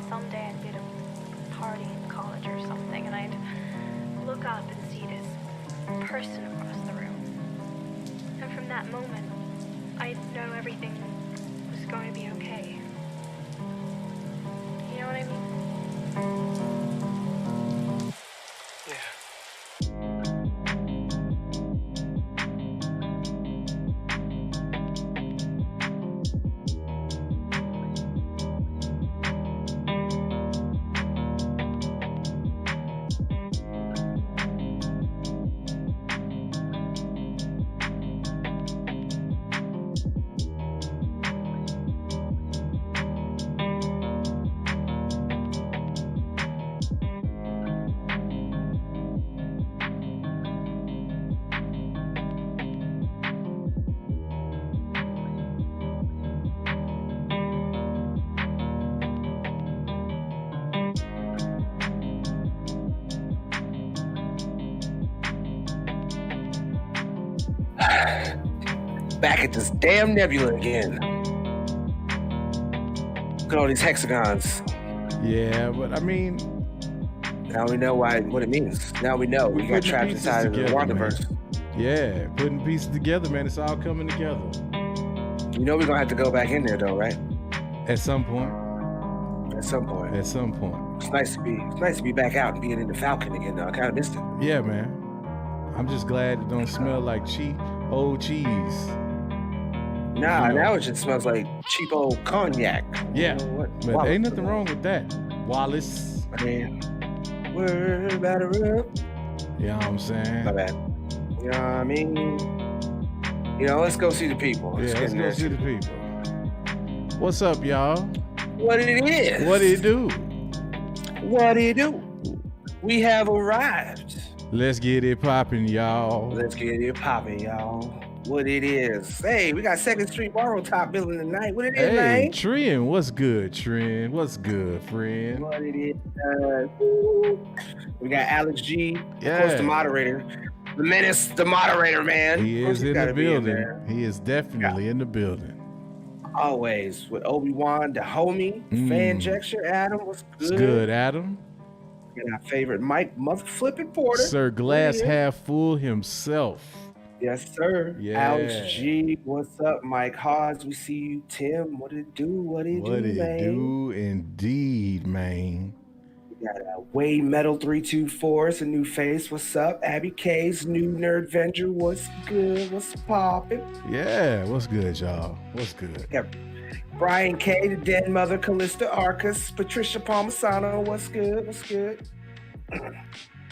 Someday I'd be at a party in college or something, and I'd look up and see this person across the room. And from that moment, I'd know everything was going to be okay. You know what I mean? Yeah. Back at this damn nebula again. Look at all these hexagons. Yeah, but I mean, now we know what it means. Now we know we got trapped inside of the WandaVerse. Yeah, putting pieces together, man. It's all coming together. You know we're gonna have to go back in there though, right? At some point. At some point. At some point. It's nice to be back out and being in the Falcon again though. I kinda missed it. Yeah, man. I'm just glad it don't smell like old cheese. Nah, you know? Now it just smells like cheap old cognac. Yeah, but ain't nothing wrong with that. Wallace. I mean, we're about to rub. You know what I'm saying? My bad. You know what I mean? You know, let's go see the people. Let's go see the people. What's up, y'all? What it is? What do you do? What do you do? We have arrived. Let's get it popping, y'all. Let's get it popping, y'all. What it is. Hey, we got 2nd Street Borrow Top billing tonight. What it is, man? Hey, Trin, what's good, Trin? What's good, friend? What it is. We got Alex G, of course, the moderator. The menace, the moderator, man. He is in the building. He is definitely in the building. Always with Obi-Wan, the homie, fan gesture. Adam was It's good. good, Adam. And our favorite Mike Mother Flippin' Porter. Sir Glass Half Full himself. Yes, sir. Yeah. Alex G, what's up? Mike Hodge, we see you. Tim, what it do? What it do, man? Do indeed, man. We got Wade Metal 324. It's a new face. What's up? Abby K's new Nerd Venger. What's good? What's poppin'? Yeah, what's good, y'all? What's good? Yeah. Brian K, the dead mother, Callista Arcus, Patricia Palmisano. What's good? What's good?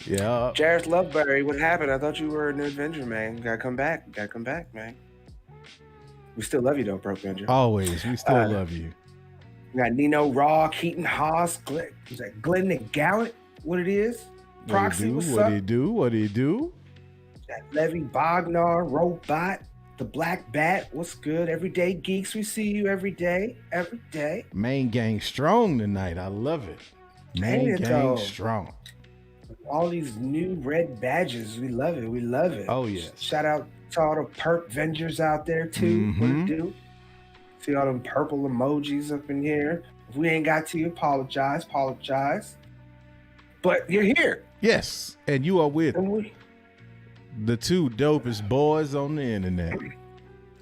Yeah. Jareth Loveberry, what happened? I thought you were an Avenger, man. You gotta come back. You gotta come back, man. We still love you, though, Broke Avenger. Always. We still love you. We got Nino Raw, Keaton Haas, Glenn the Gallant. What it is? Proxy, what's up? What he do? What he do? Got Levy Bognar, Robot, the Black Bat. What's good? Everyday Geeks, we see you every day. Every day. Main gang strong tonight. I love it. Main gang strong. All these new red badges. We love it. We love it. Oh, yes. Shout out to all the perp Vengers out there, too. What it do? See all them purple emojis up in here. If we ain't got to you, apologize. But you're here. Yes. And you are with the two dopest boys on the internet.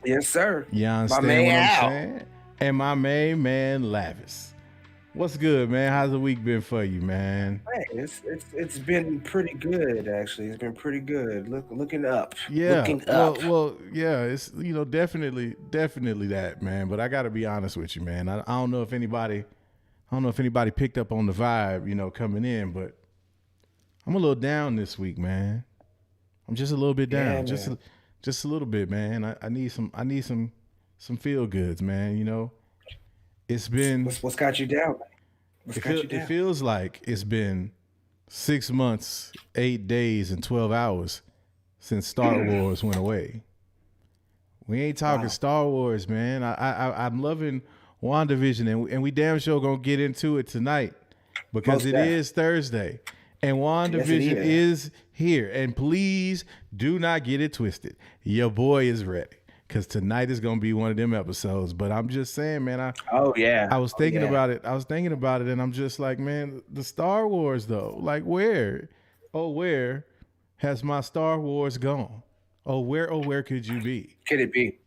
Yes, sir. You understand what I'm saying? And my main man, Lavis. What's good, man? How's the week been for you, man? Hey, it's been pretty good, actually. It's been pretty good. Looking up. Yeah. Looking up. Well, yeah, it's definitely that, man. But I gotta be honest with you, man. I don't know if anybody picked up on the vibe, coming in, but I'm a little down this week, man. I'm just a little bit down. Yeah, just a little bit, man. I need some feel goods, man, It's been what's got you down? It feels like it's been 6 months, 8 days, and 12 hours since Star Wars went away. We ain't talking Star Wars, man. I'm loving WandaVision, and we damn sure gonna get into it tonight because it is Thursday, and WandaVision is here. And please do not get it twisted. Your boy is ready. Because tonight is going to be one of them episodes. But I'm just saying, man. I was thinking about it. And I'm just like, man, the Star Wars, though. Like, where? Oh, where has my Star Wars gone? Oh, where could you be? Could it be?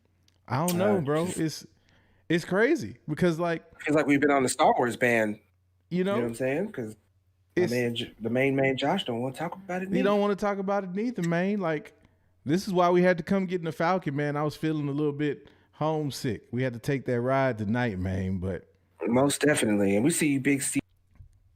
I don't know, bro. It's crazy. Because, like. Feels like we've been on the Star Wars ban. You know what I'm saying? Because the main man, Josh, don't want to talk about it neither. He don't want to talk about it neither, man. Like. This is why we had to come get in the Falcon, man. I was feeling a little bit homesick. We had to take that ride tonight, man. But most definitely, and we see you, Big Steve.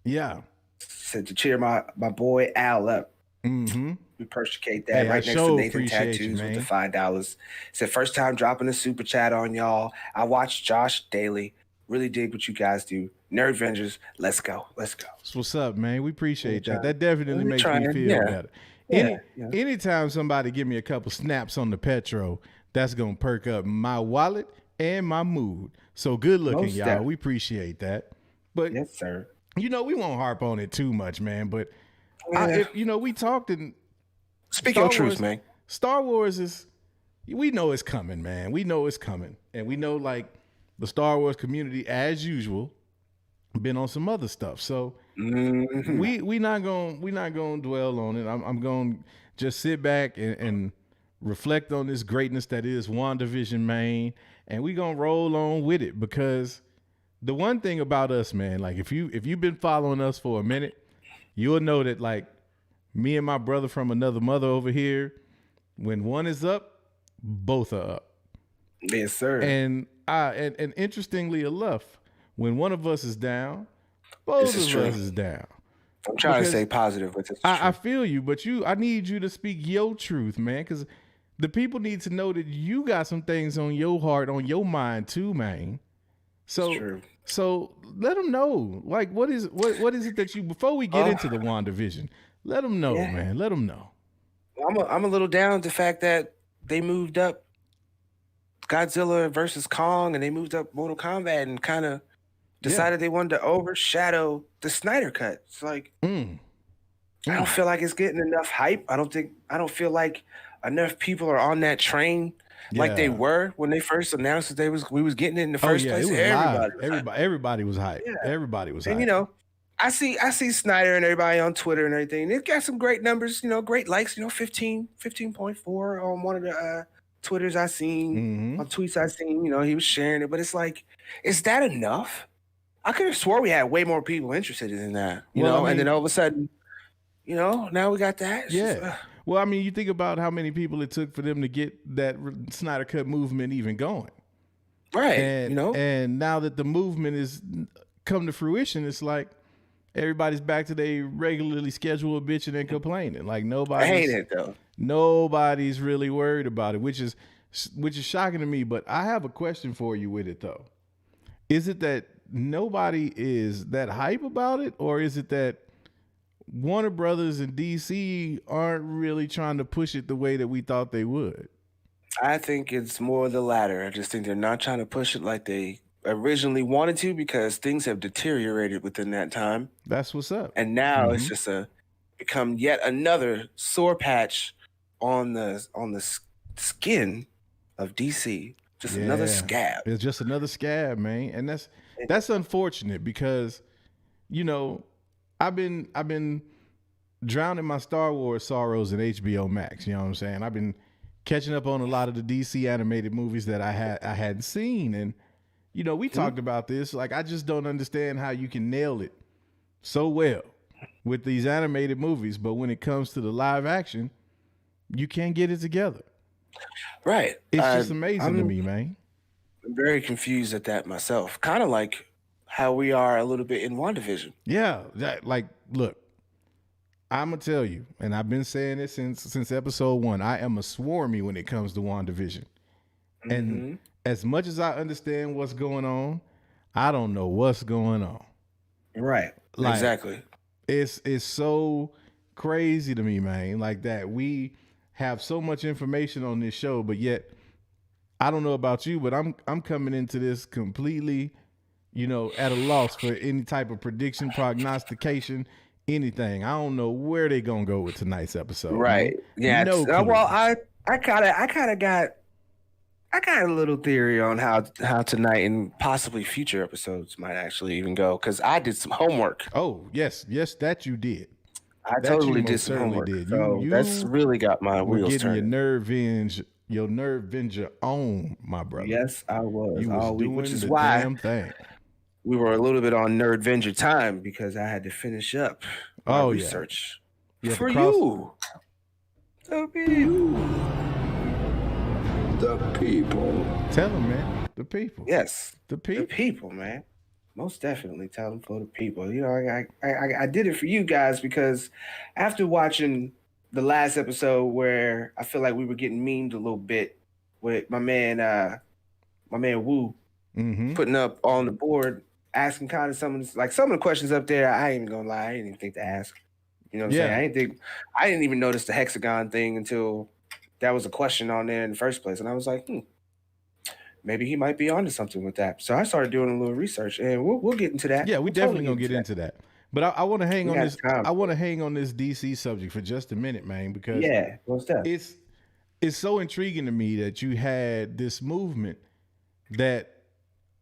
Yeah, said to cheer my boy Al up. Mm-hmm. We appreciate that. Right next to Nathan Tattoos with the $5. Said first time dropping a super chat on y'all. I watch Josh daily. Really dig what you guys do. Nerd Vengers, let's go. That's what's up, man. We appreciate that. That definitely makes me feel better. Anytime somebody give me a couple snaps on the Petro, that's going to perk up my wallet and my mood. So good looking, y'all. We appreciate that. But, yes, sir. We won't harp on it too much, man. But, we talked and speak your truth, man. Star Wars we know it's coming, man. We know it's coming. And we know, like, the Star Wars community, as usual, been on some other stuff. So, we not gonna dwell on it. I'm gonna just sit back and reflect on this greatness that is WandaVision, man, and we gonna roll on with it. Because the one thing about us, man, like if you've been following us for a minute, you'll know that like me and my brother from another mother over here, when one is up, both are up. Yes, sir. And interestingly enough, when one of us is down, both of us is down. I'm trying to stay positive, but I feel you, but I need you to speak your truth, man, because the people need to know that you got some things on your heart, on your mind too, man. So let them know, like, what is it that you, before we get into the WandaVision, let them know, man. Let them know. I'm a little down with the fact that they moved up Godzilla versus Kong, and they moved up Mortal Kombat, and kind of decided they wanted to overshadow the Snyder Cut. It's like I don't feel like it's getting enough hype. I don't feel like enough people are on that train like they Yeah. were when they first announced that we was getting it in the first place. It was live. Everybody was hyped. Yeah. Everybody was hyped. And I see Snyder and everybody on Twitter and everything. They've got some great numbers, great likes, 15.4 on one of the Twitters I seen, on tweets I seen, he was sharing it. But it's like, is that enough? I could have swore we had way more people interested in that, and then all of a sudden, now we got that. It's just, well, I mean, you think about how many people it took for them to get that Snyder Cut movement even going. Right. And now that the movement is come to fruition, it's like everybody's back to their regularly scheduled bitching and complaining. Like I hate it though. Nobody's really worried about it, which is shocking to me. But I have a question for you with it though. Is it that nobody is that hype about it, or is it that Warner Brothers and DC aren't really trying to push it the way that we thought they would? I think it's more the latter. I just think they're not trying to push it like they originally wanted to, because things have deteriorated within that time. That's what's up. And now it's just become yet another sore patch on the skin of DC. Just another scab. It's just another scab, man. And that's unfortunate because, I've been drowning my Star Wars sorrows in HBO Max. You know what I'm saying? I've been catching up on a lot of the DC animated movies that I hadn't seen. And, we talked about this. Like, I just don't understand how you can nail it so well with these animated movies, but when it comes to the live action, you can't get it together. Right. It's just amazing to me, man. I'm very confused at that myself. Kind of like how we are a little bit in WandaVision. Yeah. Look, I'm going to tell you, and I've been saying it since episode 1, I am a swarmy when it comes to WandaVision. And as much as I understand what's going on, I don't know what's going on. Right. Like, exactly. It's so crazy to me, man, like that we have so much information on this show, but yet I don't know about you, but I'm coming into this completely, at a loss for any type of prediction, prognostication, anything. I don't know where they're gonna go with tonight's episode. Right. Yeah. No clue. Well, I kind of got a little theory on how tonight and possibly future episodes might actually even go, because I did some homework. Oh, yes, that you did. I totally did some homework. So that's really got my wheels getting turning. Your nerve venger on, my brother. Yes, I was. You was all week, doing which is the why damn thing. We were a little bit on Nerd Venger time, because I had to finish up my research for you. The people. The people. Tell them, man. The people. Yes. The people. The people, man. Most definitely tell them for the people. I did it for you guys, because after watching the last episode where I feel like we were getting memed a little bit with my man Wu putting up on the board, asking kind of some of the questions up there, I ain't even gonna lie, I didn't even think to ask. You know what I'm saying? I didn't even notice the hexagon thing until that was a question on there in the first place. And I was like, maybe he might be onto something with that. So I started doing a little research, and we'll get into that. Yeah, we definitely gonna get into that. But I want to hang on this. I want to hang on this DC subject for just a minute, man, because what's that? It's so intriguing to me that you had this movement that,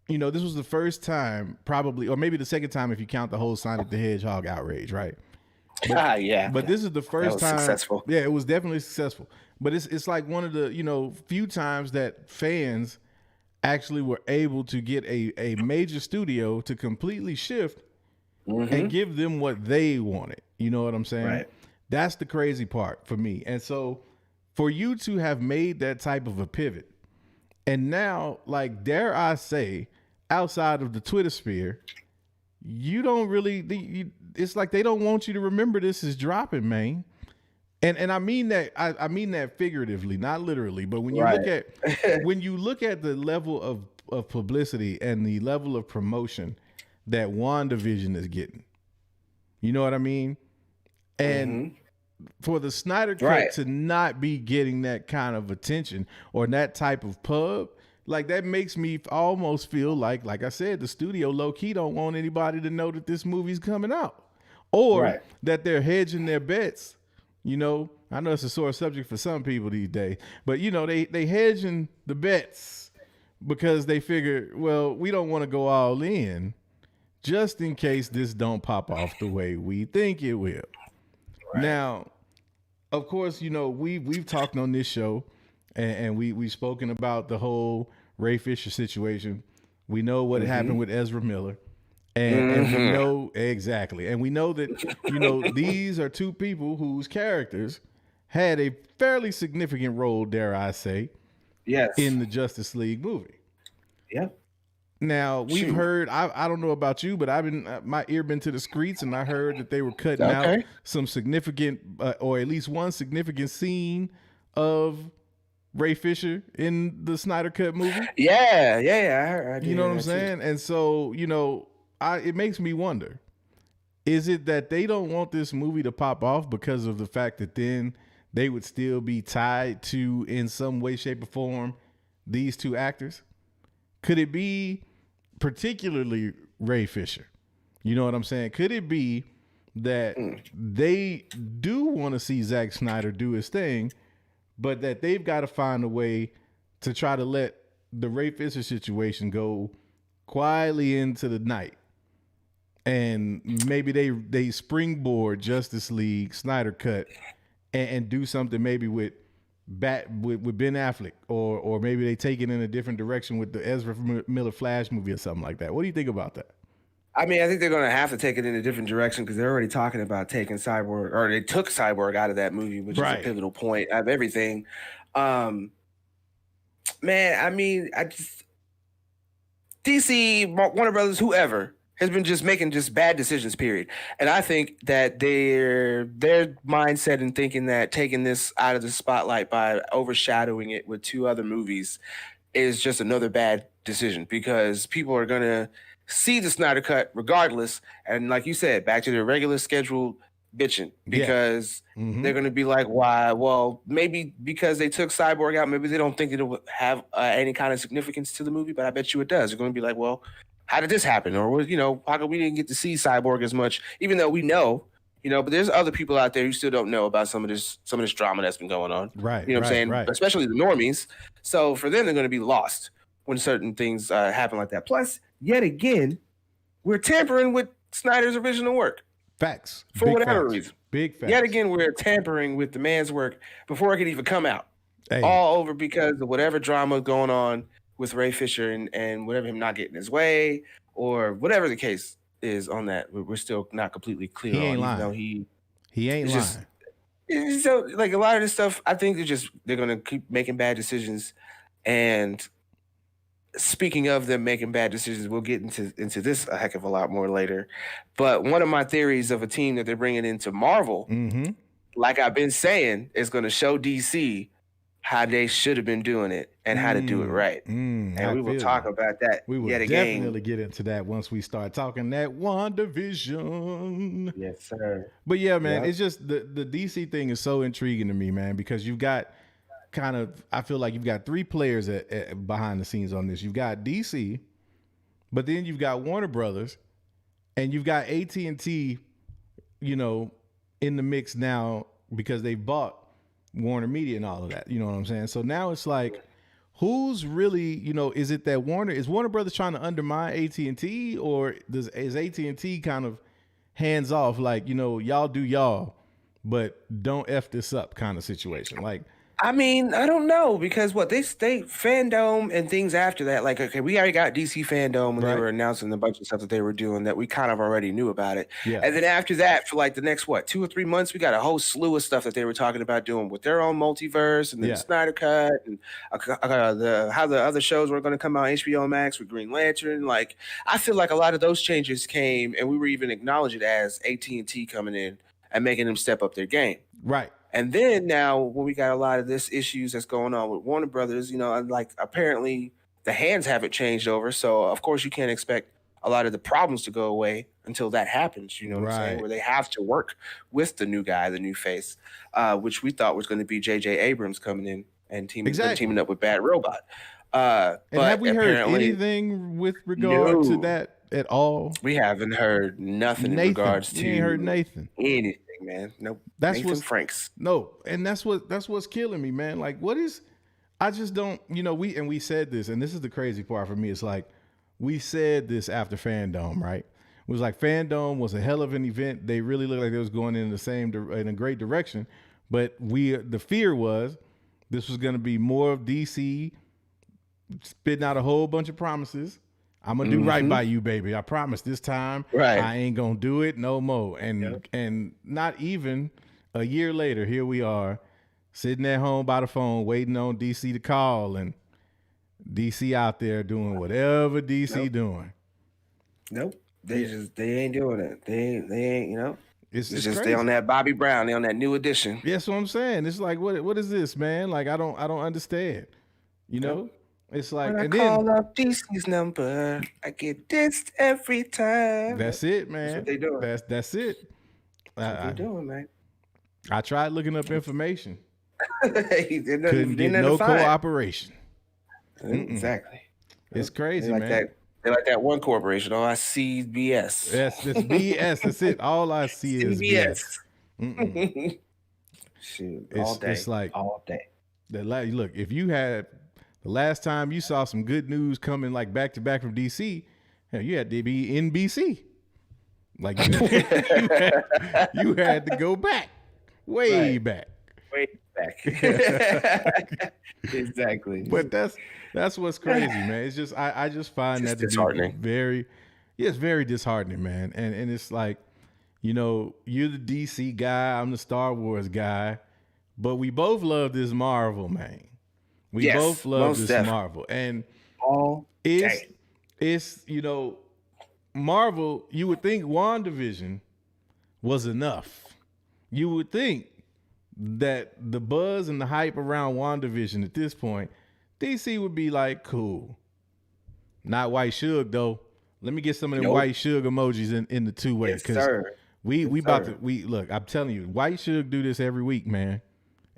this was the first time probably, or maybe the second time if you count the whole Sonic the Hedgehog outrage, right? But, But this is the first time. Successful. Yeah, it was definitely successful. But it's like one of the few times that fans actually were able to get a major studio to completely shift and give them what they wanted. You know what I'm saying? Right. That's the crazy part for me. And so for you to have made that type of a pivot, and now, like, dare I say, outside of the Twitter sphere, you don't really, it's like they don't want you to remember this is dropping, man. And I mean that I mean that figuratively, not literally. But when you look at the level of publicity and the level of promotion that WandaVision is getting, you know what I mean? And for the Snyder Cut to not be getting that kind of attention or that type of pub, like, that makes me almost feel like I said, the studio low key don't want anybody to know that this movie's coming out, or that they're hedging their bets, I know it's a sore subject for some people these days, but you know, they hedging the bets because they figure, well, we don't want to go all in just in case this don't pop off the way we think it will. Right. Now, of course, you know, we've talked on this show and we've spoken about the whole Ray Fisher situation. We know what happened with Ezra Miller. And we know exactly. And we know that, you know, these are two people whose characters had a fairly significant role, dare I say, in the Justice League movie. Yeah. Now, we've heard, I don't know about you, but my ear been to the streets and I heard that they were cutting out some significant, or at least one significant scene of Ray Fisher in the Snyder Cut movie. Yeah. I heard, you know what I'm saying? And so, you know, it makes me wonder, is it that they don't want this movie to pop off because of the fact that then they would still be tied to, in some way, shape, or form, these two actors? Could it be particularly Ray Fisher? You know what I'm saying? Could it be that they do want to see Zack Snyder do his thing, but that they've got to find a way to try to let the Ray Fisher situation go quietly into the night? And maybe they springboard Justice League Snyder Cut and do something maybe with Ben Affleck, or maybe they take it in a different direction with the Ezra Miller Flash movie or something like that. What do you think about that? I mean, I think they're going to have to take it in a different direction because they're already talking about taking Cyborg, or they took Cyborg out of that movie, which is a pivotal point of everything. Man, I mean, DC, Warner Brothers, whoever, has been just making bad decisions, period. And I think that their mindset in thinking that taking this out of the spotlight by overshadowing it with two other movies is just another bad decision, because people are going to see the Snyder Cut regardless. And like you said, back to their regular scheduled bitching, because they're going to be like, why? Well, maybe because they took Cyborg out, maybe they don't think it'll have any kind of significance to the movie, but I bet you it does. They're going to be like, well, how did this happen? Or, you know, how come we didn't get to see Cyborg as much, even though we know, you know, but there's other people out there who still don't know about some of this drama that's been going on. Right. You know what I'm saying? Right. Especially the normies. So for them, they're going to be lost when certain things happen like that. Plus, yet again, we're tampering with Snyder's original work. Facts. For Big whatever facts. reason. Big facts. Yet again, we're tampering with the man's work before it could even come out. Hey. All over because of whatever drama going on with Ray Fisher and whatever, him not getting his way or whatever the case is on that. We're still not completely clear on. He ain't lying. You know, he ain't lying. So like a lot of this stuff, I think they're gonna keep making bad decisions. And speaking of them making bad decisions, we'll get into this a heck of a lot more later. But one of my theories of a team that they're bringing into Marvel, like I've been saying, is going to show DC how they should have been doing it and how to do it right. And we will talk about that. We will definitely get into that once we start talking that WandaVision. Yes, sir. But yeah, man, it's just the DC thing is so intriguing to me, man, because you've got I feel like you've got three players behind the scenes on this. You've got DC, but then you've got Warner Brothers, and you've got AT&T, you know, in the mix now because they bought Warner Media and all of that. You know what I'm saying? So now it's like, who's really, you know, is it that Warner Brothers trying to undermine AT&T, or is AT&T kind of hands off, like, you know, y'all do y'all, but don't F this up kind of situation? Like, I mean, I don't know, because they Fandom and things after that. Like, okay, we already got DC Fandom when they were announcing a bunch of stuff that they were doing that we kind of already knew about it. Yeah. And then after that, for like the next 2 or 3 months, we got a whole slew of stuff that they were talking about doing with their own multiverse and then Snyder Cut and how the other shows were going to come out on HBO Max with Green Lantern. Like, I feel like a lot of those changes came, and we were even acknowledging it as AT&T coming in and making them step up their game. Right. And then now when we got a lot of this issues that's going on with Warner Brothers, you know, like apparently the hands haven't changed over. So of course you can't expect a lot of the problems to go away until that happens, you know what I'm saying? Where they have to work with the new guy, the new face, which we thought was going to be J Abrams coming in and teaming up with Bad Robot. And have we heard anything with regard to at all? We haven't heard nothing in regards to we ain't heard Nathan. anything, man. Nope. That's Nathan what's Franks. No, and that's what's killing me, man. Like, what is? I just don't. We said this, and this is the crazy part for me. It's like we said this after Fandom, right? It was like Fandom was a hell of an event. They really looked like they was going in a great direction, but the fear was this was going to be more of DC spitting out a whole bunch of promises. I'm gonna do right by you, baby. I promise this time. Right. I ain't gonna do it no more. And not even a year later, here we are, sitting at home by the phone, waiting on DC to call, and DC out there doing whatever DC doing. Nope. They ain't doing it. They ain't. It's just crazy. They on that Bobby Brown. They on that new edition. That's what I'm saying. It's like, what is this, man? Like, I don't understand. It's like, when and I call then up DC's number, I get dissed every time. That's it, man. That's what they doing. That's it. That's what they doing, man. I tried looking up information. Couldn't get no cooperation. Exactly. It's crazy, like man. They like that one corporation. Oh, I see BS. Yes, it's BS. That's it. All I see is BS. Shoot, all day. It's like all day. Look, if you had the last time you saw some good news coming like back to back from DC, you had to be in BC. Like you had to go back, way back. Exactly. But that's what's crazy, man. It's just I just find that to be very, it's very disheartening, man. And it's like, you're the DC guy, I'm the Star Wars guy, but we both love this Marvel, man. We both love this Marvel, and it's Marvel. You would think WandaVision was enough. You would think that the buzz and the hype around WandaVision at this point, DC would be like, cool. Not White Suge though. Let me get some of them White Suge emojis in the two-way, because we look. I'm telling you, White Suge do this every week, man.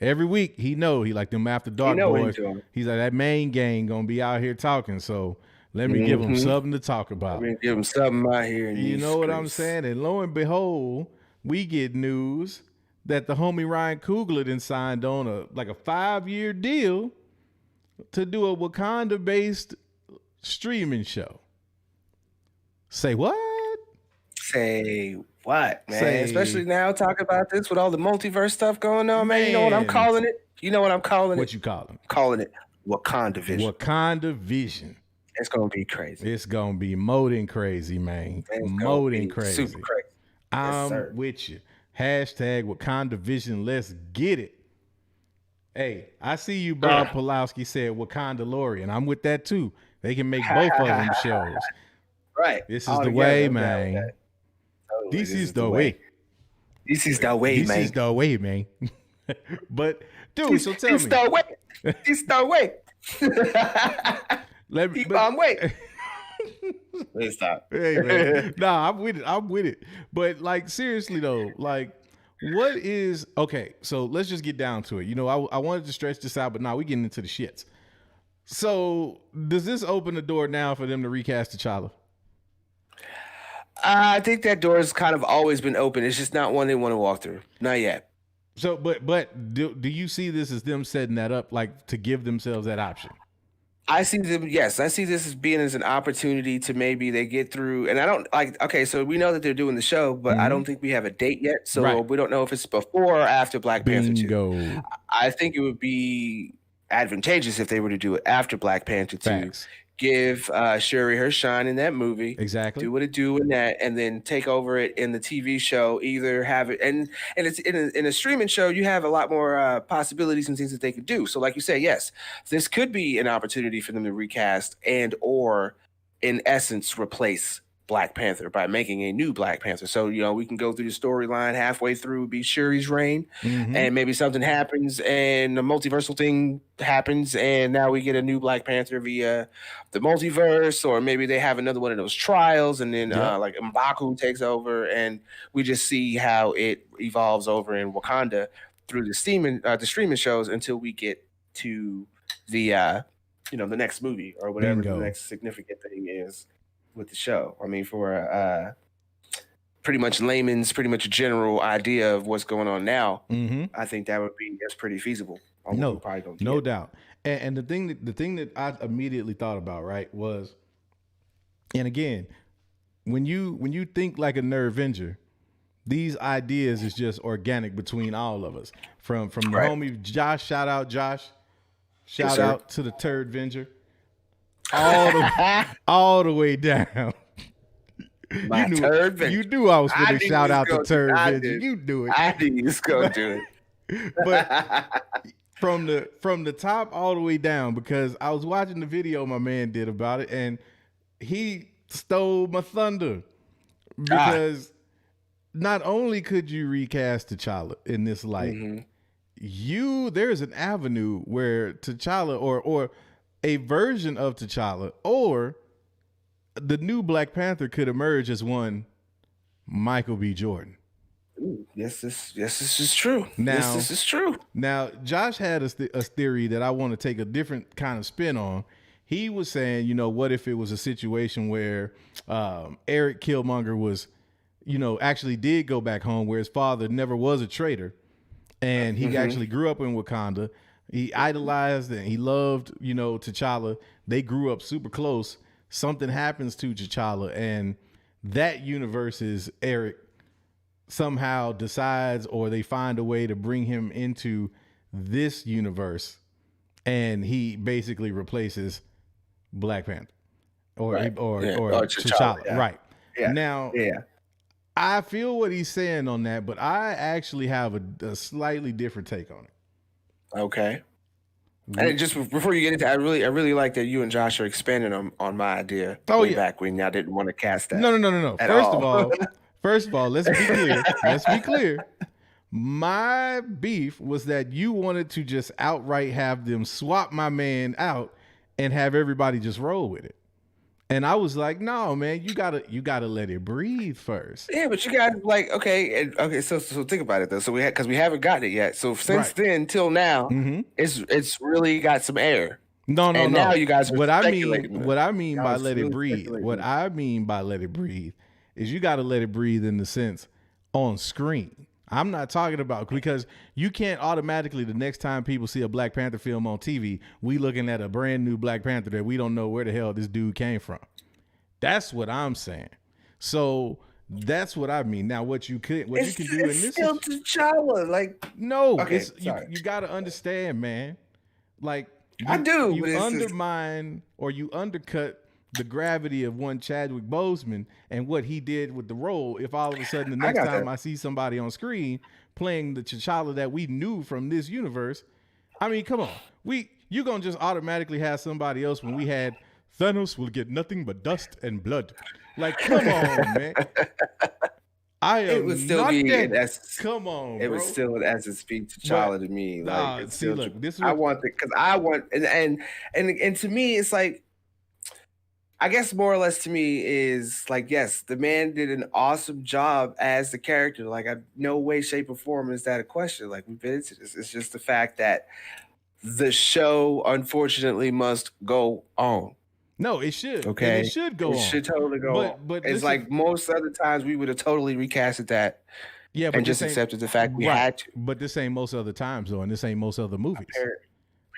Every week he like them After Dark boys. He's like, that main gang gonna be out here talking, so let me give them something to talk about. Let me give them something out here. You know what I'm saying? And lo and behold, we get news that the homie Ryan Coogler then signed on a 5-year deal to do a Wakanda-based streaming show. Say what? Say what, man? Especially now, talk about this with all the multiverse stuff going on, man. You know what I'm calling it? What you call it? I'm calling it WakandaVision. WakandaVision. It's gonna be crazy. It's gonna be more than crazy, man. More than crazy. Super crazy. I'm with you. Hashtag WakandaVision. Let's get it. Hey, I see you, Bob Pulowski said Wakandalorian. I'm with that too. They can make both of them shows. Right. This is the way, man. This is the way. This is the way, man. This is the way, man. But, dude, so tell me. This the way. This the way. Keep on waiting. Let's stop. Hey, man. Nah, I'm with it. But, like, seriously, though, like, what is... Okay, so let's just get down to it. I wanted to stretch this out, but now we're getting into the shits. So, does this open the door now for them to recast T'Challa? I think that door has kind of always been open. It's just not one they want to walk through. Not yet. So, but do you see this as them setting that up, like, to give themselves that option? I see them. Yes, I see this as being as an opportunity to maybe they get through. And I don't like. Okay, so we know that they're doing the show, but I don't think we have a date yet. So we don't know if it's before or after Black Panther 2. I think it would be advantageous if they were to do it after Black Panther 2. Facts. Give Shuri her shine in that movie. Exactly. Do what it do in that, and then take over it in the TV show. Either have it, and it's in a streaming show, you have a lot more possibilities and things that they could do. So, like you say, yes, this could be an opportunity for them to recast and or, in essence, replace Black Panther by making a new Black Panther. So, we can go through the storyline halfway through, be Shuri's reign, and maybe something happens and the multiversal thing happens, and now we get a new Black Panther via the multiverse, or maybe they have another one of those trials, and then like M'Baku takes over, and we just see how it evolves over in Wakanda through the streaming shows until we get to the the next movie or whatever the next significant thing is. with the show. I mean, for pretty much layman's, pretty much a general idea of what's going on now, I think that's pretty feasible. No doubt. And the thing that I immediately thought about, right, was, and again, when you think like a Nervenger, these ideas is just organic between all of us. From the homie Josh, shout out Josh, shout out to the Turd Venger, all the way down. My Turd Venger. You knew I was going to shout out the Turd Venger. You do it. I knew you was going to do it. But from the top all the way down, because I was watching the video my man did about it, and he stole my thunder, because not only could you recast T'Challa in this light, there's an avenue where T'Challa or a version of T'Challa or the new Black Panther could emerge as one Michael B. Jordan. Ooh, yes, this is true. Now, this is true. Now, Josh had a theory that I want to take a different kind of spin on. He was saying, what if it was a situation where Eric Killmonger was, actually did go back home, where his father never was a traitor, and he actually grew up in Wakanda. He idolized and he loved, T'Challa. They grew up super close. Something happens to T'Challa, and that universe is Eric somehow decides, or they find a way to bring him into this universe, and he basically replaces Black Panther or T'Challa. Yeah. Right. Yeah. Now, I feel what he's saying on that, but I actually have a slightly different take on it. Okay. And just before you get into, I really like that you and Josh are expanding on my idea. Back when y'all didn't want to cast that. No. First of all, let's be clear. My beef was that you wanted to just outright have them swap my man out and have everybody just roll with it. And I was like, no, man, you gotta let it breathe first. Yeah, but you guys so think about it though. So because we haven't gotten it yet. So since then till now, it's really got some air. No. Now you guys are what I mean by let it breathe. What I mean by let it breathe is you got to let it breathe in the sense on screen. I'm not talking about, because you can't automatically, the next time people see a Black Panther film on TV, we looking at a brand new Black Panther that we don't know where the hell this dude came from. That's what I'm saying. So that's what I mean. Now, what you can do in this still T'Challa, like no, okay, you got to understand, man. Like you undermine or you undercut the gravity of one Chadwick Boseman and what he did with the role. If all of a sudden the next time I see somebody on screen playing the T'Challa that we knew from this universe, I mean, come on, you gonna just automatically have somebody else when we had Thanos will get nothing but dust and blood. Like, come on, man. It would still be in essence. Come on, it bro. was still in essence be T'Challa to me. Like, I want and to me, it's like, I guess more or less to me is like, yes, the man did an awesome job as the character. Like, no way, shape, or form is that a question. Like, we've been into this. It's just the fact that the show, unfortunately, must go on. No, it should. Okay, and it should go on. It should totally go on. But it's like most other times we would have totally recasted that. Yeah, but and just accepted the fact we had to. But this ain't most other times though, and this ain't most other movies.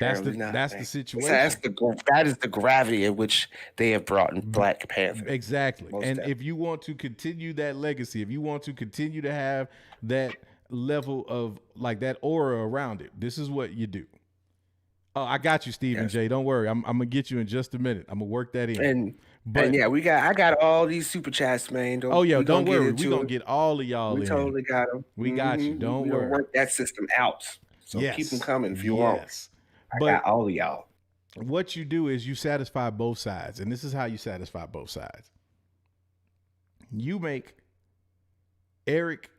That's the situation. That is the gravity at which they have brought in Black Panther. Exactly. If you want to continue that legacy, if you want to continue to have that level of like that aura around it, this is what you do. Oh, I got you, Stephen J. Don't worry. I'm gonna get you in just a minute. I'm gonna work that in. I got all these super chats, man. Don't worry. We're gonna get all of y'all in. We totally got them. We got you. Don't worry. Work that system out. So keep them coming if you want. I got all of y'all. What you do is you satisfy both sides, and this is how you satisfy both sides. You make Eric,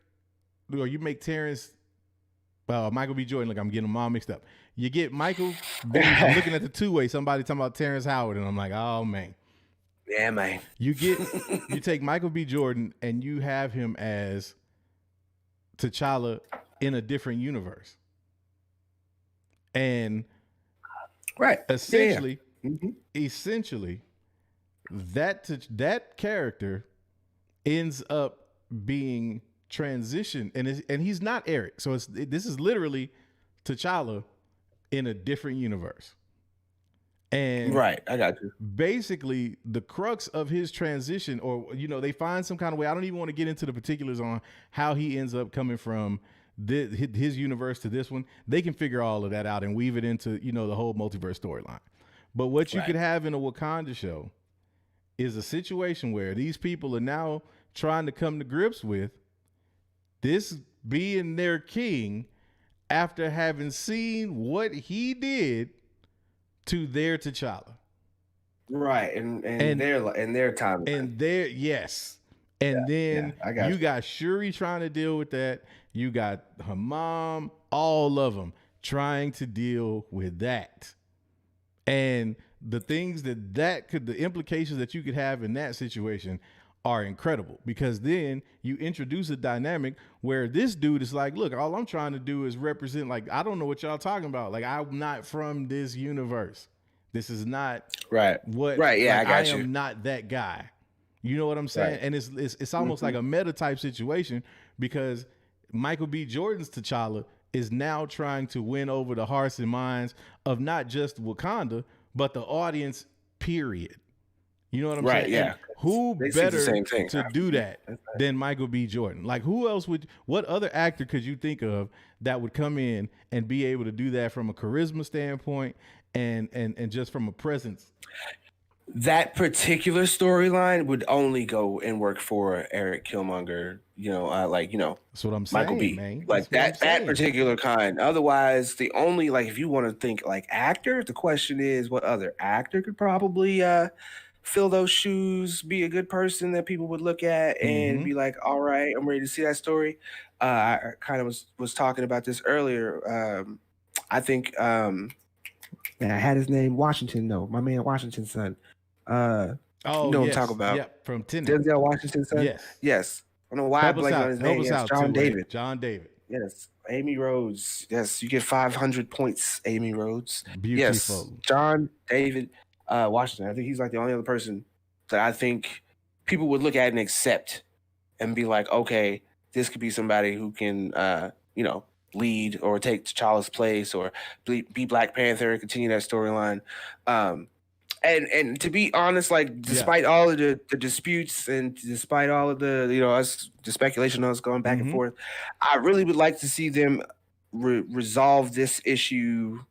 or you make Terrence, Michael B. Jordan. Look, I'm getting them all mixed up. You get Michael. I'm looking at the two-way. Somebody talking about Terrence Howard, and I'm like, oh man. Yeah, man. You take Michael B. Jordan, and you have him as T'Challa in a different universe, and essentially, that character ends up being transitioned, and he's not Eric. So this is literally T'Challa in a different universe. And right, I got you. Basically, the crux of his transition, or they find some kind of way. I don't even want to get into the particulars on how he ends up coming from his universe to this one. They can figure all of that out and weave it into the whole multiverse storyline. But what you could have in a Wakanda show is a situation where these people are now trying to come to grips with this being their king after having seen what he did to their T'Challa. Right, and their time. And their yes. And then you got Shuri trying to deal with that. You got her mom, all of them trying to deal with that. And the things the implications that you could have in that situation are incredible, because then you introduce a dynamic where this dude is like, look, all I'm trying to do is represent, like, I don't know what y'all talking about. Like, I'm not from this universe. This is not what, right. Yeah, like, I got you. I am not that guy. You know what I'm saying? Right. And it's almost like a meta type situation, because Michael B. Jordan's T'Challa is now trying to win over the hearts and minds of not just Wakanda, but the audience, period. You know what I'm saying? Right, yeah. And who better to do that than Michael B. Jordan? Like, who else what other actor could you think of that would come in and be able to do that from a charisma standpoint and just from a presence? That particular storyline would only go and work for Eric Killmonger, That's what I'm saying, Michael B. Man. Like that particular kind. Otherwise, the only, like, if you want to think like actor, the question is what other actor could probably fill those shoes, be a good person that people would look at and be like, all right, I'm ready to see that story. I kind of was talking about this earlier. I think I had his name Washington, though. My man Washington's son. You know what I'm talking about. Yeah, from Tenet. Denzel Washington's son? Yes. I don't know why I blanked on his name. Yes, John David. John David. Yes. Amy Rhodes. Yes, you get 500 points, Amy Rhodes. Beautiful. Yes, John David Washington. I think he's like the only other person that I think people would look at and accept and be like, okay, this could be somebody who can, lead or take T'Challa's place or be Black Panther and continue that storyline. And to be honest, like, despite all of the disputes and despite all of the, the speculation on us going back and forth, I really would like to see them resolve this issue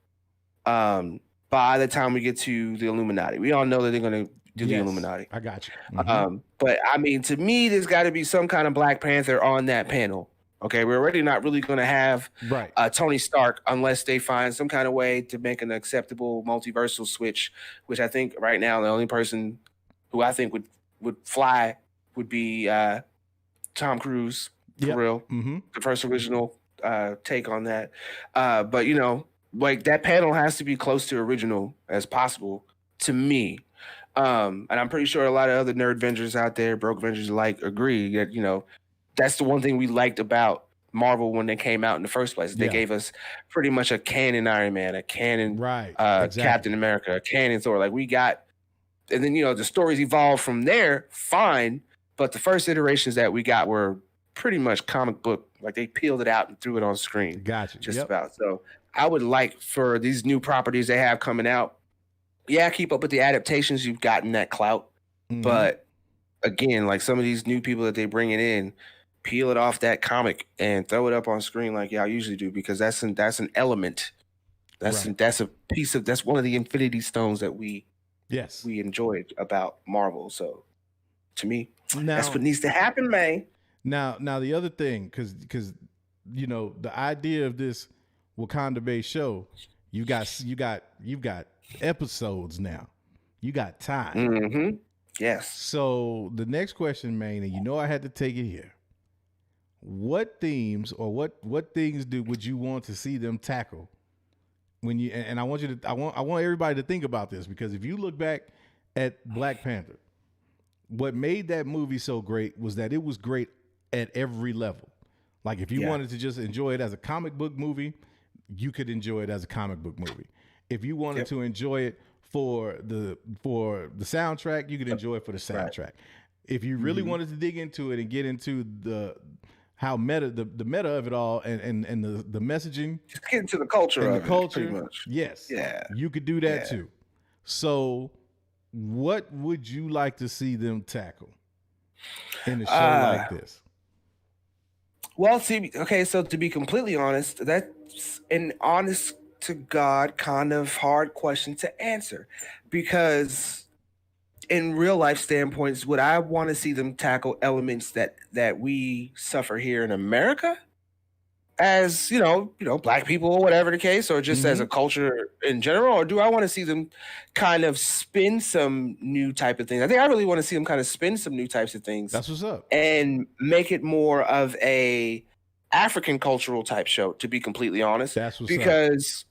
by the time we get to the Illuminati. We all know that they're going to do the Illuminati. I got you. But I mean, to me, there's got to be some kind of Black Panther on that panel. Okay, we're already not really going to have Tony Stark unless they find some kind of way to make an acceptable multiversal switch, which I think right now the only person who I think would fly would be Tom Cruise, for real. The first original take on that. But, like, that panel has to be close to original as possible to me. And I'm pretty sure a lot of other nerd Avengers out there, broke Avengers alike, agree that, that's the one thing we liked about Marvel when they came out in the first place. They gave us pretty much a canon Iron Man, a canon Captain America, a canon Thor. Like, we got, and then, the stories evolved from there, fine. But the first iterations that we got were pretty much comic book. Like, they peeled it out and threw it on screen. Gotcha. Just about. So I would like for these new properties they have coming out, keep up with the adaptations. You've gotten that clout. But again, like, some of these new people that they bringing in, peel it off that comic and throw it up on screen like y'all usually do, because that's an element. That's a piece of, that's one of the Infinity Stones that we enjoyed about Marvel. So to me, that's what needs to happen, man. Now the other thing, because the idea of this Wakanda-based show, you've got episodes now. You got time. Yes. So the next question, man, and I had to take it here. What themes or what things would you want to see them tackle when you, and I want everybody to think about this, because if you look back at Black Panther, what made that movie so great was that it was great at every level. Like, if you wanted to just enjoy it as a comic book movie, you could enjoy it as a comic book movie. If you wanted to enjoy it for the soundtrack, you could enjoy it for the soundtrack. Right. If you really wanted to dig into it and get into the meta of it all and the messaging, just get into the culture and of the culture, pretty much. Yes, yeah, you could do that too. So, what would you like to see them tackle in a show like this? Well, see, okay, so to be completely honest, that's an honest to God kind of hard question to answer, because in real life standpoints, would I want to see them tackle elements that we suffer here in America as, Black people or whatever the case, or just as a culture in general? Or do I want to see them kind of spin some new type of things? I think I really want to see them kind of spin some new types of things. That's what's up. And make it more of a African cultural type show, to be completely honest. That's what's because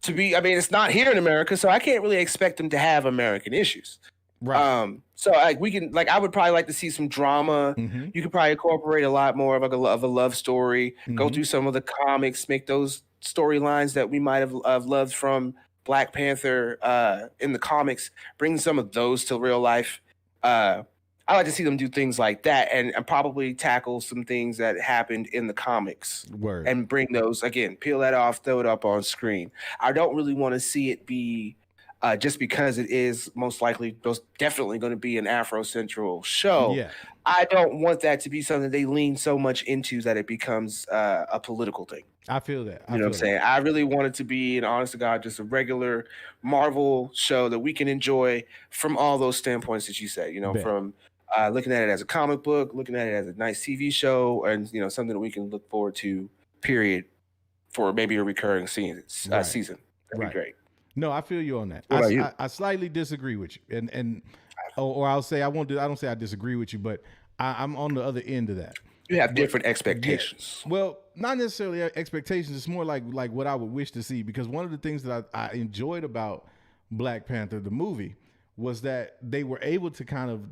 up. It's not here in America, so I can't really expect them to have American issues. Right. So we can I would probably like to see some drama. You could probably incorporate a lot more of a love story. Go through some of the comics, make those storylines that we might have loved from Black Panther in the comics, bring some of those to real life. I like to see them do things like that, and probably tackle some things that happened in the comics. Word. And bring those again, peel that off, throw it up on screen. I don't really want to see it be. Just because it is definitely going to be an Afro-central show. Yeah. I don't want that to be something they lean so much into that it becomes a political thing. I feel that. You know what I'm saying? I really want it to be, an honest to God, just a regular Marvel show that we can enjoy from all those standpoints that you said, from looking at it as a comic book, looking at it as a nice TV show, and, something that we can look forward to, period, for maybe a recurring season. That'd be great. No, I feel you on that. I slightly disagree with you, or I'll say I don't say I disagree with you, but I'm on the other end of that. You have different expectations. Yeah. Well, not necessarily expectations. It's more like what I would wish to see, because one of the things that I enjoyed about Black Panther, the movie, was that they were able to kind of,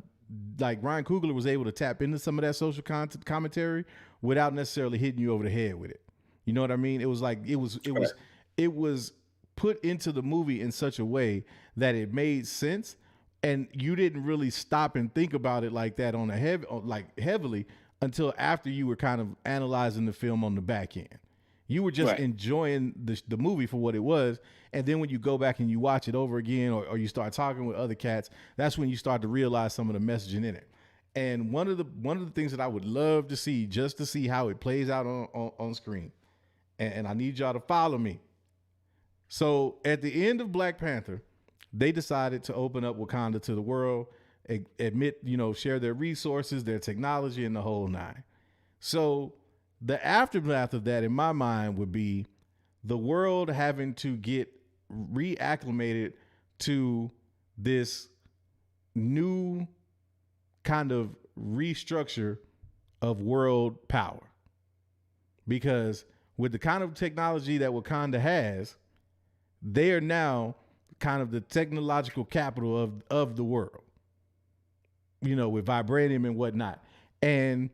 like, Ryan Coogler was able to tap into some of that social commentary without necessarily hitting you over the head with it. You know what I mean? It was like it was put into the movie in such a way that it made sense, and you didn't really stop and think about it like that heavily until after you were kind of analyzing the film on the back end. You were just enjoying the movie for what it was, and then when you go back and you watch it over again, or you start talking with other cats, that's when you start to realize some of the messaging in it. And one of the things that I would love to see, just to see how it plays out on screen, and I need y'all to follow me. So at the end of Black Panther, they decided to open up Wakanda to the world, share their resources, their technology, and the whole nine. So the aftermath of that, in my mind, would be the world having to get reacclimated to this new kind of restructure of world power. Because with the kind of technology that Wakanda has, they are now kind of the technological capital of the world, with vibranium and whatnot. And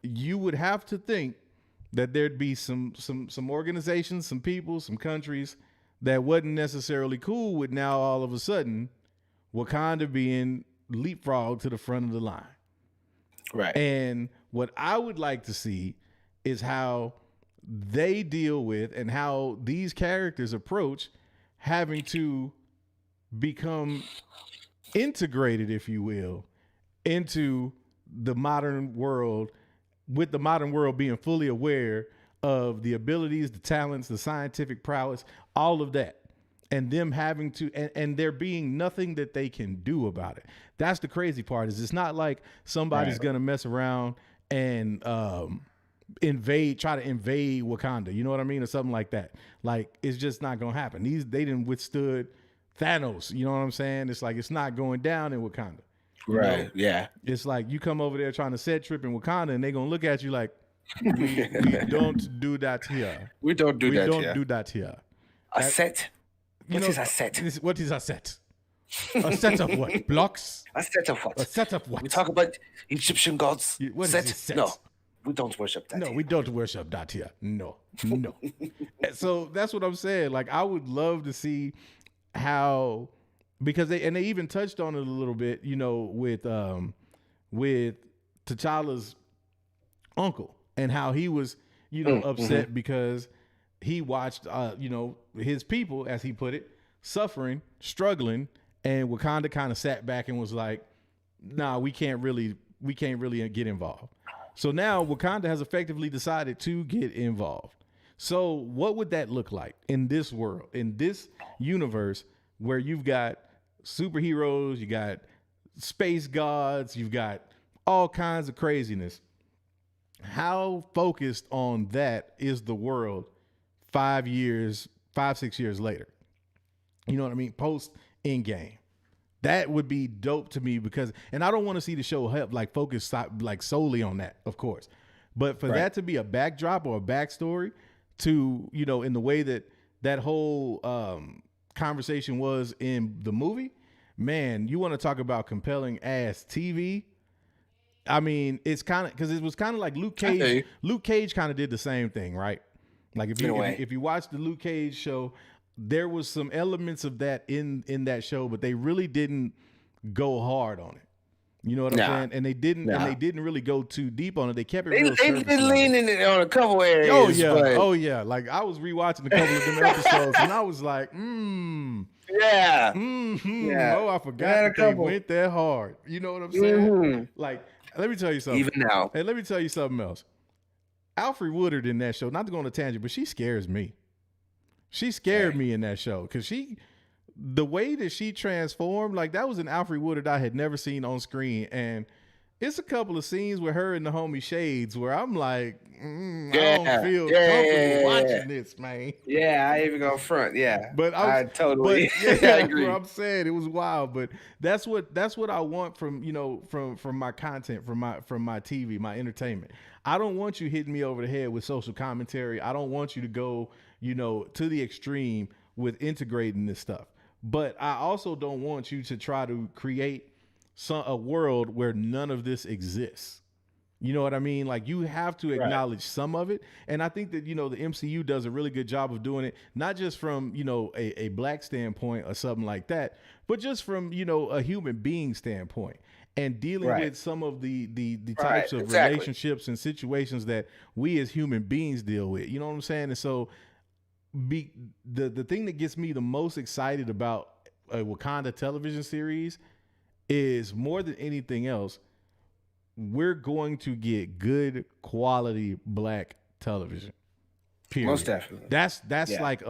you would have to think that there'd be some organizations, some people, some countries that wasn't necessarily cool with now all of a sudden Wakanda being leapfrogged to the front of the line. Right. And what I would like to see is how they deal with and how these characters approach having to become integrated, if you will, into the modern world, with the modern world being fully aware of the abilities, the talents, the scientific prowess, all of that, and them having to, and there being nothing that they can do about it. That's the crazy part, is it's not like somebody's going to mess around and try to invade Wakanda, you know what I mean, or something like that. Like, it's just not gonna happen. They didn't withstood Thanos, you know what I'm saying? It's like, it's not going down in Wakanda. Right. Yeah. It's like you come over there trying to set trip in Wakanda, and they gonna look at you like, we don't do that here. We don't do that here. A set. What is a set? What is a set? A set of what? Blocks? A set of what? A set of what? We talk about Egyptian gods. What is set? No. We don't worship that. No, we don't worship that here. No. So that's what I'm saying. Like, I would love to see how because they even touched on it a little bit, with T'Challa's uncle and how he was, upset because he watched, his people, as he put it, suffering, struggling, and Wakanda kind of sat back and was like, nah, we can't really get involved. So now Wakanda has effectively decided to get involved. So what would that look like in this world, in this universe where you've got superheroes, you got space gods, you've got all kinds of craziness? How focused on that is the world 5, 6 years later? You know what I mean? Post Endgame. That would be dope to me because, and I don't want to see the show focus like solely on that, of course, but for that to be a backdrop or a backstory to, in the way that whole conversation was in the movie, man, you want to talk about compelling ass TV. I mean, it's kind of, because it was kind of like Luke Cage. Luke Cage kind of did the same thing, right? Like if you watch the Luke Cage show, there was some elements of that in that show, but they really didn't go hard on it. You know what I'm saying? And they didn't really go too deep on it. They kept it real surface. They did lean in it on a couple areas. Oh yeah. Like I was rewatching a couple of them episodes and I was like, yeah. Oh, I forgot that they went that hard. You know what I'm saying? Like, let me tell you something. Even now. Hey, let me tell you something else. Alfre Woodard in that show, not to go on a tangent, but she scares me. She scared me in that show because the way that she transformed, like that was an Alfre Woodard I had never seen on screen. And it's a couple of scenes with her and the homie Shades where I'm like, I don't feel comfortable watching this, man. Yeah, I even go front. Yeah, but I totally I agree. I'm saying it was wild, but that's what I want from from my content, from my TV, my entertainment. I don't want you hitting me over the head with social commentary. I don't want you to go to the extreme with integrating this stuff. But I also don't want you to try to create a world where none of this exists. You know what I mean? Like you have to acknowledge some of it. And I think that, the MCU does a really good job of doing it, not just from, a black standpoint or something like that, but just from, a human being standpoint and dealing with some of the types of relationships and situations that we as human beings deal with. You know what I'm saying? And so the thing that gets me the most excited about a Wakanda television series is, more than anything else, we're going to get good quality black television. Period. Most definitely. That's like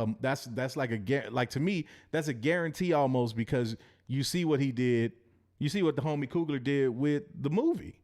to me, that's a guarantee almost, because you see what he did. You see what the homie Coogler did with the movie.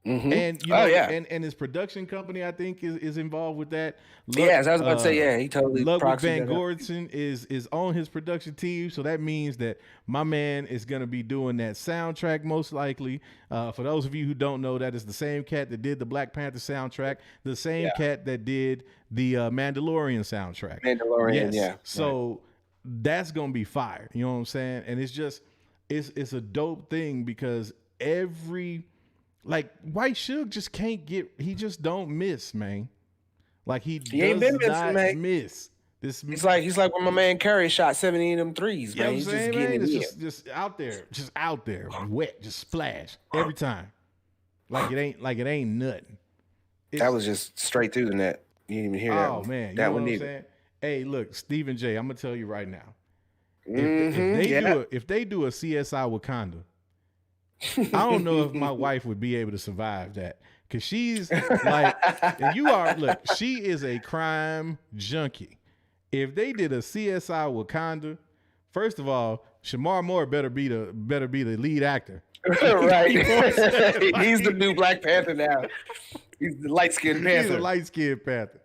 Mm-hmm. And and his production company, I think, is involved with that. I was about to say, he totally. Ludwig Van Gordson is on his production team, so that means that my man is going to be doing that soundtrack most likely. For those of you who don't know, that is the same cat that did the Black Panther soundtrack, the same cat that did the Mandalorian soundtrack. So that's going to be fire. You know what I'm saying? And it's just it's a dope thing because White Suge just he just don't miss, man. Like he ain't been missing, miss. He's like when my man Curry shot 70 of them threes, man. He's just getting it just out there, wet, just splash every time. Like it ain't nothing. That was just straight through the net. You didn't even hear that. Oh man, that one either. Hey, look, Stephen J. I'm gonna tell you right now. If they do a CSI Wakanda, I don't know if my wife would be able to survive that, because she's like, and she is a crime junkie. If they did a CSI Wakanda, first of all, Shamar Moore better be the lead actor. Right. He's the new Black Panther now. He's the light-skinned Panther. He's a light-skinned Panther.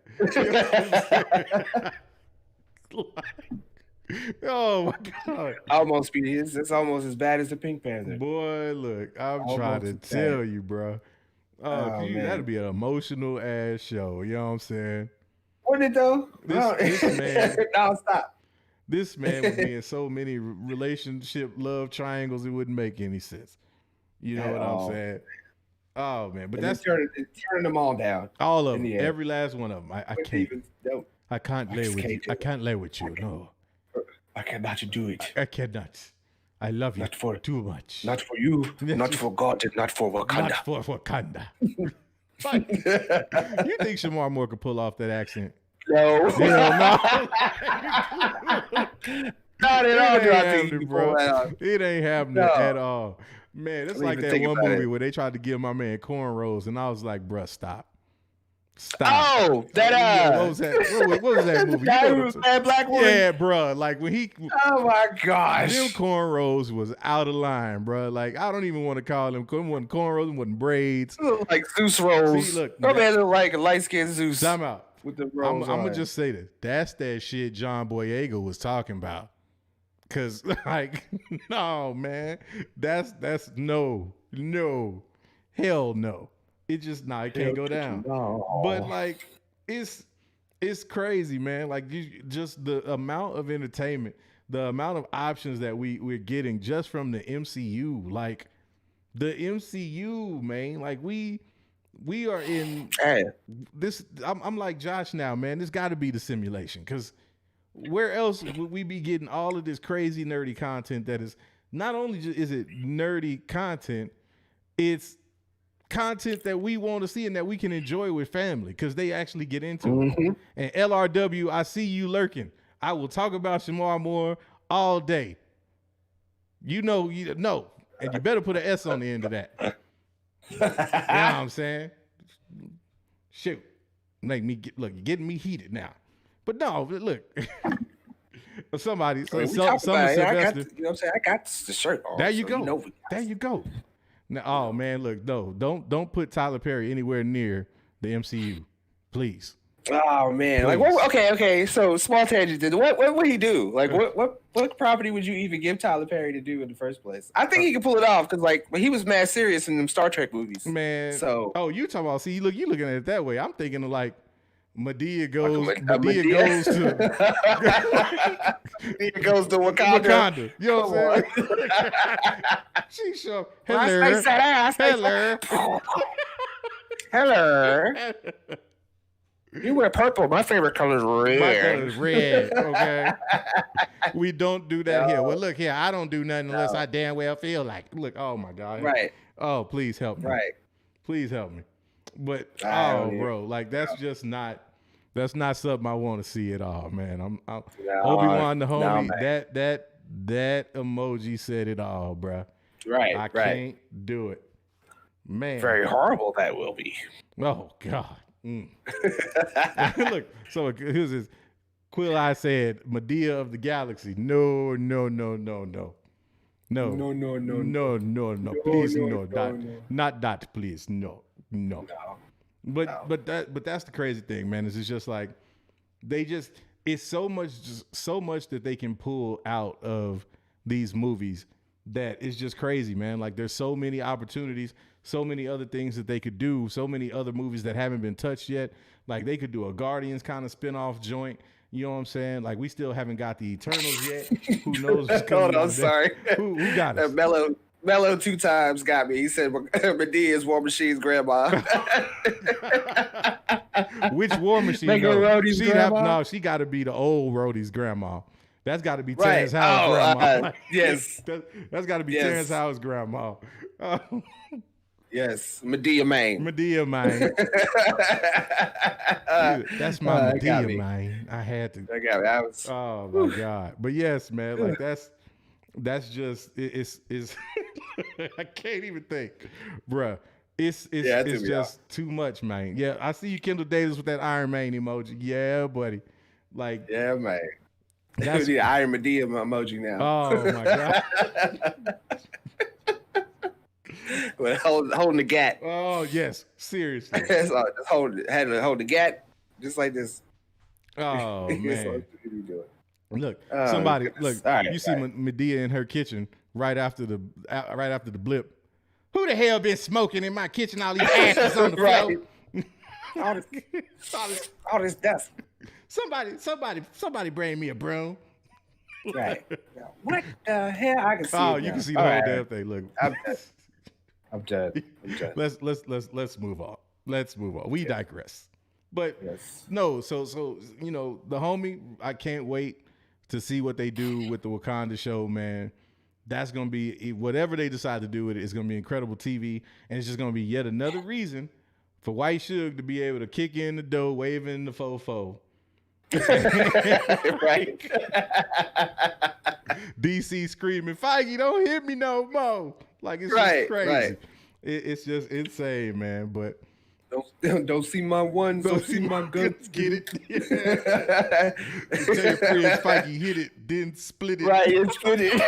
Oh my God! It's almost as bad as the Pink Panther. Boy, look, I'm trying to tell you, bro. That'd be an emotional ass show. You know what I'm saying? Wouldn't it though? This man, no, stop. This man would be in so many relationship love triangles, it wouldn't make any sense. You know what I'm saying? Oh man, but that's turning them all down. All of them, every last one of them. I can't lay with you. No. I cannot do it. I cannot. I love you Not for too much. Not for you, not for God, and not for Wakanda. Not for Wakanda. Like, you think Shamar Moore could pull off that accent? No. Hell no. Not at all. It ain't happening at all. Man, it's like that one movie where they tried to give my man cornrows, and I was like, bruh, stop. Oh, that what was that? What was that movie? That black one? Yeah, bro. Like when he. Oh my gosh. Them cornrows was out of line, bro. Like I don't even want to call them. It wasn't cornrows. It wasn't braids. Like Zeus rolls. See, look, no man look like a light skinned Zeus. Time out. With the I'm gonna just say this. That's that shit John Boyega was talking about. Cause like, no, man. That's no, hell no. It just it can't go down. No. But like it's crazy, man. Like just the amount of entertainment, the amount of options that we're getting just from the MCU. Like the MCU, man. Like we are in this. I'm like Josh now, man. This got to be the simulation, because where else would we be getting all of this crazy nerdy content that is not only is it nerdy content, it's content that we want to see and that we can enjoy with family, because they actually get into it. And LRW, I see you lurking. I will talk about Shamar Moore all day. You know, and you better put an S on the end of that. You know what I'm saying? Shoot. Make me you're getting me heated now. But no, look. Somebody, Sylvester. I got, you know what I'm saying? I got the shirt on. There you go. There you go. Now, oh man, look, no, don't put Tyler Perry anywhere near the MCU, please. Oh man, please. Like okay. So small tangent. What would he do? Like what property would you even give Tyler Perry to do in the first place? I think he could pull it off, because like he was mad serious in them Star Trek movies. Man, so you talking about? See, look, you looking at it that way. I'm thinking of like Medea goes to Medea goes to Wakanda. You know what I'm saying? She sure. Hello. Hello. You wear purple. My favorite color is red. My color is red. Okay. We don't do that here. Well, look here. I don't do nothing unless I damn well feel like. Look. Oh my God. Right. Oh, please help me. Right. Please help me. But bro, like that's not something I want to see at all, man. Obi-Wan the homie. That emoji said it all, bro. Right. I can't do it, man. Very horrible that will be. Oh God. Look, so here's this. Quill Eye said, Medea of the Galaxy. No. Please, no. Not that, please. No. But that's the crazy thing, man. Is it's just like it's so much that they can pull out of these movies that is just crazy, man. Like there's so many opportunities, so many other things that they could do, so many other movies that haven't been touched yet. Like they could do a Guardians kind of spin-off joint. You know what I'm saying? Like we still haven't got the Eternals yet. Who knows what's coming? Hold on, sorry. Who got us? Mello 2 times got me. He said Medea is Warmachine's grandma. Which Warmachine? No, she got to be the old Rhodey's grandma. That's got to be Terrence Howard's grandma. Yes. That's got to be Terrence Howard's grandma. Yes, Medea Main. That's my Medea Main. I had to. I got it. Oh my God! But yes, man, like that's just it's I can't even think, bruh. It's just too much, man. Yeah, I see you, Kendall Davis, with that Iron Man emoji. Yeah, buddy. Like, yeah, man. That's the Iron Medea emoji now. Oh my God. Well, holding the gat. Oh yes, seriously. Had to hold the gat just like this. Oh man. Look, somebody look. You see Medea in her kitchen right after the blip. Who the hell been smoking in my kitchen? All these ashes on the floor. all this dust. Somebody bring me a broom. Right. What the hell? I can see. Oh, you can see the whole damn thing. Look. I'm done. Let's move on. We digress. But no, so you know, the homie, I can't wait to see what they do with the Wakanda show, man. That's going to be, whatever they decide to do with it, it's going to be incredible TV. And it's just going to be yet another reason for White Suge to be able to kick in the door, waving the fofo. Right. DC screaming, Feige, don't hit me no more. Like, it's just crazy. Right. It's just insane, man. But don't see my ones, don't see my guns. Get it? Yeah. Tell your friends Feige hit it, then split it. Right, and split it.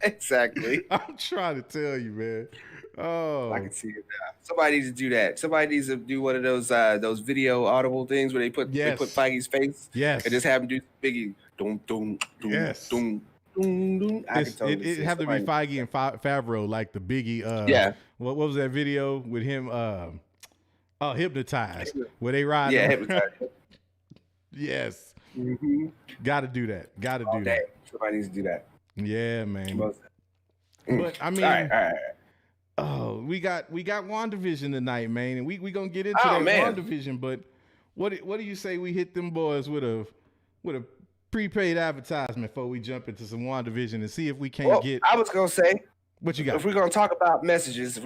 Exactly. I'm trying to tell you, man. Oh, I can see it now. Somebody needs to do that. Somebody needs to do one of those video audible things where they put Feige's face. Yes. And just have him do Biggie. Doom, doom, doom, yes. Doom, doom, doom. It have to be Feige and Favreau, like the Biggie. Yeah. What was that video with him? Hypnotized, where they ride. Yeah, Hypnotized. Yes. Mm-hmm. Got to do that. Got to do that. Somebody needs to do that. Yeah, man. But I mean, all right. Oh, we got WandaVision tonight, man, and we gonna get into that WandaVision. But what do you say we hit them boys with a prepaid advertisement before we jump into some WandaVision and see if we can't get? I was gonna say, what you got? If we're gonna talk about messages,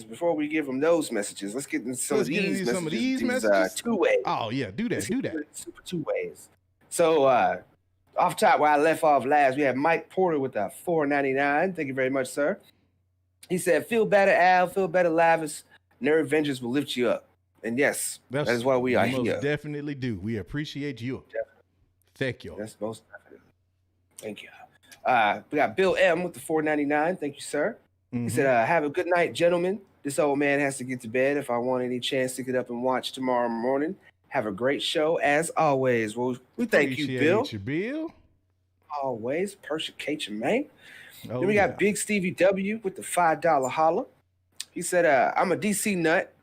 before we give them those messages, let's get into some of these messages. Two ways. Oh yeah, do that. Super two ways. So off top where I left off last, we had Mike Porter with a $4.99. Thank you very much, sir. He said, "Feel better, Al. Feel better, Lavis. Nerd Avengers will lift you up." And yes, that is why we are here. Definitely do. We appreciate you. Definitely. Thank you. That's most definitely. Thank you. We got Bill M with the $4.99. Thank you, sir. Mm-hmm. He said, "Have a good night, gentlemen. This old man has to get to bed. If I want any chance to get up and watch tomorrow morning, have a great show as always." Well, we thank you, Bill. Bill. Always appreciate you, man. Then we got Big Stevie W with the $5 holler. He said, "I'm a DC nut.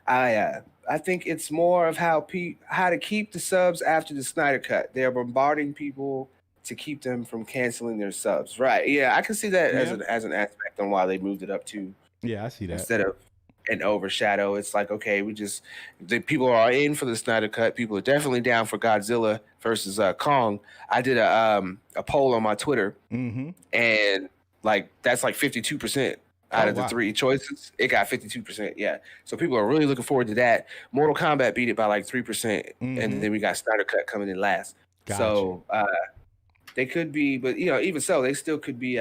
I think it's more of how to keep the subs after the Snyder Cut. They're bombarding people to keep them from canceling their subs." Right? Yeah, I can see that as an aspect on why they moved it up too. Yeah, I see that. Instead of an overshadow, it's like, okay, the people are in for the Snyder Cut. People are definitely down for Godzilla versus Kong. I did a poll on my Twitter, and like that's like 52% out of the three choices. It got 52%. Yeah, so people are really looking forward to that. Mortal Kombat beat it by like 3%, and then we got Snyder Cut coming in last. Gotcha. So they could be, but even so, they still could be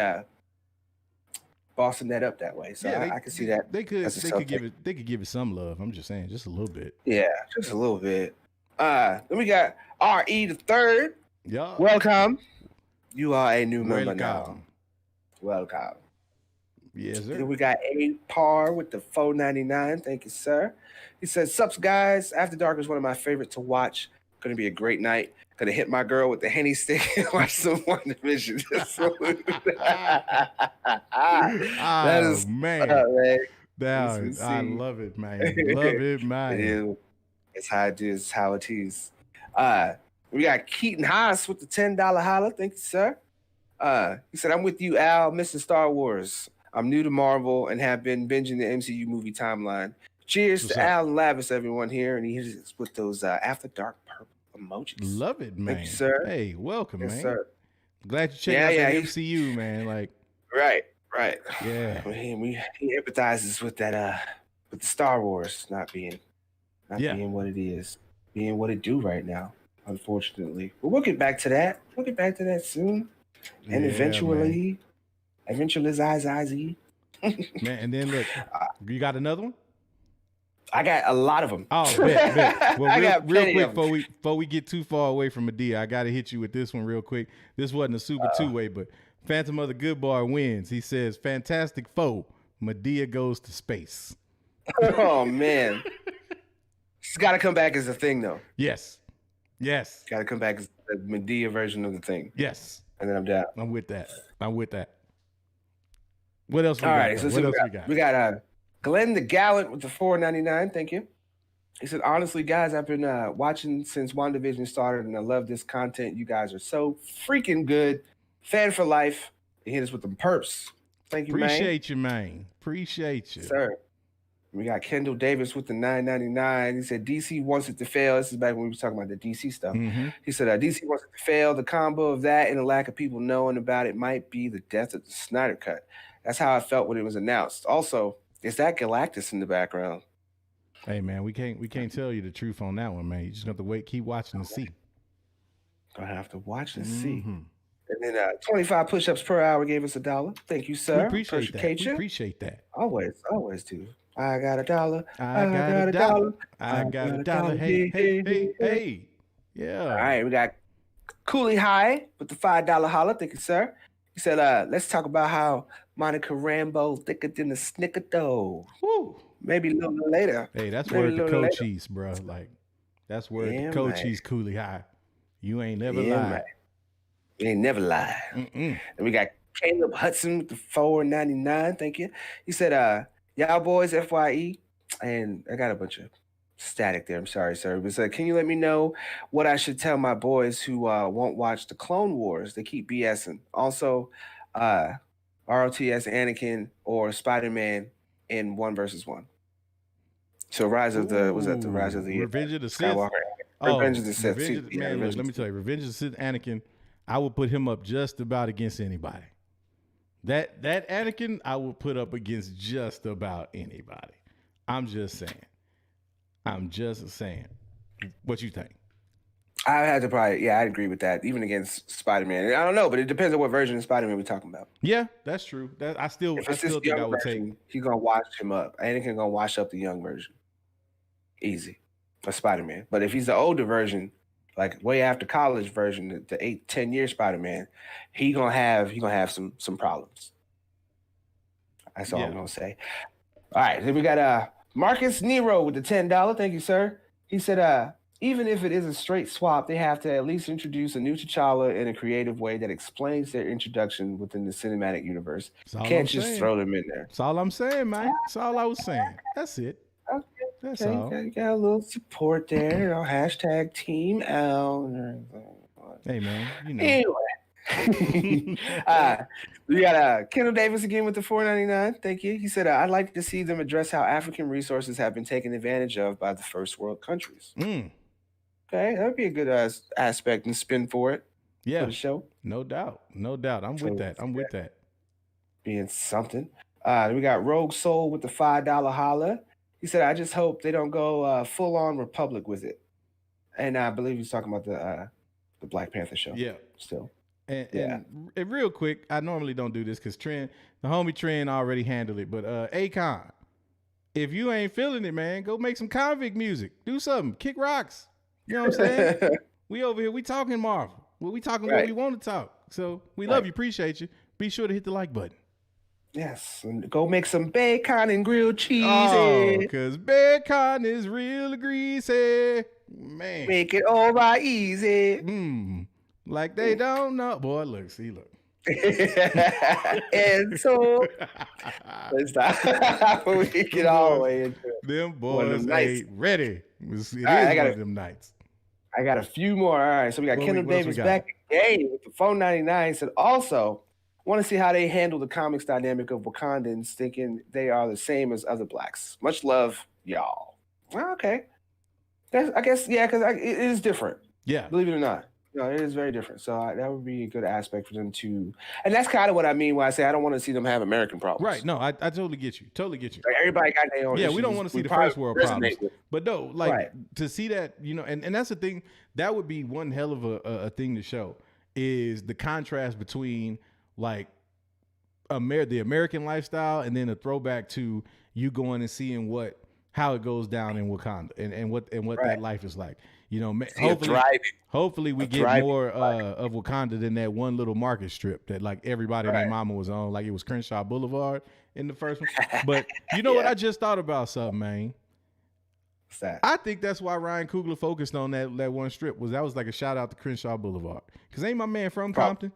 bossing that up that way. So I can see that. They could give it some love. I'm just saying, just a little bit. Yeah, just a little bit. Then we got RE the Third. Yeah. Welcome. You are a new member now. Welcome. Yes, sir. Then we got A Par with the $4.99. Thank you, sir. He says, "Sups, guys. After Dark is one of my favorite to watch. Going to be a great night. Gonna hit my girl with the Henny stick and watch some WandaVision." That is man. I love it, man. Love it, man. It's how it is. It's how it is. We got Keaton Haas with the $10 holler. Thank you, sir. He said, "I'm with you, Al. Mr. Star Wars. I'm new to Marvel and have been binging the MCU movie timeline. Cheers to Al and Lavis, everyone here." And he's with those After Dark purple emojis. Love it, man. Thank you, sir. Hey, welcome, man. Sir. Glad you checked out the MCU, man. Like, right. Yeah. He empathizes with that with the Star Wars not being what it is, being what it do right now, unfortunately. But we'll get back to that. We'll get back to that soon. And eventually Zai. Man, and then look, you got another one? I got a lot of them. Oh, bet. Well, real quick before we get too far away from Medea, I got to hit you with this one real quick. This wasn't a super two-way, but Phantom of the Good Boy wins. He says, "Fantastic Foe, Medea goes to space." Oh, man. It's got to come back as a thing, though. Yes. Got to come back as the Medea version of the thing. Yes. And then I'm down. I'm with that. What else we got? All right, so what else we got? We got Glenn the Gallant with the $4.99. Thank you. He said, "Honestly, guys, I've been watching since WandaVision started, and I love this content. You guys are so freaking good. Fan for life." He hit us with the perps. Thank you, Appreciate you, man. Appreciate you. Sir. We got Kendall Davis with the $9.99. He said DC wants it to fail. This is back when we were talking about the DC stuff. Mm-hmm. He said DC wants it to fail. The combo of that and the lack of people knowing about it might be the death of the Snyder Cut. That's how I felt when it was announced. Also, is that Galactus in the background? Hey man, we can't tell you the truth on that one, man. You just have to wait, keep watching and see. Gonna have to watch and see. And then 25 push-ups per hour gave us $1. Thank you, sir. We appreciate that. We appreciate that. Always do. I got $1. I got $1. I got $1. Hey. Yeah. All right, we got Cooley High with the $5 holla. Thank you, sir. He said, let's talk about how Monica Rambeau thicker than a snicker dough. Woo. Maybe a little later. Hey, that's word to Cochise, bro. Like, that's word to Cochise Cooley High. You ain't never lied. Man. You ain't never lied. And we got Caleb Hudson with the $4.99. Thank you. He said, y'all boys, FYE. And I got a bunch of static there. I'm sorry, sir. But said, can you let me know what I should tell my boys who won't watch the Clone Wars? They keep BSing. Also, ROTS Anakin or Spider-Man in 1 vs. 1. So Rise of the Rise of the Revenge of the Sith? Skywalker. Revenge of the Sith. Man, look, let me tell you, Revenge of the Sith Anakin, I would put him up just about against anybody. That Anakin, I would put up against just about anybody. I'm just saying. What you think? I had to probably, I'd agree with that, even against Spider-Man. I don't know, but it depends on what version of Spider-Man we're talking about. Yeah, that's true. I still think I would take. He's gonna wash him up. Anakin gonna wash up the young version. Easy. For Spider-Man. But if he's the older version, like way after college version, the 8-10 year Spider-Man, he gonna have some problems. That's all I'm gonna say. All right, then we got Marcus Nero with the $10. Thank you, sir. He said, even if it is a straight swap, they have to at least introduce a new T'Challa in a creative way that explains their introduction within the cinematic universe. You can't just throw them in there. That's all I'm saying, man. That's all I was saying. That's it. Okay. That's all. You got a little support there. Hashtag Team L. Hey, man. You know. Anyway. We got Kendall Davis again with the $4.99. Thank you. He said, I'd like to see them address how African resources have been taken advantage of by the first world countries. Okay, that would be a good aspect and spin for it. Yeah. For the show. No doubt. I'm with that. Being something. We got Rogue Soul with the $5 holla. He said, I just hope they don't go full on Republic with it. And I believe he's talking about the Black Panther show. Yeah. Still. And real quick, I normally don't do this because the homie Trent already handled it. But Akon, if you ain't feeling it, man, go make some convict music. Do something. Kick rocks. You know what I'm saying? We over here, we talking Marvel. We talking what we want to talk. So we love you, appreciate you. Be sure to hit the like button. Yes, and go make some bacon and grilled cheese. Oh, because bacon is real greasy. Man. Make it over easy. Like they don't know. Boy, look. And so, let's stop. We get all the way into it. Them boys ain't ready. It is one of them nights. I got a few more. All right, so we got Kendall Davis back again with the $4.99. Said also, want to see how they handle the comics dynamic of Wakandans, thinking they are the same as other blacks. Much love, y'all. Well, okay. I guess, because it is different. Yeah. Believe it or not. No, it is very different. So that would be a good aspect for them to, and that's kind of what I mean when I say I don't want to see them have American problems. Right. No, I totally get you. Like everybody got their own issues. We don't want to see the first world problems. But no, to see that, and that's the thing, that would be one hell of a thing to show is the contrast between like the American lifestyle and then a throwback to you going and seeing how it goes down in Wakanda and what that life is like. Hopefully we get more of Wakanda than that one little market strip that like everybody and their mama was on, like it was Crenshaw Boulevard in the first one. But you know what? I just thought about something, man. What's that? I think that's why Ryan Coogler focused on that one strip that was like a shout out to Crenshaw Boulevard. Because ain't my man from Compton?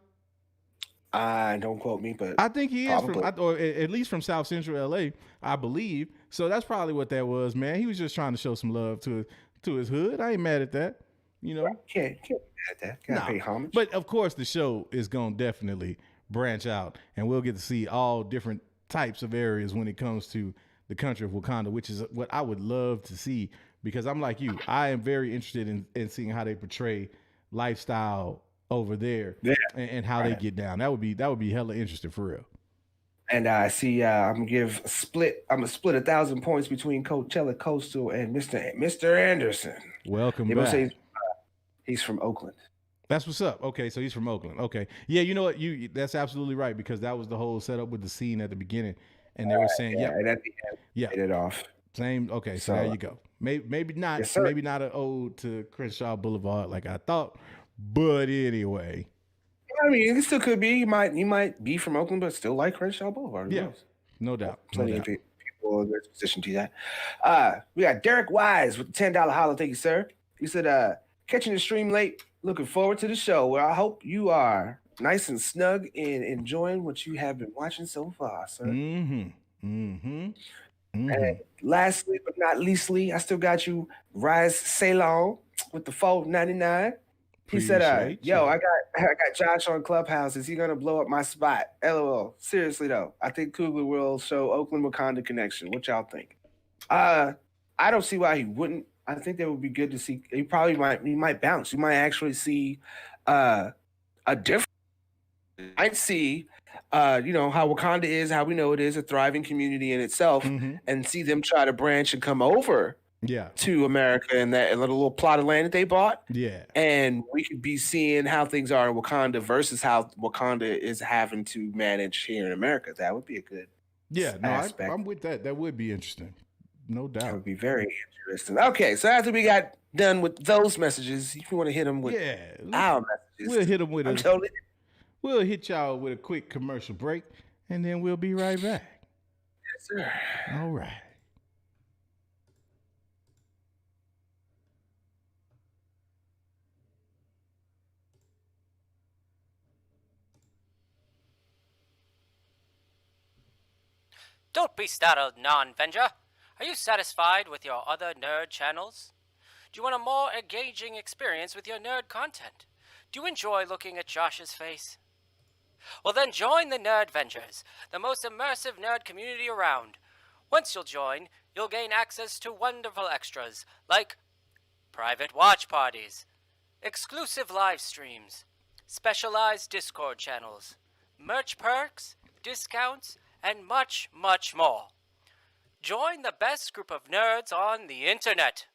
Don't quote me, but I think he is or at least from South Central LA, I believe. So that's probably what that was, man. He was just trying to show some love to his hood. I ain't mad at that. Can't be mad at that. Gotta pay homage. But of course, the show is gonna definitely branch out, and we'll get to see all different types of areas when it comes to the country of Wakanda, which is what I would love to see, because I'm like you. I am very interested in seeing how they portray lifestyle over there, and how they get down. That would be hella interesting for real. And I see. I'm gonna split 1,000 points between Coachella Coastal and Mr. Anderson. Welcome back. Say, he's from Oakland. That's what's up. Okay, so he's from Oakland. Okay, yeah, you know what? That's absolutely right, because that was the whole setup with the scene at the beginning, and they were saying, and at the end, hit it off. Same. Okay, so there you go. Maybe not. Yes, maybe not an ode to Crenshaw Boulevard like I thought, but anyway. I mean, it still could be. You might be from Oakland, but still like Crenshaw Boulevard. Yeah, no doubt. Plenty of people in this position to that. We got Derek Wise with the $10 holler. Thank you, sir. He said, catching the stream late. Looking forward to the show. Well, I hope you are nice and snug and enjoying what you have been watching so far, sir. And lastly, but not leastly, I still got you, Rise Ceylon with the $4.99. He said, yo, I got Josh on Clubhouse. Is he gonna blow up my spot? LOL. Seriously though, I think Coogler will show Oakland Wakanda connection. What y'all think? I don't see why he wouldn't. I think that would be good to see. He might bounce. You might actually see a different. I'd see how Wakanda is, how we know it is a thriving community in itself, and see them try to branch and come over to America and that little plot of land that they bought. Yeah. And we could be seeing how things are in Wakanda versus how Wakanda is having to manage here in America. That would be a good aspect. I'm with that. That would be interesting. No doubt. That would be very interesting. Okay, so after we got done with those messages, if you want to hit them with our messages, we'll hit them with we'll hit y'all with a quick commercial break, and then we'll be right back. Yes, sir. All right. Don't be startled, non-Venger. Are you satisfied with your other nerd channels? Do you want a more engaging experience with your nerd content? Do you enjoy looking at Josh's face? Well then join the Nerdvengers, the most immersive nerd community around. Once you'll join, you'll gain access to wonderful extras like private watch parties, exclusive live streams, specialized Discord channels, merch perks, discounts, and much, much more. Join the best group of nerds on the internet.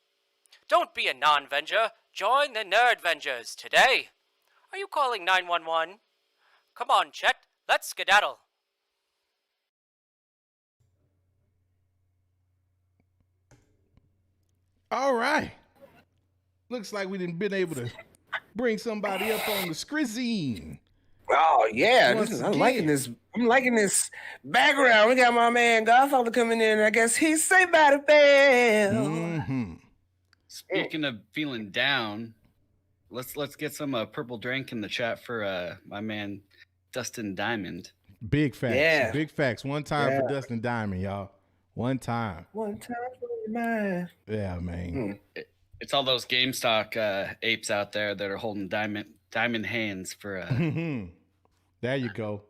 Don't be a non-Venger. Join the Nerdvengers today. Are you calling 911? Come on, Chet. Let's skedaddle. All right. Looks like we didn't been able to bring somebody up on the screen. Oh yeah, I'm liking this. I'm liking this background. We got my man Godfather coming in. I guess he's Saved by the Bell. Speaking of feeling down, let's get some purple drink in the chat for my man Dustin Diamond. Big facts. Yeah. Big facts. One time for Dustin Diamond, y'all. One time. One time for your mind. Yeah, man. It's all those GameStop apes out there that are holding diamond hands for. There you go.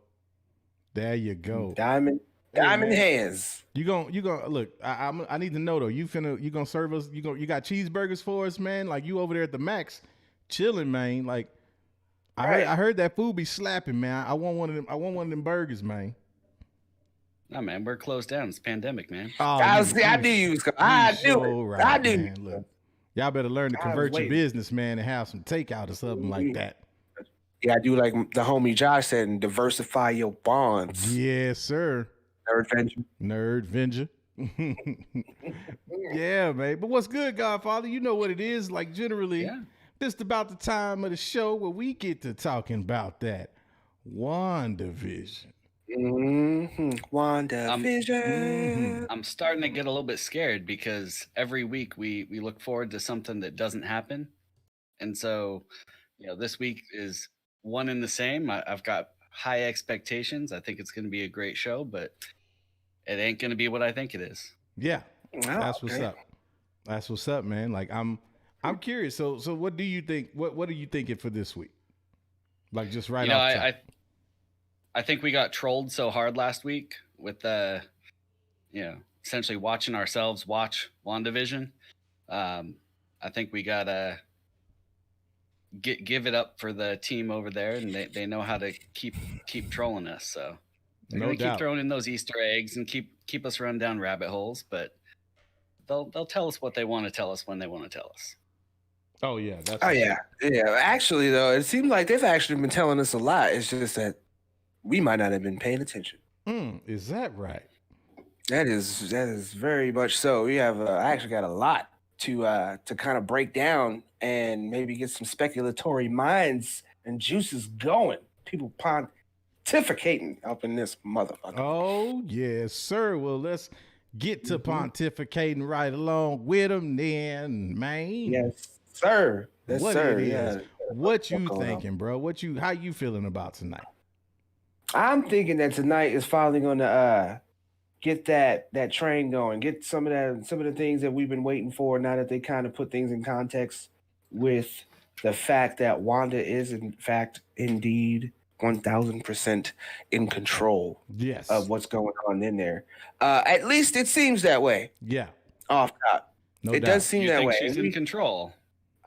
There you go. Diamond hands. You gonna look. I need to know though. You gonna serve us? You got cheeseburgers for us, man? Like you over there at the Max, chilling, man. Like I heard that food be slapping, man. I want one of them. I want one of them burgers, man. No, man, we're closed down. It's pandemic, man. Oh, I do. Man. Look, y'all better learn to convert your business, man, and have some takeout or something like that. Yeah, I do like the homie Josh said, and diversify your bonds. Yes, sir. Nerdvenger. Yeah, man. But what's good, Godfather? You know what it is. Like generally, just about the time of the show where we get to talking about that WandaVision. WandaVision. I'm starting to get a little bit scared because every week we look forward to something that doesn't happen. And so, this week is one and the same. I've got high expectations. I think it's going to be a great show, but it ain't going to be what I think it is. Yeah. That's what's up. That's what's up, man. Like I'm curious. So what do you think? What are you thinking for this week? Like just right off top. I think we got trolled so hard last week with essentially watching ourselves watch WandaVision. I think we gotta give it up for the team over there, and they know how to keep trolling us. So they're gonna keep throwing in those Easter eggs and keep us running down rabbit holes, but they'll tell us what they want to tell us when they want to tell us. Oh yeah, yeah. Actually, though, it seems like they've actually been telling us a lot. It's just that we might not have been paying attention. Is that right? That is very much so. We have I actually got a lot to kind of break down and maybe get some speculatory minds and juices going. People pontificating up in this motherfucker. Oh yes, sir. Well, let's get to pontificating right along with them, then, man. Yes, sir. Yes, sir. Yeah. What you thinking, bro? How you feeling about tonight? I'm thinking that tonight is finally going to get that train going, get some of the things that we've been waiting for. Now that they kind of put things in context with the fact that Wanda is in fact indeed 1000% in control of what's going on in there. At least it seems that way. Yeah. Off top. No it doubt. does seem that way. She's in control.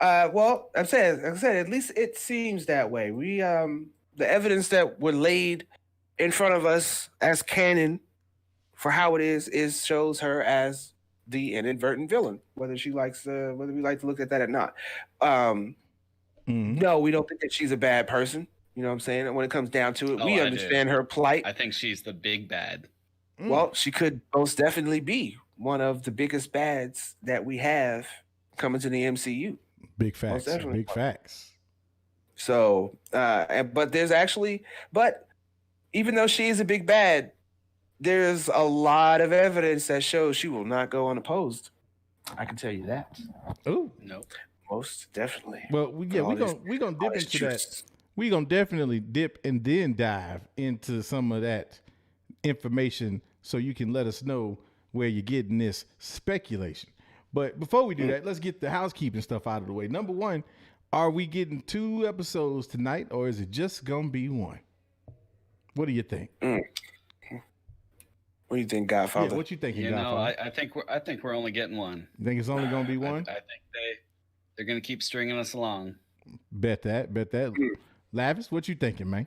Well, I'm saying, like I said, at least it seems that way. We the evidence that were laid in front of us as canon for how it is shows her as the inadvertent villain, whether we like to look at that or not. No, we don't think that she's a bad person. You know what I'm saying? And when it comes down to it, we understand her plight. I think she's the big bad. Well, she could most definitely be one of the biggest bads that we have coming to the MCU. Big facts. Big facts. So, but even though she is a big bad, there's a lot of evidence that shows she will not go unopposed. I can tell you that. Oh, no, most definitely. Well, we're gonna dip into that. We're gonna definitely dip and then dive into some of that information so you can let us know where you're getting this speculation. But before we do that, let's get the housekeeping stuff out of the way. Number one, are we getting 2 episodes tonight, or is it just gonna be 1? What do you think? What do you think, Godfather? Yeah, what you think, Godfather? I think we're only getting 1. You think it's only gonna be 1? I think they're gonna keep stringing us along. Bet that. Lavis, what you thinking, man?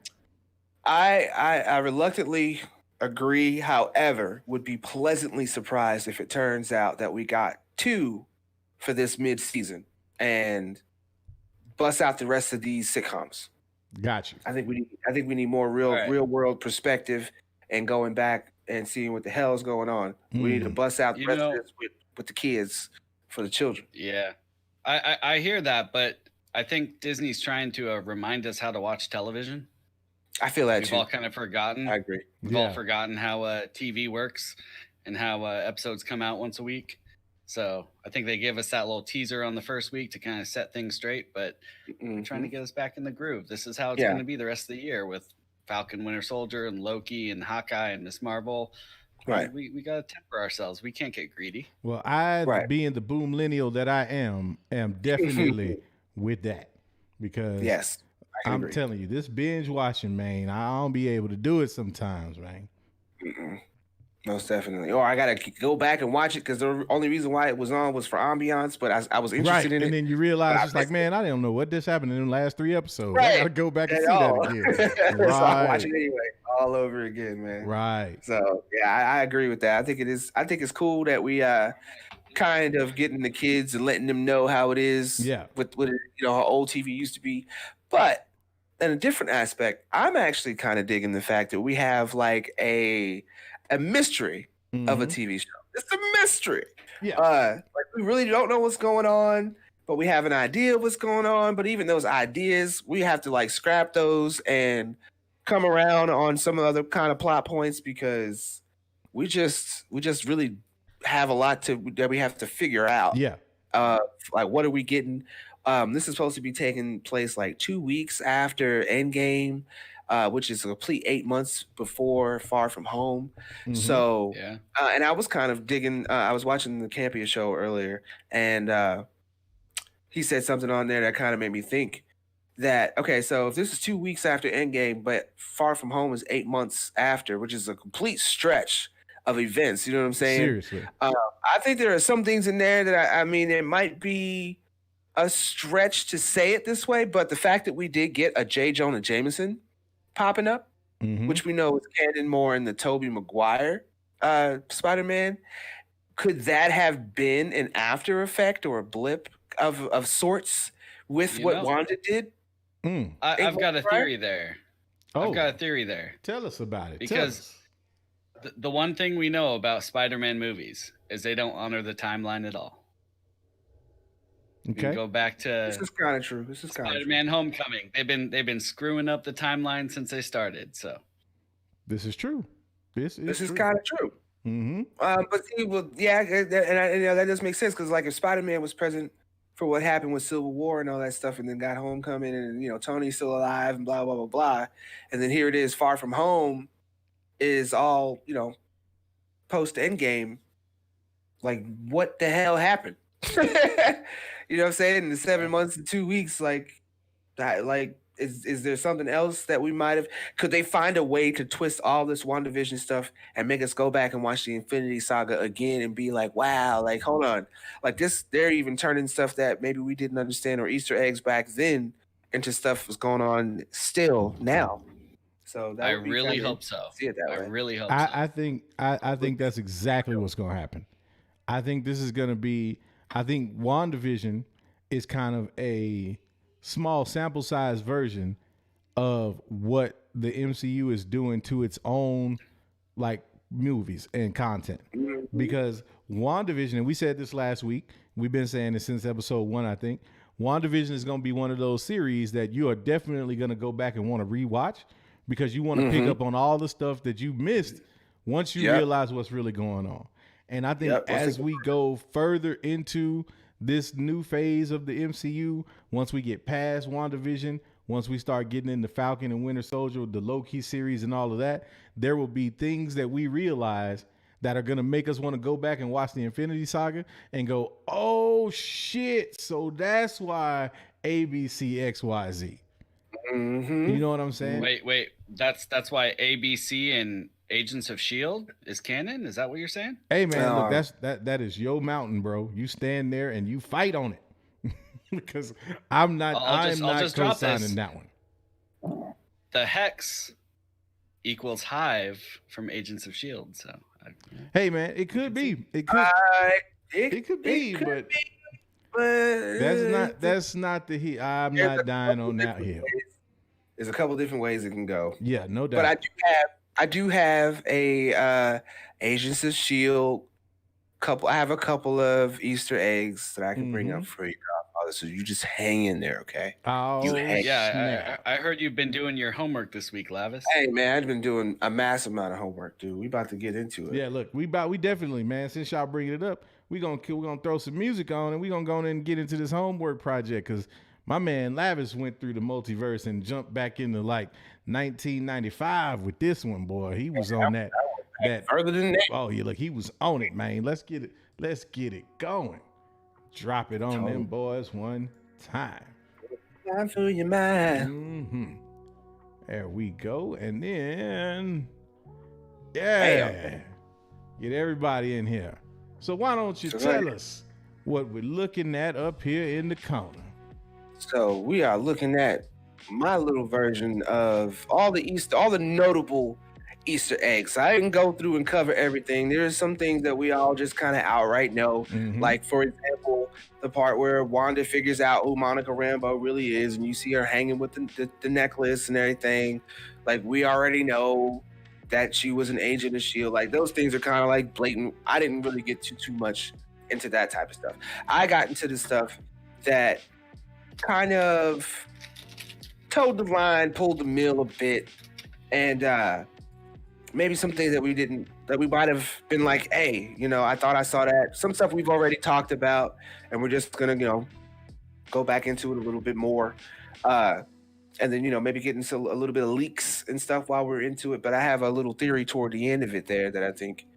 I reluctantly agree. However, would be pleasantly surprised if it turns out that we got 2 for this mid-season and bust out the rest of these sitcoms. Gotcha. I think we need more real world perspective and going back and seeing what the hell is going on. We need to bust out the rest of this with the kids for the children. Yeah, I hear that, but I think Disney's trying to remind us how to watch television. I feel that We've too. all kind of forgotten. I agree. We've all forgotten how TV works and how episodes come out once a week. So I think they give us that little teaser on the first week to kind of set things straight, but they're trying to get us back in the groove. This is how it's going to be the rest of the year with Falcon, Winter Soldier, and Loki, and Hawkeye, and Miss Marvel. Right. We got to temper ourselves. We can't get greedy. Well, being the boomlennial that I am definitely with that, because I'm telling you, this binge watching, man, I don't be able to do it sometimes, man. Most definitely. Or I gotta go back and watch it because the only reason why it was on was for ambiance, but I was interested in it. And then you realize it's like, man, I don't know what this happened in the last 3 episodes. I gotta go back and see that again. So I watch it anyway, all over again, man. Right. So yeah, I agree with that. I think it's cool that we kind of getting the kids and letting them know how it is. Yeah. With how old TV used to be, but in a different aspect, I'm actually kind of digging the fact that we have like a mystery of a TV show. It's a mystery. Yeah. Like we really don't know what's going on, but we have an idea of what's going on. But even those ideas, we have to like scrap those and come around on some other kind of plot points because we just really have a lot that we have to figure out. Yeah. Like what are we getting? This is supposed to be taking place like 2 weeks after Endgame. Which is a complete 8 months before Far From Home. So, and I was kind of digging. I was watching the Campia show earlier, and he said something on there that kind of made me think that, okay, so if this is 2 weeks after Endgame, but Far From Home is 8 months after, which is a complete stretch of events. You know what I'm saying? Seriously. I think there are some things in there that I mean, it might be a stretch to say it this way, but the fact that we did get a J. Jonah Jameson popping up, which we know is canon more in the Tobey Maguire Spider-Man, could that have been an after effect or a blip of sorts with what Wanda did? I've got a theory there. Oh, I've got a theory there. Tell us about it. Because the one thing we know about Spider-Man movies is they don't honor the timeline at all. Okay. Go back to this is kind of true. This is kind of Spider-Man Homecoming. They've been screwing up the timeline since they started. So this is true. This is kind of true. But see, well, yeah, and that does make sense because, like, if Spider-Man was present for what happened with Civil War and all that stuff, and then got Homecoming, and Tony's still alive, and blah blah blah blah, and then here it is, Far From Home is all post Endgame. Like, what the hell happened? You know what I'm saying? In the 7 months and 2 weeks, is there something else that we might have? Could they find a way to twist all this WandaVision stuff and make us go back and watch the Infinity Saga again and be like, wow, like, hold on. Like this, they're even turning stuff that maybe we didn't understand or Easter eggs back then into stuff that's going on still now. So that I really hope so. See it that way. I really hope so. I think that's exactly what's going to happen. I think this is going to be. I think WandaVision is kind of a small sample size version of what the MCU is doing to its own like movies and content. Because WandaVision, and we said this last week, we've been saying this since episode 1, I think. WandaVision is going to be one of those series that you are definitely going to go back and want to rewatch because you want to pick up on all the stuff that you missed once you realize what's really going on. And I think as we go further into this new phase of the MCU, once we get past WandaVision, once we start getting into Falcon and Winter Soldier, the Loki series and all of that, there will be things that we realize that are going to make us want to go back and watch the Infinity Saga and go, oh, shit, so that's why ABC XYZ. You know what I'm saying? Wait. That's why ABC and Agents of S.H.I.E.L.D. is canon? Is that what you're saying? Hey, man, look, that is your mountain, bro. You stand there and you fight on it. Because I'm not co-signing that one. The Hex equals Hive from Agents of S.H.I.E.L.D. So, hey, man, it could be. It could be, but that's not the heat. I'm not dying on that hill. There's a couple different ways it can go. Yeah, no doubt. But I do have a Agents of S.H.I.E.L.D. couple. I have a couple of Easter eggs that I can bring up for you. So you just hang in there, okay? Oh, I heard you've been doing your homework this week, Lavis. Hey, man, I've been doing a massive amount of homework, dude. We about to get into it. Yeah, look, we definitely, man. Since y'all bringing it up, we're gonna throw some music on and we're gonna go in and get into this homework project because my man Lavis went through the multiverse and jumped back into like 1995 with this one, boy. He was on that further than that. Oh, yeah, look, he was on it, man. Let's get it going. Drop it on them boys one time. Time for your mind. There we go. And then, get everybody in here. So why don't you tell us what we're looking at up here in the corner? So we are looking at my little version of all the notable Easter eggs. I didn't go through and cover everything. There's some things that we all just kind of outright know. Like, for example, the part where Wanda figures out who Monica Rambeau really is, and you see her hanging with the necklace and everything. Like, we already know that she was an agent of S.H.I.E.L.D. Like, those things are kind of like blatant. I didn't really get too much into that type of stuff. I got into the stuff that kind of towed the line, pulled the mill a bit, and maybe some things that we might have been like, hey, I thought I saw that. Some stuff we've already talked about, and we're just gonna, go back into it a little bit more. And then, maybe get into a little bit of leaks and stuff while we're into it. But I have a little theory toward the end of it there that I think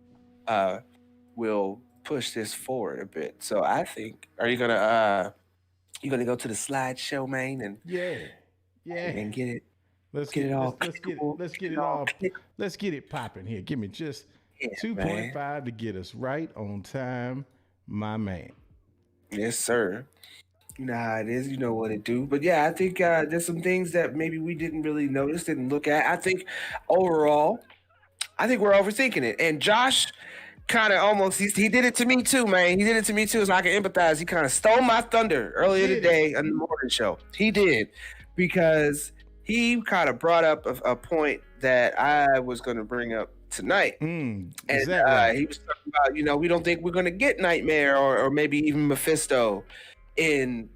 will push this forward a bit. So I think, are you gonna go to the slideshow, man, and and get it? Let's get it all. Let's get it popping here. Give me just Yeah, 2.5 to get us right on time, my man. Yes, sir. You know how it is. You know what it do. But yeah, I think there's some things that maybe we didn't really notice, didn't look at. I think overall, I think we're overthinking it. And Josh kind of almost, he did it to me too, man. He did it to me too, so I can empathize. He kind of stole my thunder earlier today on the morning show. He did, because he kind of brought up a point that I was going to bring up tonight. Is And that right? he was talking about, we don't think we're going to get Nightmare or maybe even Mephisto in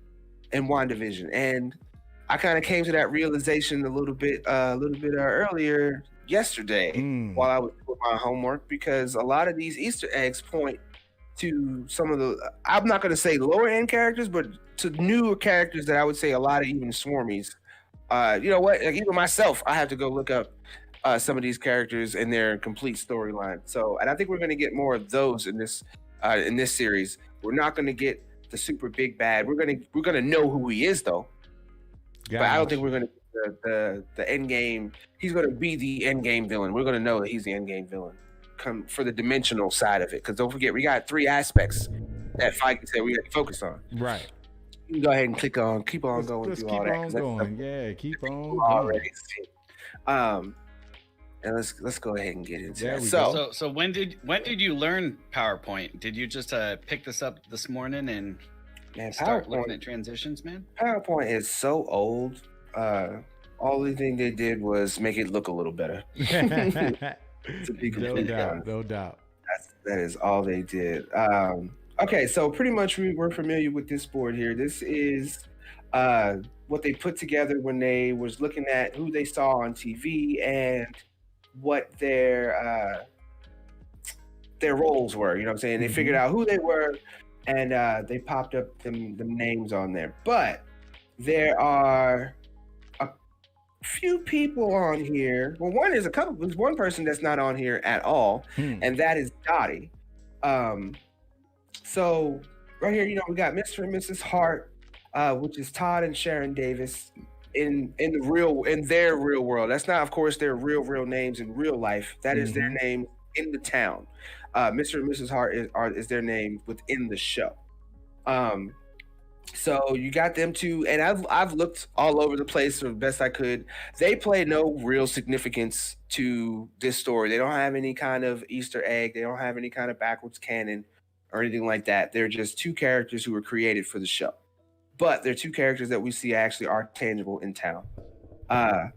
WandaVision. And I kind of came to that realization a little bit earlier yesterday while I was doing my homework, because a lot of these Easter eggs point to some of the, I'm not going to say lower end characters, but to newer characters that I would say a lot of even Swarmies. You know what? Like, even myself, I have to go look up some of these characters and their complete storyline. So, and I think we're going to get more of those in this series. We're not going to get the super big bad. We're gonna know who he is though. But I don't think we're gonna get the end game. He's gonna be the end game villain. We're gonna know that he's the end game villain. Come for the dimensional side of it, because don't forget, we got 3 aspects that Feige said we have to focus on. Right. You can go ahead and keep on going Let's through keep all that. on going. Yeah, keep on going. Already seen. And let's go ahead and get into There that. we So when did you learn PowerPoint? Did you just pick this up this morning and start looking at transitions, man? PowerPoint is so old. Only thing they did was make it look a little better. To be completely honest. No doubt. That is all they did. Okay, so pretty much we're familiar with this board here. This is what they put together when they was looking at who they saw on TV and what their roles were. You know what I'm saying? They figured out who they were, and they popped up them names on there. But there are a few people on here. Well, there's one person that's not on here at all, and that is Dottie. So right here, we got Mr. and Mrs. Hart, which is Todd and Sharon Davis in their real world. That's not, of course, their real names in real life. That is their name in the town. Mr. and Mrs. Hart is their name within the show. So you got them two, and I've looked all over the place for the best I could. They play no real significance to this story. They don't have any kind of Easter egg. They don't have any kind of backwards canon or anything like that. They're just 2 characters who were created for the show. But they're 2 characters that we see actually are tangible in town. Then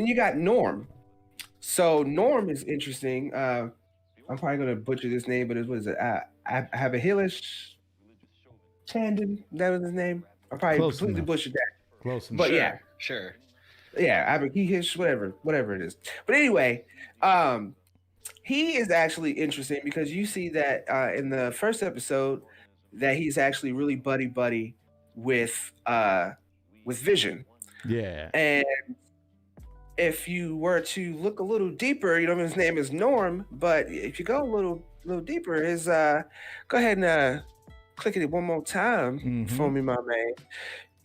you got Norm. So Norm is interesting. I'm probably going to butcher this name, but what is it? Abahilish Tandon, that was his name. I probably completely butchered that. Close enough. But yeah. Sure. Yeah, Abahish, whatever it is. But anyway, he is actually interesting because you see that in the first episode that he's actually really buddy with Vision. Yeah. And if you were to look a little deeper, his name is Norm, but if you go a little deeper, is go ahead and click it one more time for me, my man.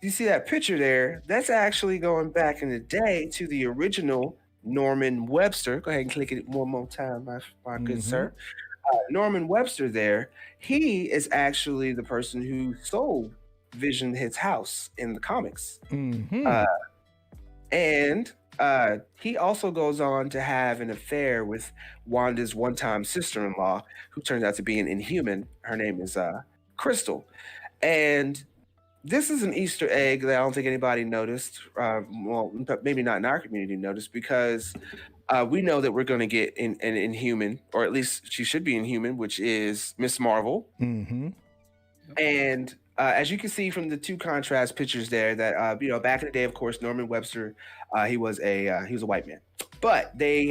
You see that picture there? That's actually going back in the day to the original Norman Webster. Go ahead and click it one more time, my good sir. Norman Webster there, he is actually the person who sold Vision his house in the comics. And he also goes on to have an affair with Wanda's one-time sister-in-law, who turns out to be an Inhuman. Her name is Crystal. And this is an Easter egg that I don't think anybody noticed. Well, maybe not in our community noticed, because we know that we're going to get an Inhuman, or at least she should be Inhuman, which is Miss Marvel. And as you can see from the 2 contrast pictures there, that back in the day, of course, Norman Webster, he was a white man, but they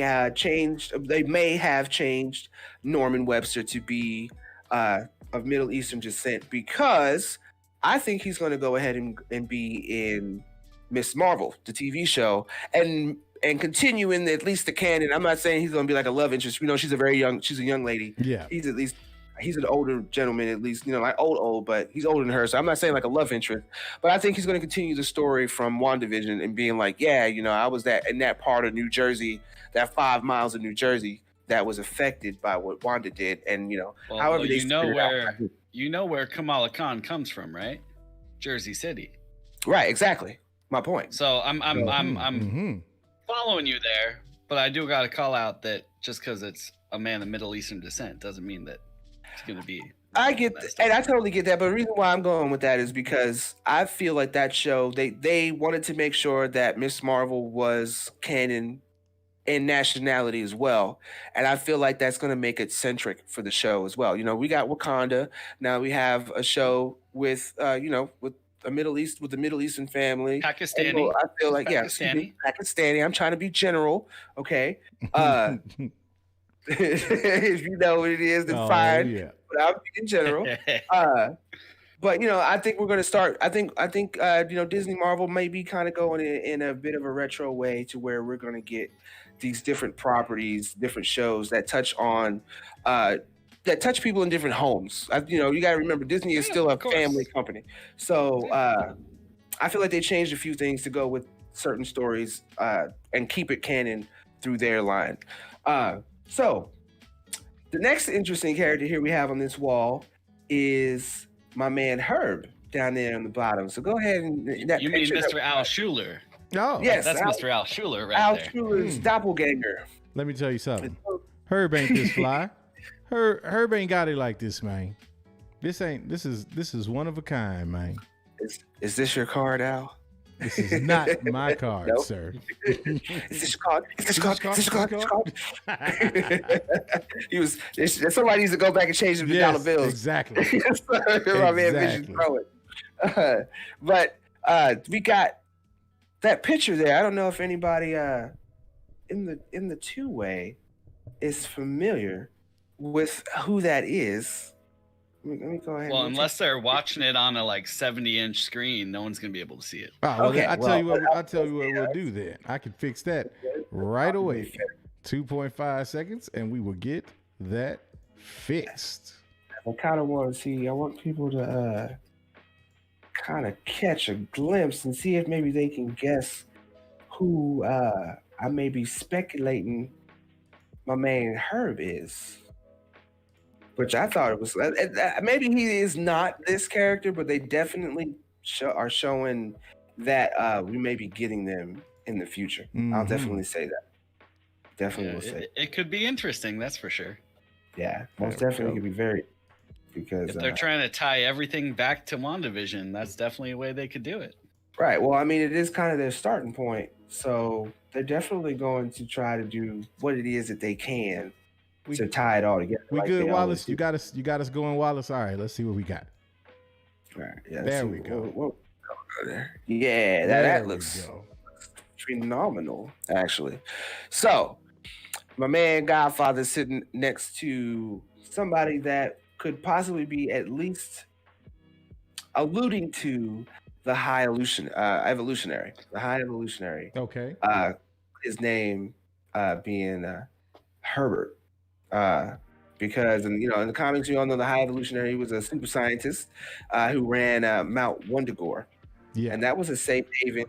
may have changed Norman Webster to be of Middle Eastern descent, because I think he's going to go ahead and be in Miss Marvel, the TV show, and continue in at least the canon. I'm not saying he's going to be like a love interest. She's a young lady. Yeah. He's an older gentleman, at least, like old, but he's older than her. So I'm not saying like a love interest, but I think he's going to continue the story from WandaVision and being like, yeah, I was in that part of New Jersey, that 5 miles of New Jersey that was affected by what Wanda did, and Well, you know where Kamala Khan comes from, right? Jersey City. Right, exactly. My point. So I'm following you there, but I do got to call out that just because it's a man of Middle Eastern descent doesn't mean that it's going to be. I totally get that, but the reason why I'm going with that is because I feel like that show they wanted to make sure that Miss Marvel was canon and nationality as well, and I feel like that's going to make it centric for the show as well. We got Wakanda, now we have a show with with the Middle Eastern family, Pakistani. So I feel like Pakistani. I'm trying to be general, okay. If you know what it is, then fine. Yeah. But I'm in general. But I think we're going to start. I think Disney Marvel may be kind of going in a bit of a retro way to where we're going to get these different properties, different shows that touch on that touch people in different homes. You got to remember Disney is still a family company, so I feel like they changed a few things to go with certain stories and keep it canon through their line. So the next interesting character here we have on this wall is my man Herb down there on the bottom. So go ahead and you mean Mr. Al Schuler? Oh, yes, that's Mr. Al Schuler right Al there. Al Schuler's doppelganger. Let me tell you something. Herb ain't this fly. Herb ain't got it like this, man. This is one of a kind, man. Is this your card, Al? This is not my card, nope. Sir. Is this your card? Is this your card? Is this your card? Somebody needs to go back and change them to dollar bills. Exactly. My man Vision throwing. But we got that picture there. I don't know if anybody in the two-way is familiar with who that is. Let me go ahead. Well, unless they're watching it on a 70-inch screen, no one's gonna be able to see it. Oh, well, okay. I'll tell you what we'll do then. I can fix that right away. 2.5 seconds, and we will get that fixed. I kind of want to see. I want people to kind of catch a glimpse and see if maybe they can guess who I may be speculating my main Herb is. Which I thought it was. Maybe he is not this character, but they definitely are showing that we may be getting them in the future. Mm-hmm. I'll definitely say that. Definitely will say. It could be interesting, that's for sure. Yeah, most definitely could be very. Because if they're trying to tie everything back to WandaVision, that's definitely a way they could do it. Right. Well, I mean, it is kind of their starting point, so they're definitely going to try to do what it is that they can. To tie it all together. We good, Wallace? You got us going, Wallace? All right, let's see what we got. All right, yeah, there we go. Yeah, that looks phenomenal, actually. So, my man Godfather sitting next to somebody that could possibly be at least alluding to the high evolutionary. The high evolutionary. Okay. His name being Herbert. Because in the comics, we all know the High Evolutionary was a super scientist who ran Mount Wundagore. Yeah. And that was a safe haven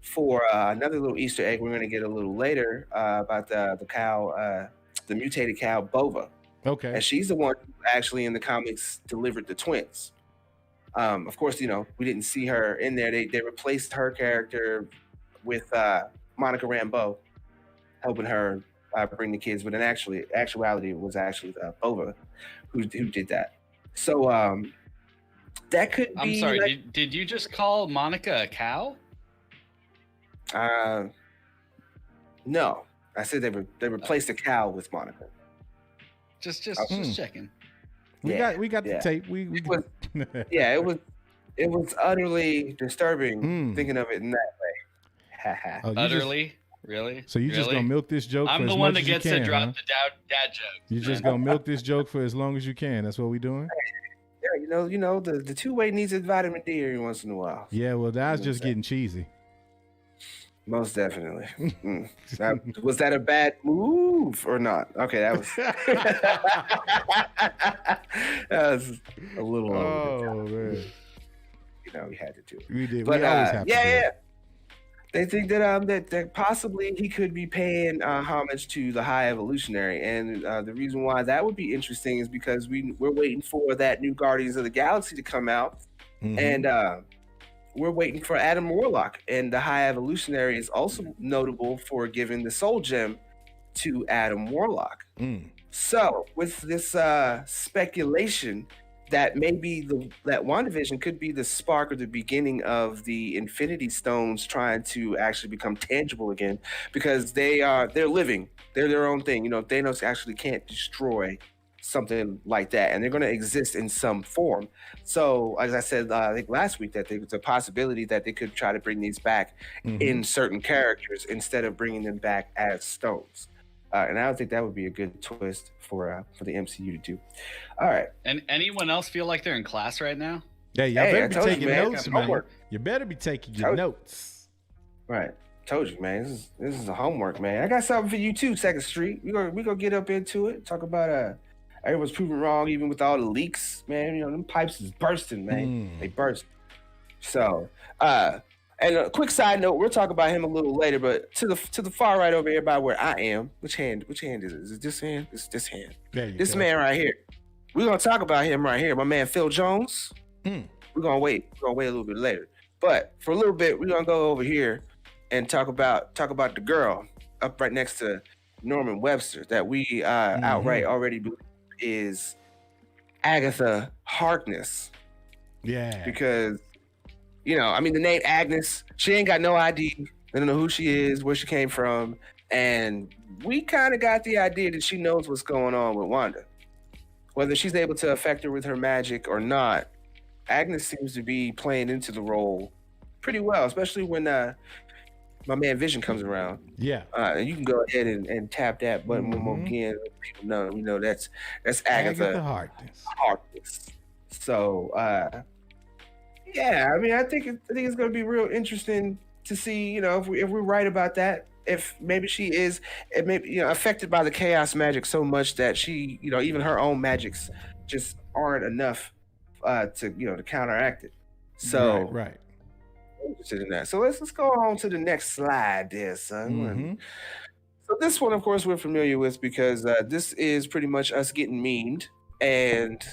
for another little Easter egg we're going to get a little later about the cow, the mutated cow, Bova. Okay. And she's the one who actually in the comics delivered the twins. Of course, we didn't see her in there. They replaced her character with Monica Rambeau, helping her bring the kids, but in actuality, it was actually Bova who did that. So that could be. I'm sorry. Did you just call Monica a cow? No, I said they replaced the cow with Monica. Just checking. We got the tape. It was utterly disturbing thinking of it in that way. Utterly. Really? So you just gonna milk this joke? I'm for the as one much that gets as you can, to drop huh? the dad joke. You just gonna milk this joke for as long as you can. That's what we doing. Yeah, the two-way needs its vitamin D every once in a while. Yeah, well, that's just getting cheesy. Most definitely. Was that a bad move or not? Okay, that was a little over the top. Man. We had to do it. We did. But we always have to do it. They think that that possibly he could be paying homage to the High Evolutionary, and the reason why that would be interesting is because we're waiting for that new Guardians of the Galaxy to come out, and we're waiting for Adam Warlock, and the High Evolutionary is also notable for giving the Soul Gem to Adam Warlock. So with this speculation that maybe that WandaVision could be the spark or the beginning of the Infinity Stones trying to actually become tangible again, because they're living, they're their own thing. You know, Thanos actually can't destroy something like that, and they're going to exist in some form. So as I said, I think last week, that there's a possibility that they could try to bring these back in certain characters instead of bringing them back as stones. And I don't think that would be a good twist for the MCU to do. All right. And anyone else feel like they're in class right now? Yeah, y'all better be taking notes, man. Homework. You better be taking your notes. Right. Told you, man. This is a homework, man. I got something for you too, Second Street. We gonna get up into it. Talk about everyone's proven wrong, even with all the leaks, man. You know, them pipes is bursting, man. They burst. So, and a quick side note, we'll talk about him a little later, but to the far right over here by where I am, which hand is it? Is it this hand? It's this hand. This man right here. We're gonna talk about him right here, my man Phil Jones. We're gonna wait a little bit later. But for a little bit, we're gonna go over here and talk about the girl up right next to Norman Webster that we outright already believe is Agatha Harkness. Yeah. Because you know, I mean, the name Agnes, she ain't got no ID. They don't know who she is, where she came from. And we kind of got the idea that she knows what's going on with Wanda. Whether she's able to affect her with her magic or not, Agnes seems to be playing into the role pretty well, especially when my man Vision comes around. Yeah. And you can go ahead and tap that button one more again. People know, we know that's Agatha Harkness. So, yeah, I mean, I think it's going to be real interesting to see, you know, if we're right about that. If maybe she is, affected by the chaos magic so much that she, you know, even her own magics just aren't enough to counteract it. So right. Interested in that. So let's go on to the next slide, there, son. So this one, of course, we're familiar with because this is pretty much us getting memed and.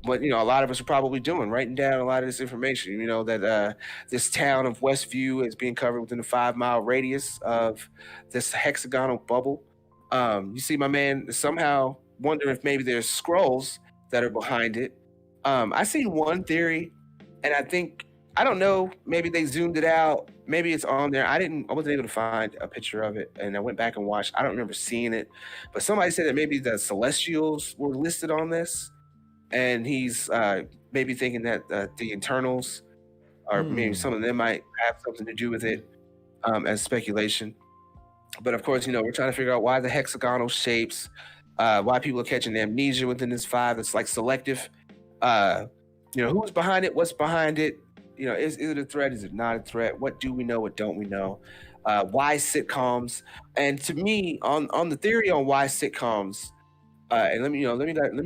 What, you know, a lot of us are probably doing, writing down a lot of this information, you know, that this town of Westview is being covered within a 5-mile radius of this hexagonal bubble. You see my man somehow wondering if maybe there's scrolls that are behind it. I seen one theory, and I don't know, maybe they zoomed it out. Maybe it's on there. I wasn't able to find a picture of it, and I went back and watched. I don't remember seeing it, but somebody said that maybe the Celestials were listed on this. And he's maybe thinking that the Internals, or maybe some of them might have something to do with it, as speculation. But of course, you know, we're trying to figure out why the hexagonal shapes, why people are catching amnesia within this 5 that's like selective. You know, who's behind it? What's behind it? You know, is it a threat? Is it not a threat? What do we know? What don't we know? Why sitcoms? And to me, on the theory on why sitcoms. And let me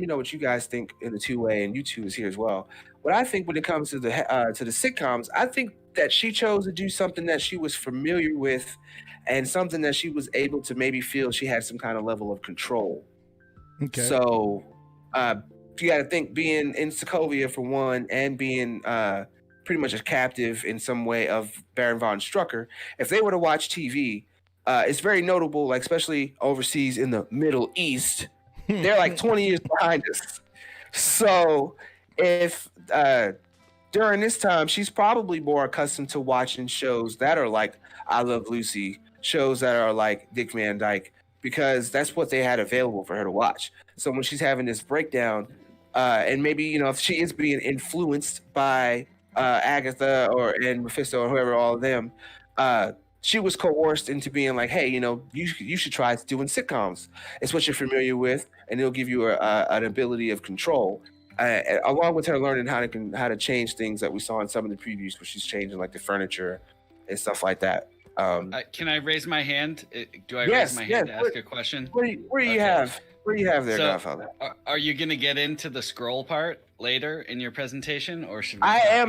know what you guys think in the two-way, and YouTube is here as well. What I think when it comes to the sitcoms, I think that she chose to do something that she was familiar with, and something that she was able to maybe feel she had some kind of level of control. Okay. So you got to think, being in Sokovia for one, and being pretty much a captive in some way of Baron von Strucker. If they were to watch TV, it's very notable, like especially overseas in the Middle East. They're like 20 years behind us. So if during this time, she's probably more accustomed to watching shows that are like I Love Lucy, shows that are like Dick Van Dyke, because that's what they had available for her to watch. So when she's having this breakdown, and maybe, you know, if she is being influenced by Agatha and Mephisto or whoever, all of them, she was coerced into being like, hey, you know, you should try doing sitcoms. It's what you're familiar with, and it'll give you an ability of control, along with her learning how to change things that we saw in some of the previews, where she's changing like the furniture and stuff like that. Can I raise my hand? Do I raise my hand to ask a question? Where do you have there, so, Godfather? Are you going to get into the scroll part? later in your presentation, or should we? I am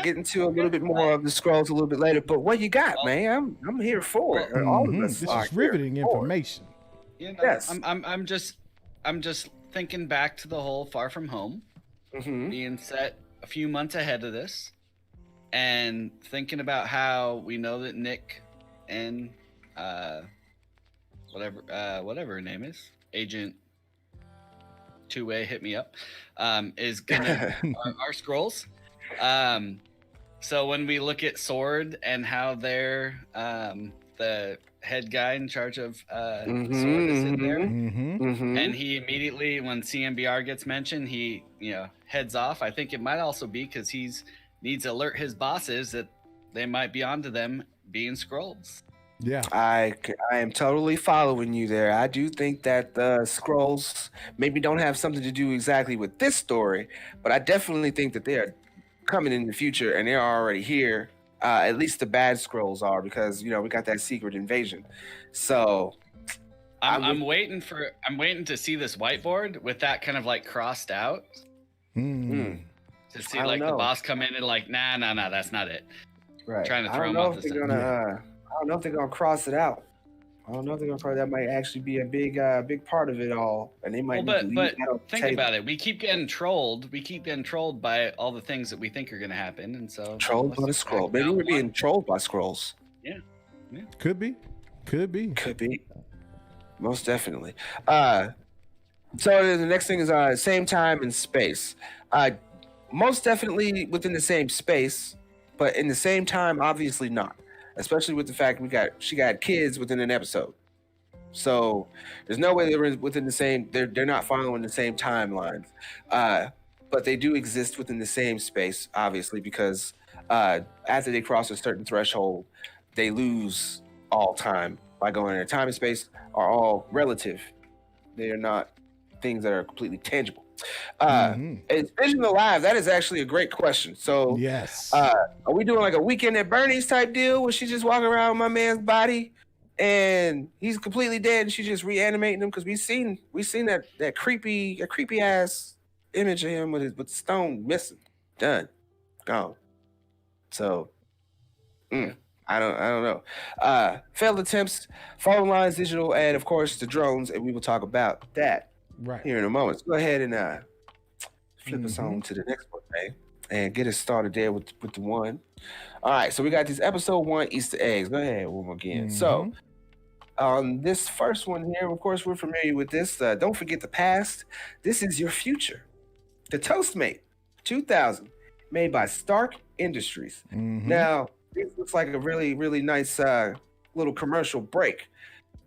get into a little bit more of the scrolls a little bit later. But what you got, man? I'm here for it. All of us. This is riveting information. You know, yes. I'm just thinking back to the whole Far From Home, being set a few months ahead of this, and thinking about how we know that Nick and whatever her name is, Agent Two-Way, hit me up, is gonna our scrolls. So when we look at Sword and how they're the head guy in charge of Sword is in there, and he immediately, when CMBR gets mentioned, he heads off. I think it might also be because he's needs to alert his bosses that they might be onto them being Skrulls. Yeah, I am totally following you there. I do think that the scrolls maybe don't have something to do exactly with this story, but I definitely think that they are coming in the future, and they're already here. At least the bad scrolls are, because we got that secret invasion. So I'm waiting to see this whiteboard with that kind of like crossed out. To see like the boss come in and like, nah, that's not it. Right. Trying to throw him off the set. I don't know if they're gonna cross it out. I don't know if they're gonna cross. That might actually be a big part of it all, and they might. But think about it. We keep getting trolled. We keep getting trolled by all the things that we think are gonna happen, and so trolled by the scroll. Maybe we're being trolled by scrolls. Yeah. Could be. Most definitely. So the next thing is same time and space. Most definitely within the same space, but in the same time, obviously not. Especially with the fact she got kids within an episode, so there's no way they're within the same. They're not following the same timelines, but they do exist within the same space, obviously, because after they cross a certain threshold, they lose all time by going in. Time and space are all relative; they are not things that are completely tangible. Is Vision alive? That is actually a great question. So yes, are we doing like a Weekend at Bernie's type deal where she's just walking around with my man's body and he's completely dead and she's just reanimating him? Because we've seen that creepy ass image of him with the stone missing, done, gone. So I don't know. Failed attempts, fallen lines, digital, and of course the drones, and we will talk about that here in a moment. So go ahead and flip us on to the next one, man, and get us started there with the one. All right, so we got this episode 1 Easter eggs. Go ahead one more again. So on this first one here, of course, we're familiar with this. Don't forget the past. This is your future. The Toastmate 2000, made by Stark Industries. Now, this looks like a really, really nice little commercial break.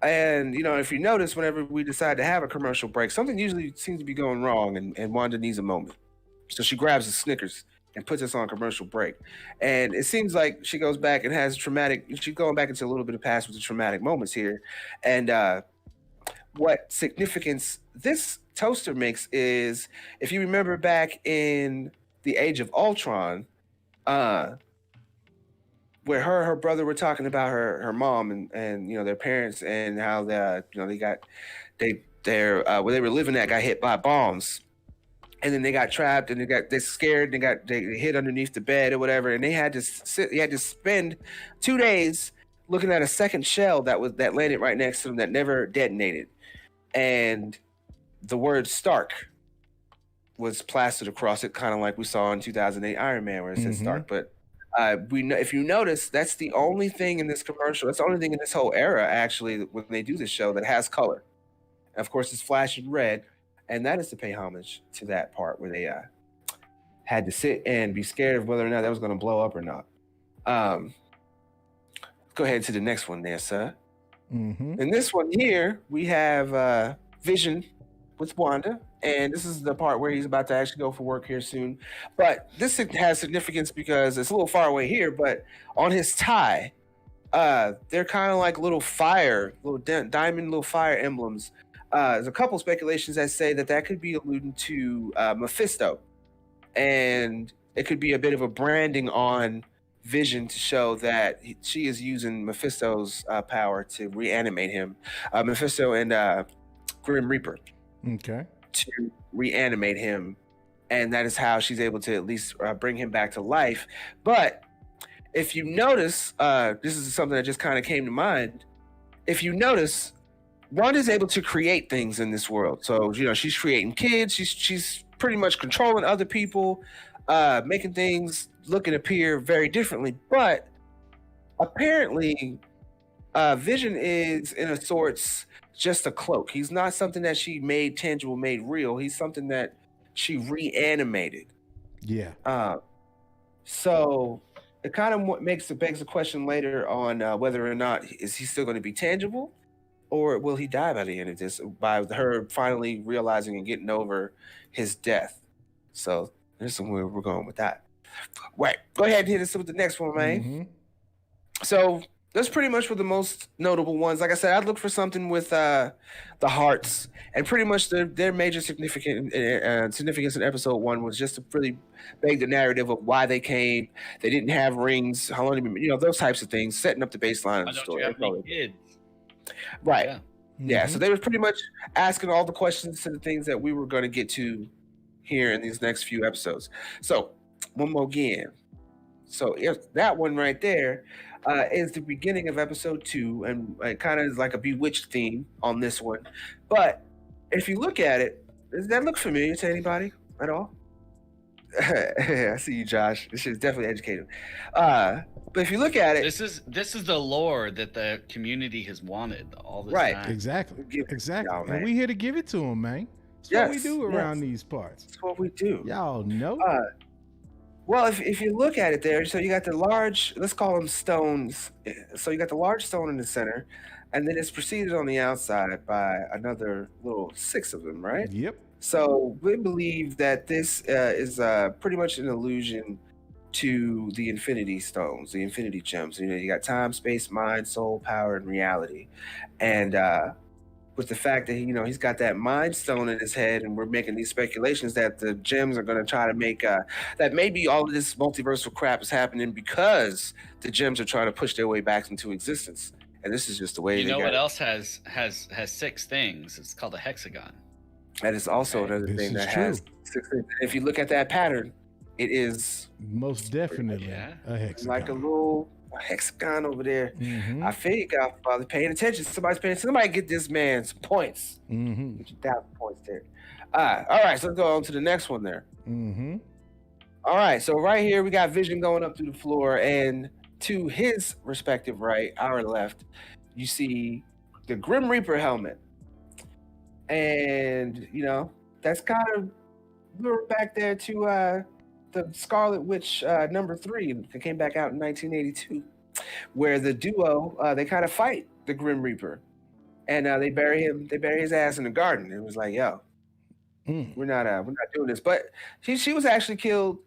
And, if you notice, whenever we decide to have a commercial break, something usually seems to be going wrong, and Wanda needs a moment. So she grabs a Snickers and puts us on commercial break. And it seems like she goes back and has she's going back into a little bit of past with the traumatic moments here. And what significance this toaster makes is, if you remember back in the Age of Ultron, where her brother were talking about her mom and their parents, and how they were living at got hit by bombs, and then they got trapped and they scared and they hid underneath the bed or whatever, and they had to spend 2 days looking at a second shell that landed right next to them that never detonated, and the word Stark was plastered across it, kind of like we saw in 2008 Iron Man where it said Stark. But if you notice, that's the only thing in this commercial. That's the only thing in this whole era, actually, when they do this show that has color. And of course, it's flashing red, and that is to pay homage to that part where they had to sit and be scared of whether or not that was going to blow up or not. Go ahead to the next one there, sir. In this one here, we have Vision with Wanda. And this is the part where he's about to actually go for work here soon. But this has significance because it's a little far away here, but on his tie, they're kind of like little diamond little fire emblems. There's a couple speculations that say that could be alluding to Mephisto. And it could be a bit of a branding on Vision to show that she is using Mephisto's power to reanimate him. Mephisto and Grim Reaper. Okay. To reanimate him, and that is how she's able to at least bring him back to life. But if you notice, this is something that just kind of came to mind. If you notice, Wanda's able to create things in this world. So, she's creating kids. She's pretty much controlling other people, making things look and appear very differently. But apparently, Vision is, in a sorts, just a cloak. He's not something that she made tangible, made real. He's something that she reanimated. Yeah. So it kind of begs the question later on whether or not is he still going to be tangible, or will he die by the end of this, by her finally realizing and getting over his death. So there's somewhere we're going with that. Right. Go ahead and hit us with the next one, man. Mm-hmm. So that's pretty much for the most notable ones. Like I said, I'd look for something with the hearts, and pretty much their major significance in episode 1 was just to really beg the narrative of why they came. They didn't have rings, how long they've been, those types of things, setting up the baseline of the story. Don't you have any kids? Right. Yeah. Yeah. So they were pretty much asking all the questions to the things that we were going to get to here in these next few episodes. So one more again. So if that one right there is the beginning of episode 2, and it kind of is like a Bewitched theme on this one. But if you look at it, does that look familiar to anybody at all? I see you, Josh. This is definitely educated. But if you look at it, this is the lore that the community has wanted all this Right. time. Exactly. Exactly. Y'all, And we here to give it to them, man. That's what we do around these parts. That's what we do. Y'all know. Well, if you look at it there, so you got the large, let's call them stones. So you got the large stone in the center, and then it's preceded on the outside by another little 6 of them, right? Yep. So we believe that this is pretty much an allusion to the Infinity Stones, the Infinity Gems. You got time, space, mind, soul, power, and reality. And with the fact that he's got that Mind Stone in his head, and we're making these speculations that the gems are going to try to make that maybe all of this multiversal crap is happening because the gems are trying to push their way back into existence. And this is just the way You know what else has 6 things? It's called a hexagon. That is also another thing that has 6 things. If you look at that pattern, it is most definitely a hexagon. like a little hexagon over there. Mm-hmm. I feel you, Godfather, paying attention. Somebody's paying. Somebody get this man some points. Mm-hmm. Get you 1,000 points there. All right, so let's go on to the next one there. Mm-hmm. All right, so right here we got Vision going up through the floor, and to his respective right, our left, you see the Grim Reaper helmet. And that's kind of, we're back there to the Scarlet Witch number 3 that came back out in 1982, where the duo they kind of fight the Grim Reaper, and they bury his ass in the garden. It was like, yo, we're not doing this. But she was actually killed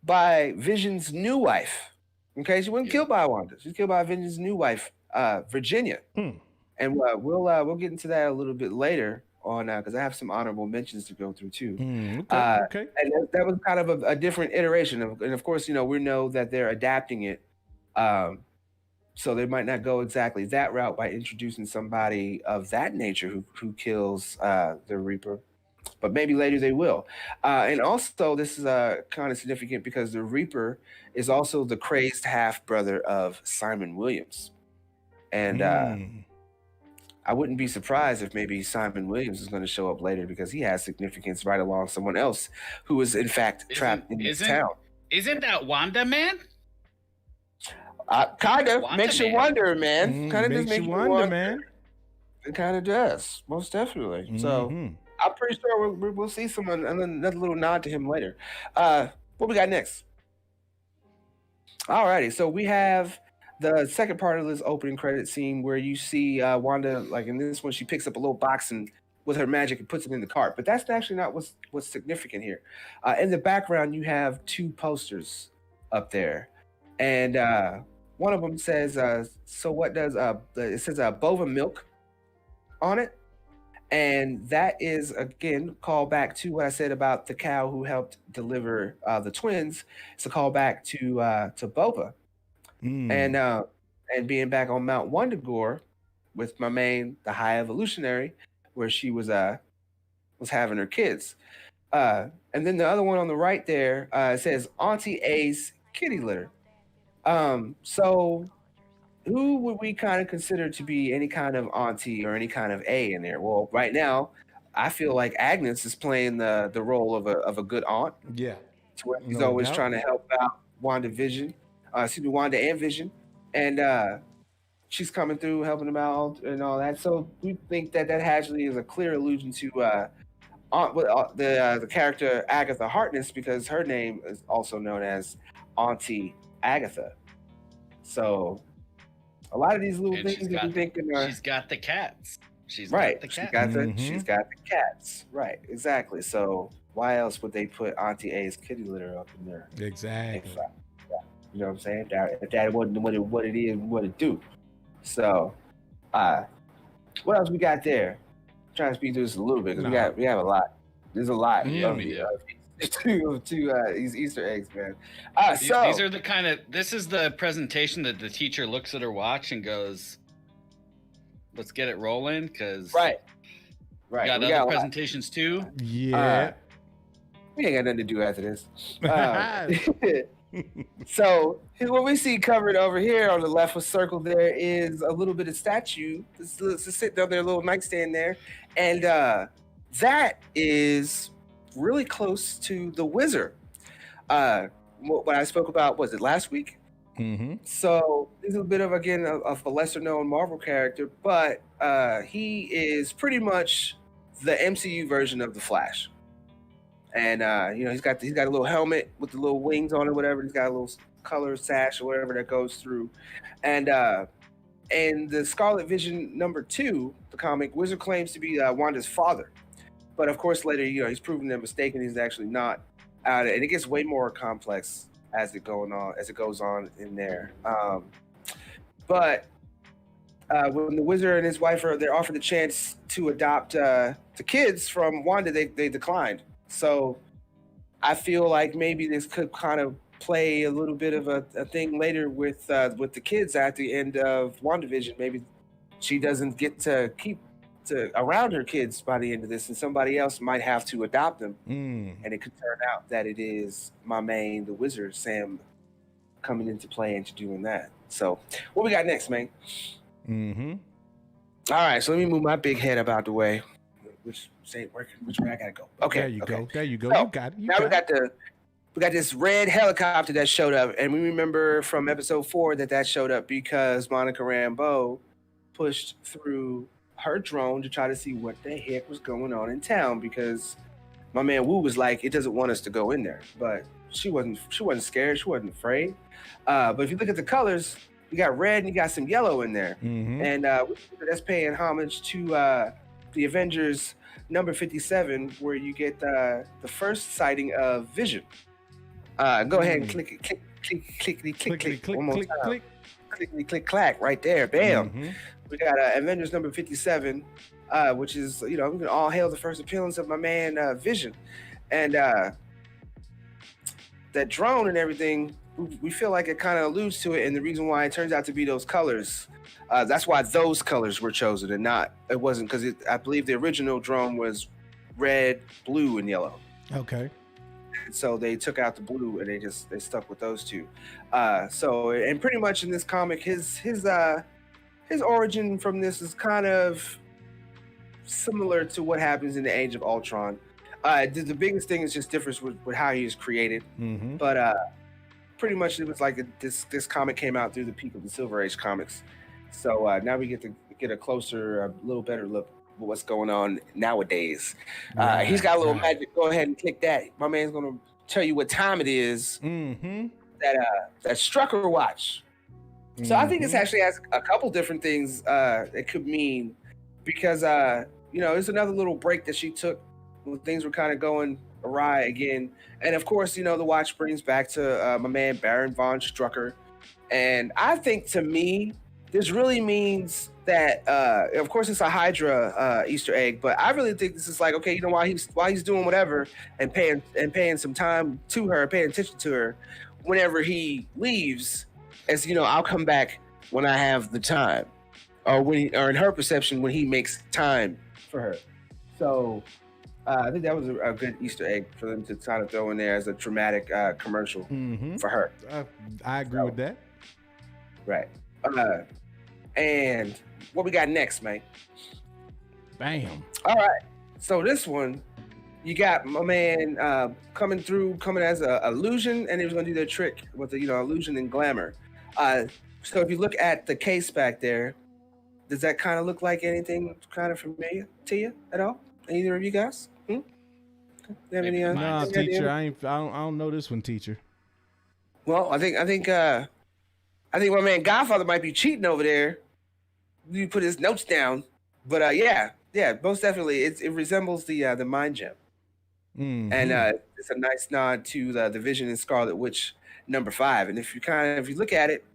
by Vision's new wife. Okay, she wasn't killed by Wanda. She was killed by Vision's new wife, Virginia. And we'll get into that a little bit later on because I have some honorable mentions to go through too. Okay. And that was kind of a different iteration and of course, we know that they're adapting it, so they might not go exactly that route by introducing somebody of that nature who kills the Reaper, but maybe later they will. And also, this is kind of significant because the Reaper is also the crazed half brother of Simon Williams, and I wouldn't be surprised if maybe Simon Williams is going to show up later because he has significance right along someone else who is in fact trapped in this town. Isn't that Wanda, man? Kind of makes you wonder, man. Kind of makes just makes you wonder, man. It kind of does, most definitely. So I'm pretty sure we'll see another little nod to him later. What we got next? Alrighty, so we have the second part of this opening credit scene where you see Wanda, like in this one, she picks up a little box and with her magic and puts it in the cart. But that's actually not what's significant here. In the background, you have 2 posters up there, and one of them says, "So what does it says Bova milk on it?" And that is again call back to what I said about the cow who helped deliver the twins. It's a call back to Bova. And being back on Mount Wundagore with my main, the High Evolutionary, where she was having her kids. And then the other one on the right there says Auntie A's kitty litter. So who would we kind of consider to be any kind of auntie or any kind of A in there? Well, right now, I feel like Agnes is playing the role of a good aunt. Yeah. To where she's always trying to help out Wanda and Vision. And she's coming through, helping them out and all that. So we think that actually is a clear allusion to the character Agatha Harkness, because her name is also known as Auntie Agatha. So a lot of these little things that we're thinking are... She's got the cats. She's right. got the cats. She's got the cats. Right, exactly. So why else would they put Auntie A's kitty litter up in there? Exactly. You know what I'm saying? If that wasn't what it is, what it do. So, what else we got there? I'm trying to speak to this a little bit because we have a lot. There's a lot. Yeah, these Easter eggs, man. These are the kind of... This is the presentation that the teacher looks at her watch and goes, "Let's get it rolling," because right. We got other presentations too. Yeah. We ain't got nothing to do after this. So what we see covered over here on the left with circled there is a little bit of statue. It's sitting on their little nightstand there, and that is really close to the Wizard. What I spoke about, was it last week? Mm-hmm. So he's a bit of, again, of a lesser known Marvel character, but he is pretty much the MCU version of the Flash. And he's got a little helmet with the little wings on it, whatever. He's got a little color sash or whatever that goes through. And the Scarlet Vision number 2, the comic, Wizard claims to be Wanda's father. But of course, later, he's proven they're mistaken. He's actually not. And it gets way more complex as it goes on in there. But when the Wizard and his wife they're offered the chance to adopt the kids from Wanda, they declined. So I feel like maybe this could kind of play a little bit of a thing later with the kids at the end of WandaVision. Maybe she doesn't get to keep around her kids by the end of this, and somebody else might have to adopt them. And it could turn out that it is the Wizard, Sam, coming into play into doing that. So what we got next, man? Mm-hmm. All right, so let me move my big head about the way. Which ain't working. Which way I gotta go? Okay, there you go. There you go. So, you got it. We got this red helicopter that showed up, and we remember from episode 4 that showed up because Monica Rambeau pushed through her drone to try to see what the heck was going on in town, because my man Wu was like, it doesn't want us to go in there, but she wasn't scared. She wasn't afraid. But if you look at the colors, you got red and you got some yellow in there, and that's paying homage to the Avengers Number 57, where you get the first sighting of Vision. Go ahead and click it, click one more time. Click, clack, right there, bam. We got Avengers Number 57, which is, we can all hail the first appearance of my man Vision, and that drone and everything. We feel like it kind of alludes to it, and the reason why it turns out to be those colors. That's why those colors were chosen, and it wasn't because I believe the original drone was red, blue, and yellow. Okay. And so they took out the blue and they stuck with those two. And pretty much in this comic, his origin from this is kind of similar to what happens in the Age of Ultron. The biggest thing is just difference with how he was created. But pretty much it was like this comic came out through the peak of the Silver Age comics. So now we get to get a little better look at what's going on nowadays. He's got a little magic. Go ahead and click that. My man's gonna tell you what time it is. That Strucker watch. So I think this actually has a couple different things it could mean, because it's another little break that she took when things were kind of going awry again. And of course, the watch brings back to my man Baron von Strucker. And I think, to me, this really means that, of course, it's a Hydra Easter egg, but I really think this is like, okay, while he's doing whatever and paying some time to her, paying attention to her, whenever he leaves, as I'll come back when I have the time, or in her perception, when he makes time for her. So I think that was a good Easter egg for them to kind of throw in there as a dramatic commercial for her. I agree with that. Right. And what we got next, man? Bam. All right. So this one, you got my man coming as a illusion, and he was going to do their trick with the illusion and glamour. So if you look at the case back there, does that kind of look like anything kind of familiar to you at all? Either of you guys? You have any? No, teacher. I don't know this one, teacher. Well, I think my man Godfather might be cheating over there. You put his notes down, but yeah, most definitely, it resembles the Mind Gem, and it's a nice nod to the Vision and Scarlet Witch number 5. And if you look at it,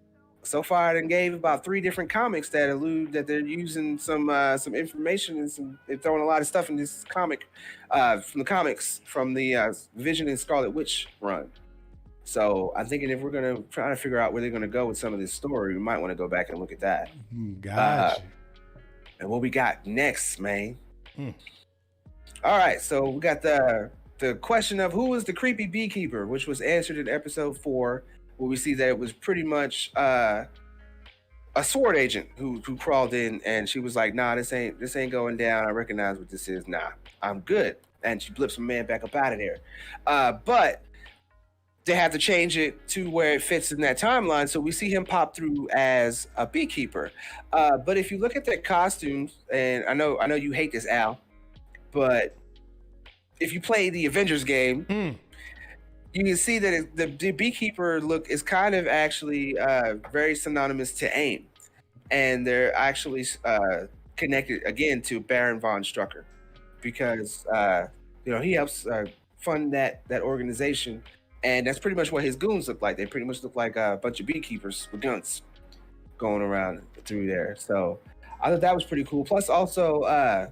so far I gave about 3 different comics that allude that they're using some information and they're throwing a lot of stuff in this comic from the comics from the Vision and Scarlet Witch run. So I'm thinking if we're gonna try to figure out where they're gonna go with some of this story, we might want to go back and look at that. Gotcha. And what we got next, man? All right, so we got the question of who was the creepy beekeeper, which was answered in episode 4, where we see that it was pretty much a sword agent who crawled in, and she was like, "Nah, this ain't going down. I recognize what this is. Nah, I'm good." And she blips my man back up out of there. But they have to change it to where it fits in that timeline. So we see him pop through as a beekeeper. But if you look at their costumes, and I know you hate this, Al, but if you play the Avengers game, you can see that the beekeeper look is kind of actually very synonymous to AIM. And they're actually connected again to Baron von Strucker because he helps fund that organization. And that's pretty much what his goons look like. They pretty much look like a bunch of beekeepers with guns going around through there. So I thought that was pretty cool. Plus, also, I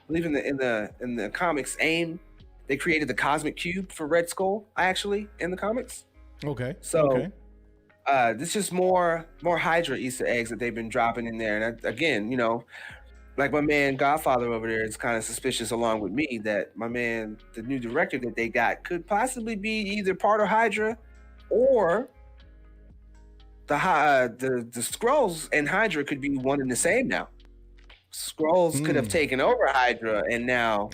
believe in the comics, AIM, they created the Cosmic Cube for Red Skull, actually, in the comics. Okay. So this is just more Hydra Easter eggs that they've been dropping in there. And again, like my man Godfather over there is kind of suspicious along with me that my man, the new director that they got, could possibly be either part of Hydra or the Skrulls and Hydra could be one and the same now. Skrulls could have taken over Hydra, and now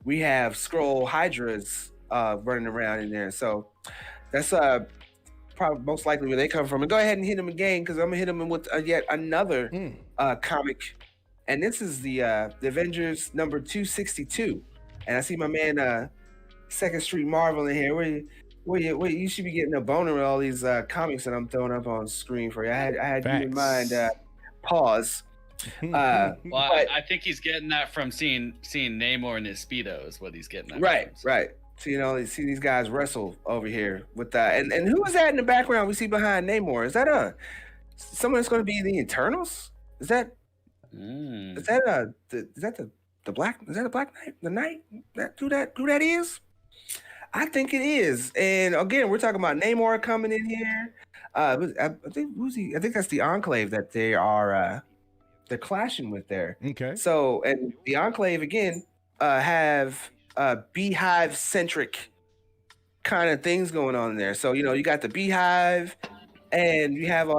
we have Skrull Hydras running around in there. So that's probably most likely where they come from. And go ahead and hit them again, because I'm gonna hit them with yet another comic, and this is the Avengers number 262. And I see my man Second Street Marvel in here. Where you should be getting a boner with all these comics that I'm throwing up on screen for you. I had you in mind. Pause. Well, I think he's getting that from seeing Namor in his Speedo is what he's getting that from. Right. So see these guys wrestle over here with that. And who is that in the background we see behind Namor? Is that someone that's going to be in the Eternals? Is that the Black Knight? The Knight? Who that is? I think it is. And again, we're talking about Namor coming in here. I think that's the Enclave that they are they're clashing with there. Okay. So, and the Enclave again have beehive centric kind of things going on there. So you got the beehive, and you have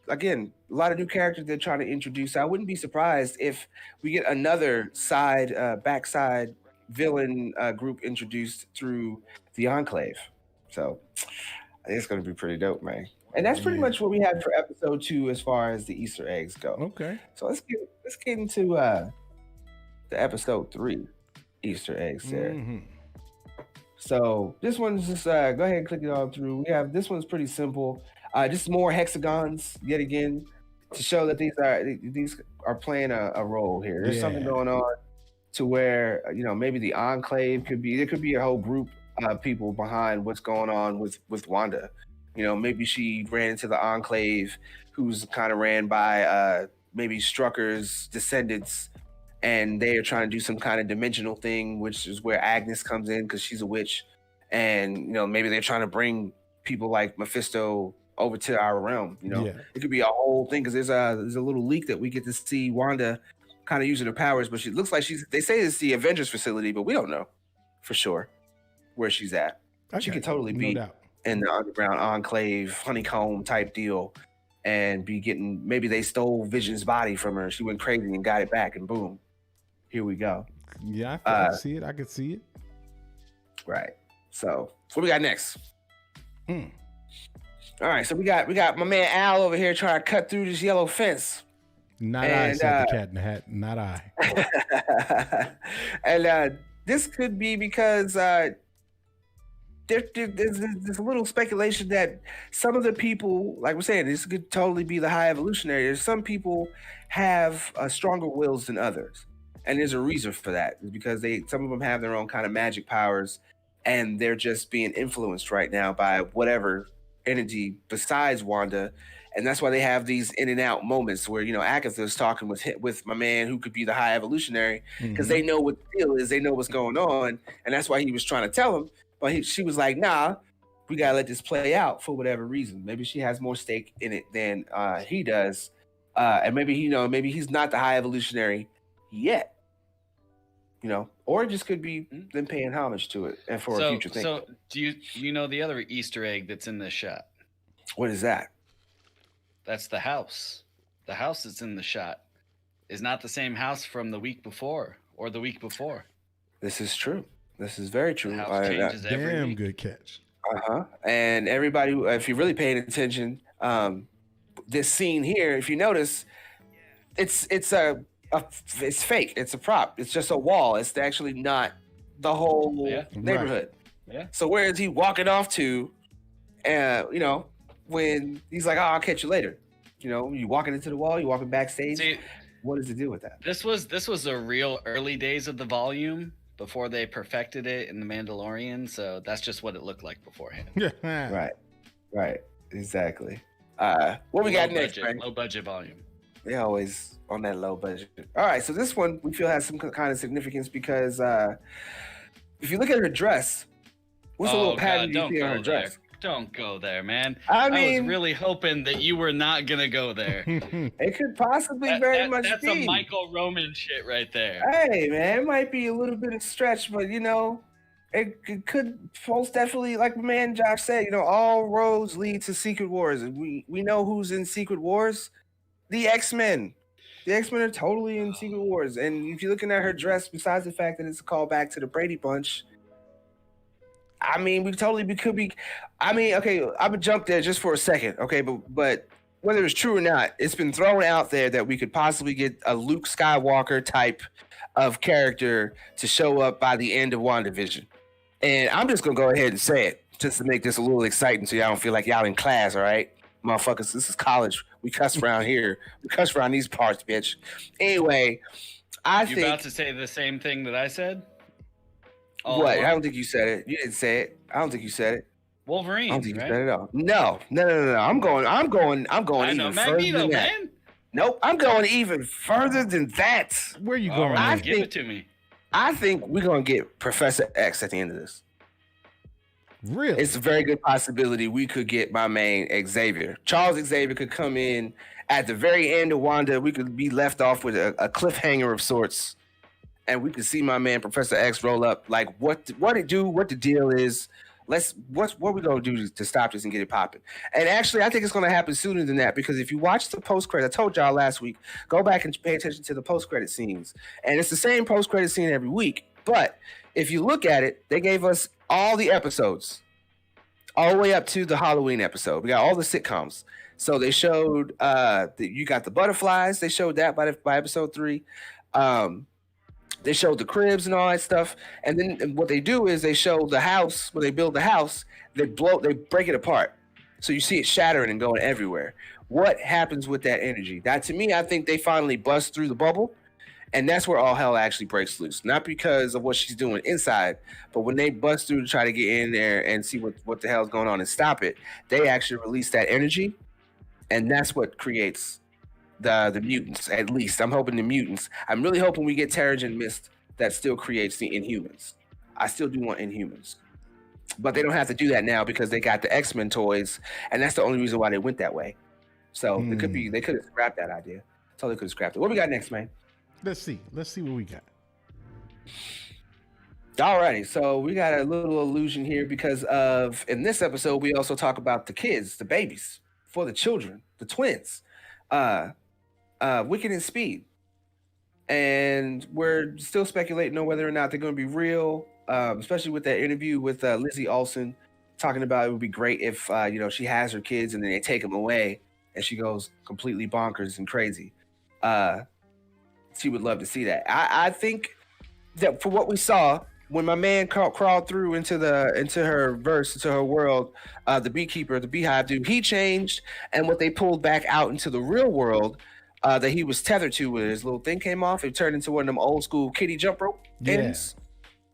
again a lot of new characters they're trying to introduce. I wouldn't be surprised if we get another backside villain group introduced through the Enclave. So I think it's going to be pretty dope, man. And that's pretty much what we had for episode 2 as far as the Easter eggs go. Okay. So let's get into the episode 3 Easter eggs there. So this one's just go ahead and click it all through. We have this one's pretty simple. Just more hexagons yet again to show that these are playing a role here. There's something going on to where maybe the Enclave could be a whole group of people behind what's going on with Wanda. Maybe she ran into the Enclave, who's kind of ran by maybe Strucker's descendants, and they are trying to do some kind of dimensional thing, which is where Agnes comes in because she's a witch, and maybe they're trying to bring people like Mephisto over to our realm. It could be a whole thing because there's a little leak that we get to see Wanda kind of using her powers, but she looks like they say it's the Avengers facility, but we don't know for sure where she's at. She could totally be in the underground enclave, honeycomb type deal, and be getting, maybe they stole Vision's body from her. She went crazy and got it back, and boom, here we go. Yeah, I can see it. I can see it. Right. So what we got next? All right, so we got my man Al over here trying to cut through this yellow fence. Not I, said the cat in the hat. Not I. And this could be because there's a little speculation that some of the people, like we're saying, this could totally be the high evolutionary. There's some people have stronger wills than others, and there's a reason for that. It's because some of them have their own kind of magic powers, and they're just being influenced right now by whatever energy besides Wanda. And that's why they have these in and out moments where, Agatha's talking with my man who could be the high evolutionary, because they know what the deal is, they know what's going on, and that's why he was trying to tell him. But she was like, nah, we gotta let this play out for whatever reason. Maybe she has more stake in it than he does, and maybe maybe he's not the high evolutionary yet. Or it just could be them paying homage to it and for a future thing. So do you know the other Easter egg that's in this shot? What is that? That's the house. The house that's in the shot is not the same house from the week before or the week before. This is true. This is very true. The house changes every damn week. Good catch. And everybody, if you're really paying attention, this scene here, if you notice, it's fake. It's a prop. It's just a wall. It's actually not the whole neighborhood. Right. Yeah. So where is he walking off to? When he's like, "Oh, I'll catch you later." You walking into the wall. You walking backstage. See, what does it do with that? This was the real early days of the volume before they perfected it in The Mandalorian. So that's just what it looked like beforehand. Right. Exactly. What we got next, Frank? Low budget volume. They always on that low budget. All right, so this one we feel has some kind of significance because if you look at her dress, what's a little pattern you see on her dress? Don't go there, man. I was really hoping that you were not gonna go there. It could possibly very much that's be. That's a Michael Roman shit right there. Hey, man, it might be a little bit of stretch, but it could most definitely, like my man Josh said, all roads lead to Secret Wars. And we know who's in Secret Wars. The X-Men. The X-Men are totally in Secret Wars. And if you're looking at her dress, besides the fact that it's a callback to the Brady Bunch, okay, I'm gonna jump there just for a second, okay? But whether it's true or not, it's been thrown out there that we could possibly get a Luke Skywalker type of character to show up by the end of WandaVision. And I'm just gonna go ahead and say it, just to make this a little exciting so y'all don't feel like y'all in class, all right? Motherfuckers, this is college. We cuss around here. We cuss around these parts, bitch. Anyway, I think... You about to say the same thing that I said? What? I don't think you said it. You didn't say it. I don't think you said it. Wolverine. I don't think you said it at all. No. I'm going even further than that. Man. Nope. I'm going even further than that. Where are you going? Right, give it to me. I think we're gonna get Professor X at the end of this. Really? It's a very good possibility we could get my main Xavier. Charles Xavier could come in at the very end of Wanda. We could be left off with a cliffhanger of sorts. And we can see my man Professor X roll up, like what it do, what the deal is. What we gonna do to stop this and get it popping? And actually, I think it's gonna happen sooner than that, because if you watch the post credit, I told y'all last week, go back and pay attention to the post credit scenes, and it's the same post credit scene every week. But if you look at it, they gave us all the episodes, all the way up to the Halloween episode. We got all the sitcoms. So they showed you got the butterflies. They showed that by episode 3. They showed the cribs and all that stuff, and then what they do is they show the house. When they build the house, they break it apart, so you see it shattering and going everywhere. What happens with that energy? That, to me, I think they finally bust through the bubble, and that's where all hell actually breaks loose. Not because of what she's doing inside, but when they bust through to try to get in there and see what the hell's going on and stop it, they actually release that energy, and that's what creates the mutants. At least I'm hoping the mutants. I'm really hoping we get Terrigen Mist that still creates the Inhumans. I still do want Inhumans, but they don't have to do that now because they got the X-Men toys, and that's the only reason why they went that way. So they could have scrapped that idea. Totally could have scrapped it. What we got next, man? Let's see what we got. Alrighty, so we got a little illusion here because of in this episode we also talk about the kids, the babies, for the children, the twins, Wicked and Speed, and we're still speculating on whether or not they're going to be real, especially with that interview with Lizzie Olsen talking about it would be great if she has her kids and then they take them away and she goes completely bonkers and crazy. She would love to see that. I think that for what we saw. When my man crawled through into her world, the beekeeper, the beehive dude, he changed, and what they pulled back out into the real world that he was tethered to when his little thing came off, it turned into one of them old school kitty jump rope ends.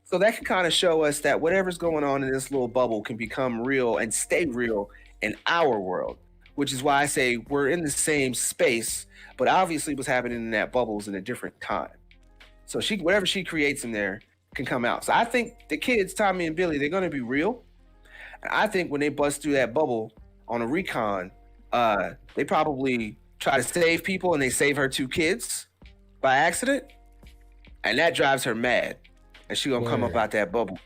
So that can kind of show us that whatever's going on in this little bubble can become real and stay real in our world, which is why I say we're in the same space, but obviously what's happening in that bubble is in a different time. So whatever she creates in there can come out. So I think the kids, Tommy and Billy, they're going to be real. And I think when they bust through that bubble on a recon, they probably try to save people and they save her 2 kids by accident. And that drives her mad. And she going to come up out that bubble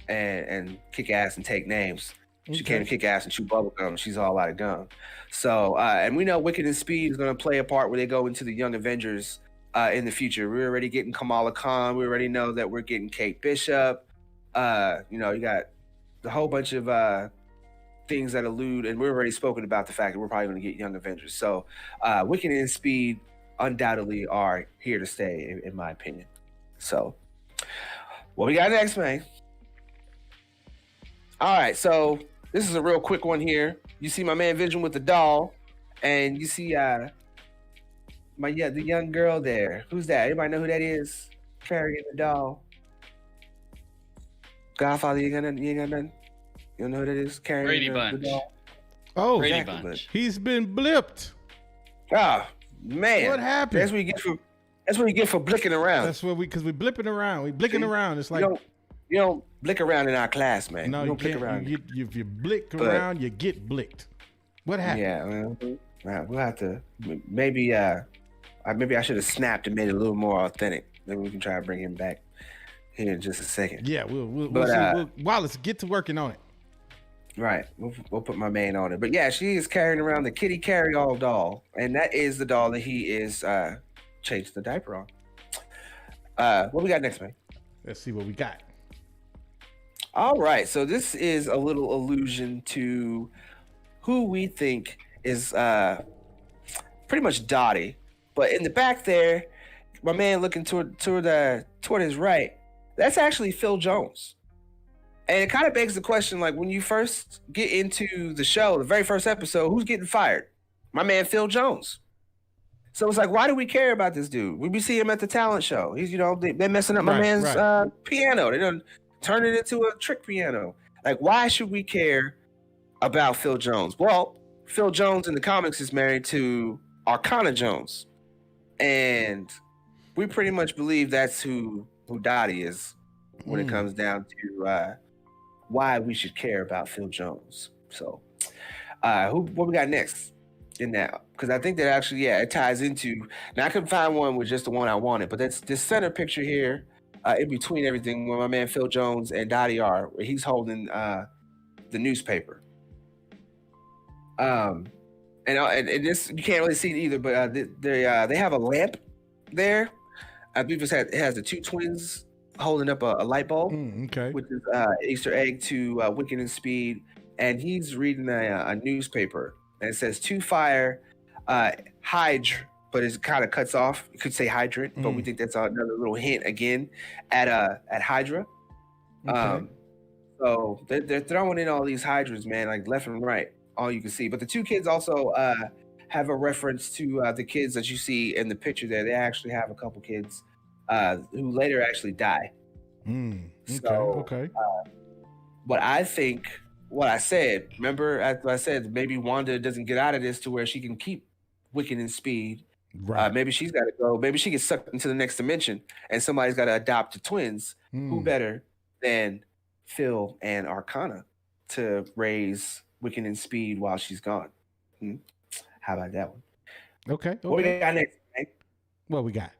and kick ass and take names. Okay. She can't kick ass and shoot bubble gum. She's all out of gum. So, and we know Wicked and Speed is going to play a part where they go into the Young Avengers in the future. We're already getting Kamala Khan. We already know that we're getting Kate Bishop. You got a whole bunch of things that allude, and we've already spoken about the fact that we're probably going to get Young Avengers. So Wicked and Speed undoubtedly are here to stay, in my opinion. So what we got next, man? All right, so this is a real quick one here. You see my man Vision with the doll, and you see the young girl there. Who's that? Anybody know who that is? Carrying the doll. Godfather, you ain't got nothing? You don't know who that is? Carrying Brady the Bunch. doll? Oh, Brady exactly. Bunch. He's been blipped. Oh, man. What happened? That's what you get for blicking around. That's what because we blipping around. We blicking around. It's like you don't blick around in our class, man. No, you don't blick can't. around. If you blick around, you get blicked. What happened? Yeah, well, we'll have to maybe I should have snapped and made it a little more authentic. Maybe we can try to bring him back here in just a second. Yeah, we'll see. Wallace, get to working on it. Right, we'll put my man on it. But yeah, she is carrying around the kitty carry-all doll, and that is the doll that he is changed the diaper on. What we got next, man? Let's see what we got. All right, so this is a little allusion to who we think is pretty much Dottie. But in the back there, my man looking toward his right, that's actually Phil Jones. And it kind of begs the question, like when you first get into the show, the very first episode, who's getting fired? My man Phil Jones. So it's like, why do we care about this dude? We see him at the talent show. He's, they're messing up my man's piano. They done turn it into a trick piano. Like, why should we care about Phil Jones? Well, Phil Jones in the comics is married to Arcana Jones. And we pretty much believe that's who Dottie is when it comes down to why we should care about Phil Jones. So what we got next in that? Because I think that actually, it ties into, now I couldn't find one with just the one I wanted, but that's this center picture here in between everything where my man Phil Jones and Dottie are, where he's holding the newspaper. And this, you can't really see it either, but they have a lamp there. I believe it has the 2 twins holding up a light bulb, which is Easter egg to Wicked and Speed, and he's reading a newspaper, and it says "To fire, Hydra," but it kind of cuts off. You could say hydrant, but we think that's another little hint again at Hydra. Okay. So they're throwing in all these hydras, man, like left and right, all you can see. But the 2 kids also have a reference to the kids that you see in the picture there. They actually have a couple kids who later actually die. Okay. But I think what I said, remember I said maybe Wanda doesn't get out of this to where she can keep Wicked and Speed. Right. Maybe she's got to go. Maybe she gets sucked into the next dimension and somebody's got to adopt the twins. Who better than Phil and Arcana to raise Wicked and Speed while she's gone? How about that one? Okay. What we got next? What we got?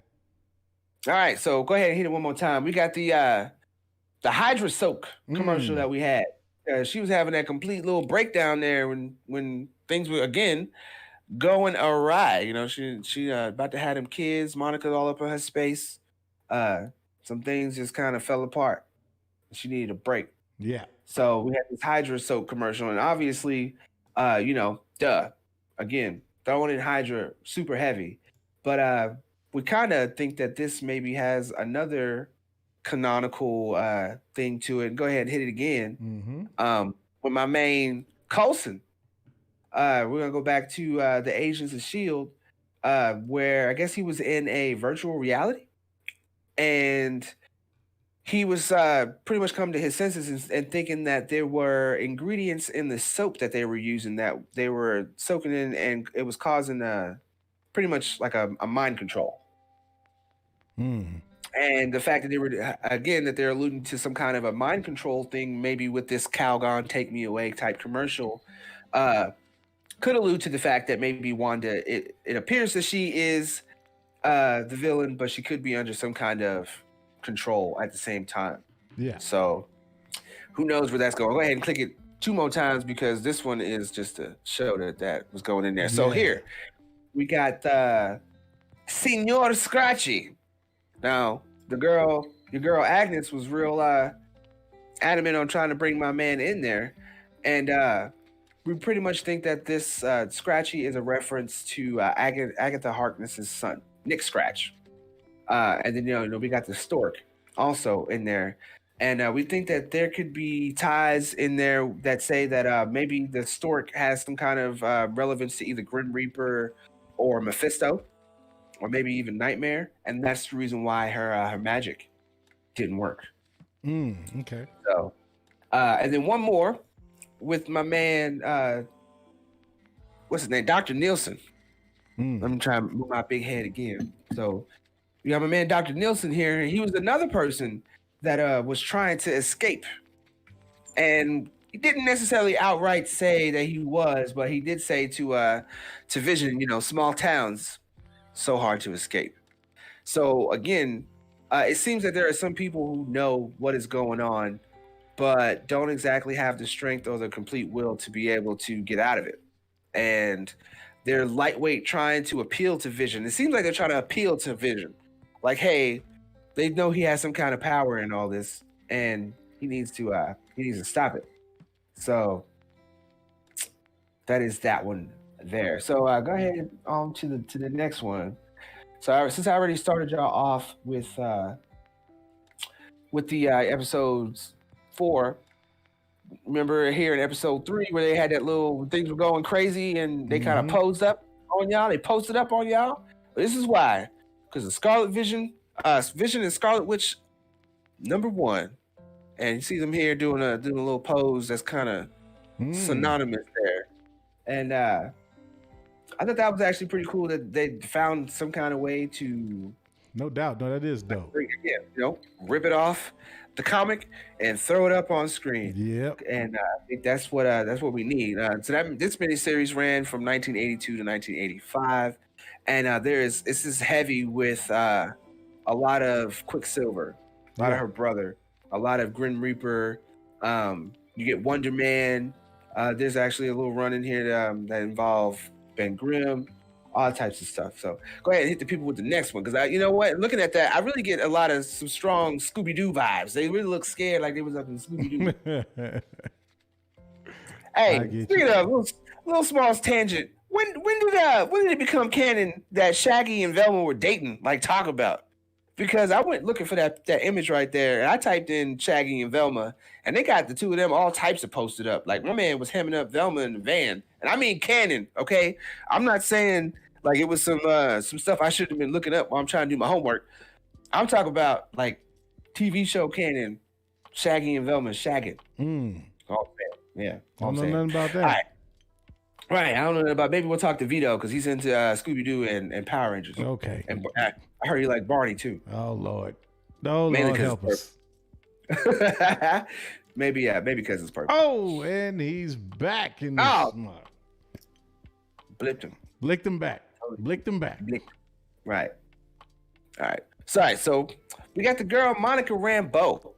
All right, so go ahead and hit it one more time. We got the Hydra Soak commercial that we had. She was having that complete little breakdown there when things were again going awry. You know, she about to have them kids. Monica's all up in her space. Some things just kind of fell apart. She needed a break. Yeah. So we had this Hydra Soap commercial, and obviously, again, throwing in Hydra super heavy. But we kind of think that this maybe has another canonical thing to it. Go ahead and hit it again. With my main Coulson. We're gonna go back to the Agents of S.H.I.E.L.D., where I guess he was in a virtual reality, and he was pretty much come to his senses and thinking that there were ingredients in the soap that they were using that they were soaking in, and it was causing pretty much like a mind control. And the fact that they were, again, that they're alluding to some kind of a mind control thing, maybe with this Calgon Take Me Away type commercial, could allude to the fact that maybe Wanda, it appears that she is the villain, but she could be under some kind of control at the same time. Yeah. So who knows where that's going. Go ahead and click it 2 more times because this one is just to show that was going in there. So here we got Senor Scratchy. Now your girl Agnes was real adamant on trying to bring my man in there, and we pretty much think that this Scratchy is a reference to Agatha Harkness's son, Nick Scratch. And then we got the Stork also in there, and we think that there could be ties in there that say that maybe the Stork has some kind of relevance to either Grim Reaper or Mephisto, or maybe even Nightmare, and that's the reason why her magic didn't work. Okay. So, and then one more with my man, what's his name, Dr. Nielsen. Let me try and move my big head again. So we got my man Dr. Nielsen here. He was another person that was trying to escape, and he didn't necessarily outright say that he was, but he did say to Vision, small towns so hard to escape. So again, it seems that there are some people who know what is going on, but don't exactly have the strength or the complete will to be able to get out of it. And they're lightweight trying to appeal to Vision. It seems like they're trying to appeal to Vision. Like, hey, they know he has some kind of power in all this, and he needs to stop it. So that is that one there. So go ahead on to the next one. So since I already started y'all off with the episodes 4, remember here in episode 3 where they had that little things were going crazy and they kind of posed up on y'all. They posted up on y'all. But this is why, because of Scarlet Vision, Vision and Scarlet Witch #1, and you see them here doing a little pose that's kind of synonymous there. And I thought that was actually pretty cool that they found some kind of way to. No doubt. No, that is dope. Rip it off the comic and throw it up on screen. Yep. And I think that's what we need. So this miniseries ran from 1982 to 1985, and this is heavy with a lot of Quicksilver, a lot of her brother, a lot of Grim Reaper. You get Wonder Man. There's actually a little run in here that involve Ben Grimm, all types of stuff. So go ahead and hit the people with the next one, because you know what? Looking at that, I really get a lot of some strong Scooby-Doo vibes. They really look scared, like they was up in Scooby-Doo. Hey, speaking of little small tangent, when did it become canon that Shaggy and Velma were dating, like talk about? Because I went looking for that image right there, and I typed in Shaggy and Velma, and they got the two of them all types of posted up. Like my man was hemming up Velma in the van, and I mean canon. Okay, I'm not saying like it was some stuff I should have been looking up while I'm trying to do my homework. I'm talking about like TV show canon, Shaggy and Velma shagging. Oh man, yeah. I don't know nothing about that. Right, I don't know nothing about. Maybe we'll talk to Vito because he's into Scooby-Doo and Power Rangers. Okay. And I heard you like Barney too. Oh Lord, Lord help us. maybe because it's purple. Oh, and he's back in this. Blipped him. Blicked him back. Blicked him back. Right. All right. Sorry, so we got the girl Monica Rambeau,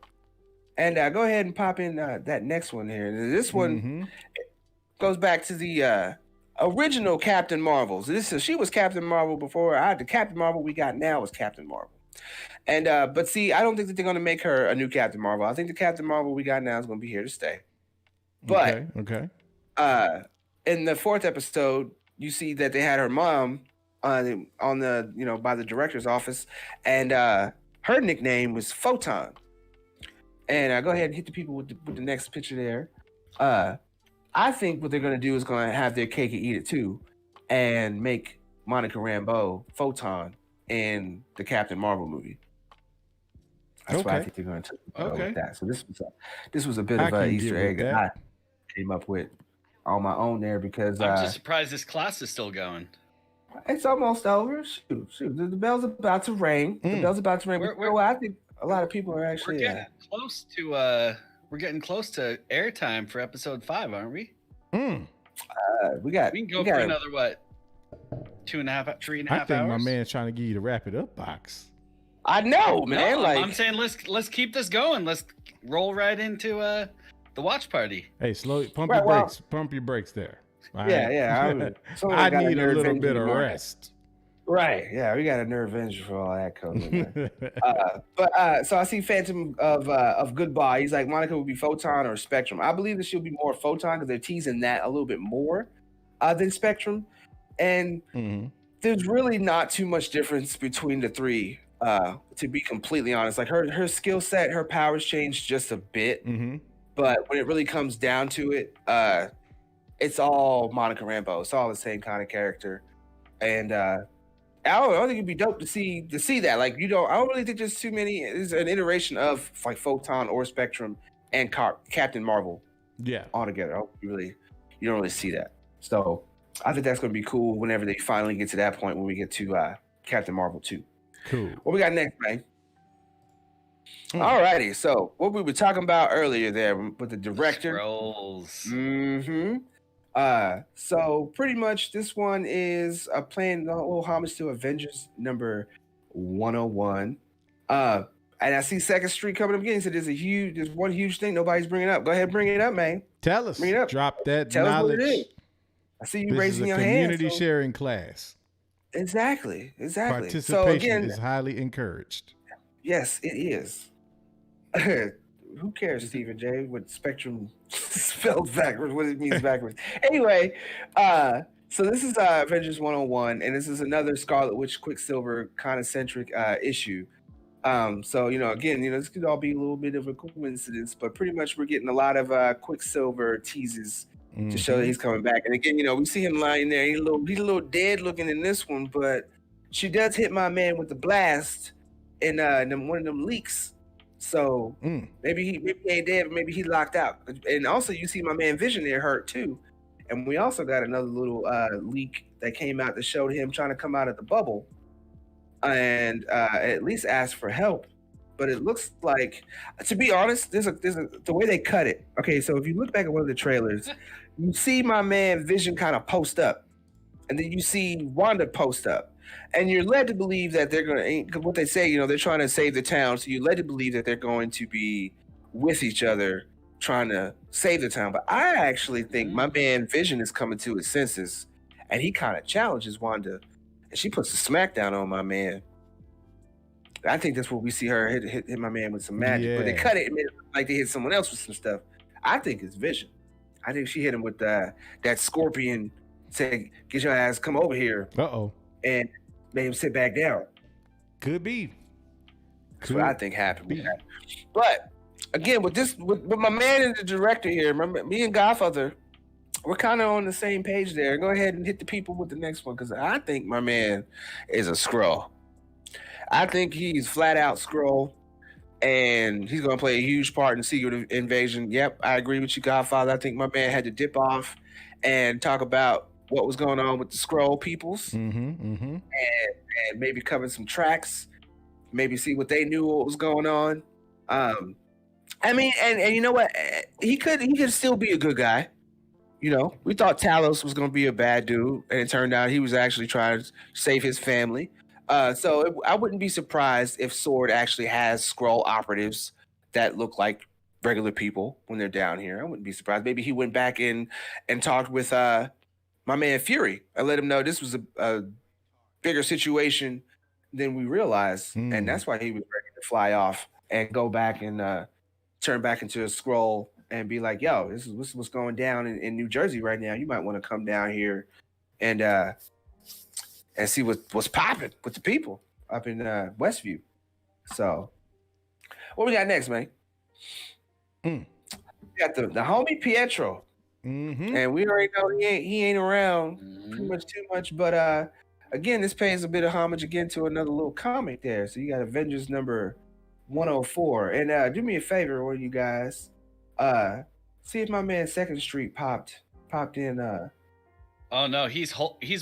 and go ahead and pop in that next one here. This one goes back to the original Captain Marvels. She was Captain Marvel before. The Captain Marvel we got now is Captain Marvel, and but see, I don't think that they're going to make her a new Captain Marvel. I think the Captain Marvel we got now is going to be here to stay. But okay. In the 4th episode, you see that they had her mom on the by the director's office, and her nickname was Photon. And go ahead and hit the people with the next picture there. I think what they're going to do is going to have their cake and eat it too, and make Monica Rambeau Photon in the Captain Marvel movie. That's what I think they're going to do with that. So this was a bit of an Easter egg that I came up with on my own there, because I'm just surprised this class is still going. It's almost over. Shoot. The bell's about to ring. The bell's about to ring. I think a lot of people are actually. We're getting close to airtime for episode 5, aren't we? We can go for another 2.5, 3.5 hours. I think my man's trying to get you to wrap it up, Box. I know, man. No, I'm saying let's keep this going. Let's roll right into the watch party. Hey, pump your brakes. Pump your brakes there. Yeah. I need a little bit of rest. Right. Yeah, we got a nerve injury for all that code. So I see Phantom of Goodbye. He's like, Monica would be Photon or Spectrum. I believe that she'll be more Photon because they're teasing that a little bit more than Spectrum. And there's really not too much difference between the three, to be completely honest. Like her skill set, her powers change just a bit. But when it really comes down to it, it's all Monica Rambeau. It's all the same kind of character. And I don't think it'd be dope to see that. Like, I don't really think there's too many. It's an iteration of like Photon or Spectrum and Captain Marvel. Yeah, all together. You don't really see that. So I think that's going to be cool whenever they finally get to that point when we get to Captain Marvel 2. Cool. What we got next, man? Alrighty. So what we were talking about earlier there with the director. Scrolls. So pretty much this one is playing a little homage to Avengers Number 101. And I see Second Street coming up again. So there's one huge thing nobody's bringing up. Go ahead and bring it up, man. Tell us. Bring it up. Drop that Tell knowledge. Us what it is. I see you raising your hand. Community sharing class. Exactly. Participation so again, is highly encouraged. Yes, it is. Who cares, Stephen J, what Spectrum spelled backwards, what it means backwards. Anyway, so this is Avengers 101, and this is another Scarlet Witch Quicksilver kind of centric issue. So, again, this could all be a little bit of a coincidence, but pretty much we're getting a lot of Quicksilver teases to show that he's coming back. And again, we see him lying there. He's a little dead looking in this one, but she does hit my man with the blast in one of them leaks. So maybe he ain't dead, but maybe he locked out. And also you see my man Vision there hurt too. And we also got another little leak that came out that showed him trying to come out of the bubble and at least ask for help. But it looks like, to be honest, there's the way they cut it. Okay, so if you look back at one of the trailers, you see my man Vision kind of post up, and then you see Wanda post up. And you're led to believe that they're going to, what they say, they're trying to save the town. So you're led to believe that they're going to be with each other trying to save the town. But I actually think my man Vision is coming to his senses, and he kind of challenges Wanda, and she puts a smackdown on my man. I think that's what we see her hit my man with some magic. But they cut it and made it look like they hit someone else with some stuff. I think it's Vision. I think she hit him with that scorpion, say, get your ass, come over here. And made him sit back down. Could be. That's what I think happened. But again, with my man and the director here, remember, me and Godfather, we're kind of on the same page there. Go ahead and hit the people with the next one, because I think my man is a Skrull. I think he's flat out Skrull, and he's going to play a huge part in Secret Invasion. Yep, I agree with you, Godfather. I think my man had to dip off and talk about what was going on with the Skrull peoples, and maybe cover some tracks, maybe see what they knew what was going on. I mean, and you know what? He could still be a good guy. We thought Talos was going to be a bad dude, and it turned out he was actually trying to save his family. So I wouldn't be surprised if Sword actually has Skrull operatives that look like regular people when they're down here. I wouldn't be surprised. Maybe he went back in and talked with my man Fury. I let him know this was a bigger situation than we realized, and that's why he was ready to fly off and go back and turn back into a Skrull and be like, "Yo, this is what's going down in New Jersey right now. You might want to come down here and see what's popping with the people up in Westview." So, what we got next, man? We got the homie Pietro, and we already know he ain't around pretty much too much. But again, this pays a bit of homage again to another little comic there. So you got Avengers number 104, and do me a favor, one of you guys, see if my man Second Street popped in. Oh no, he's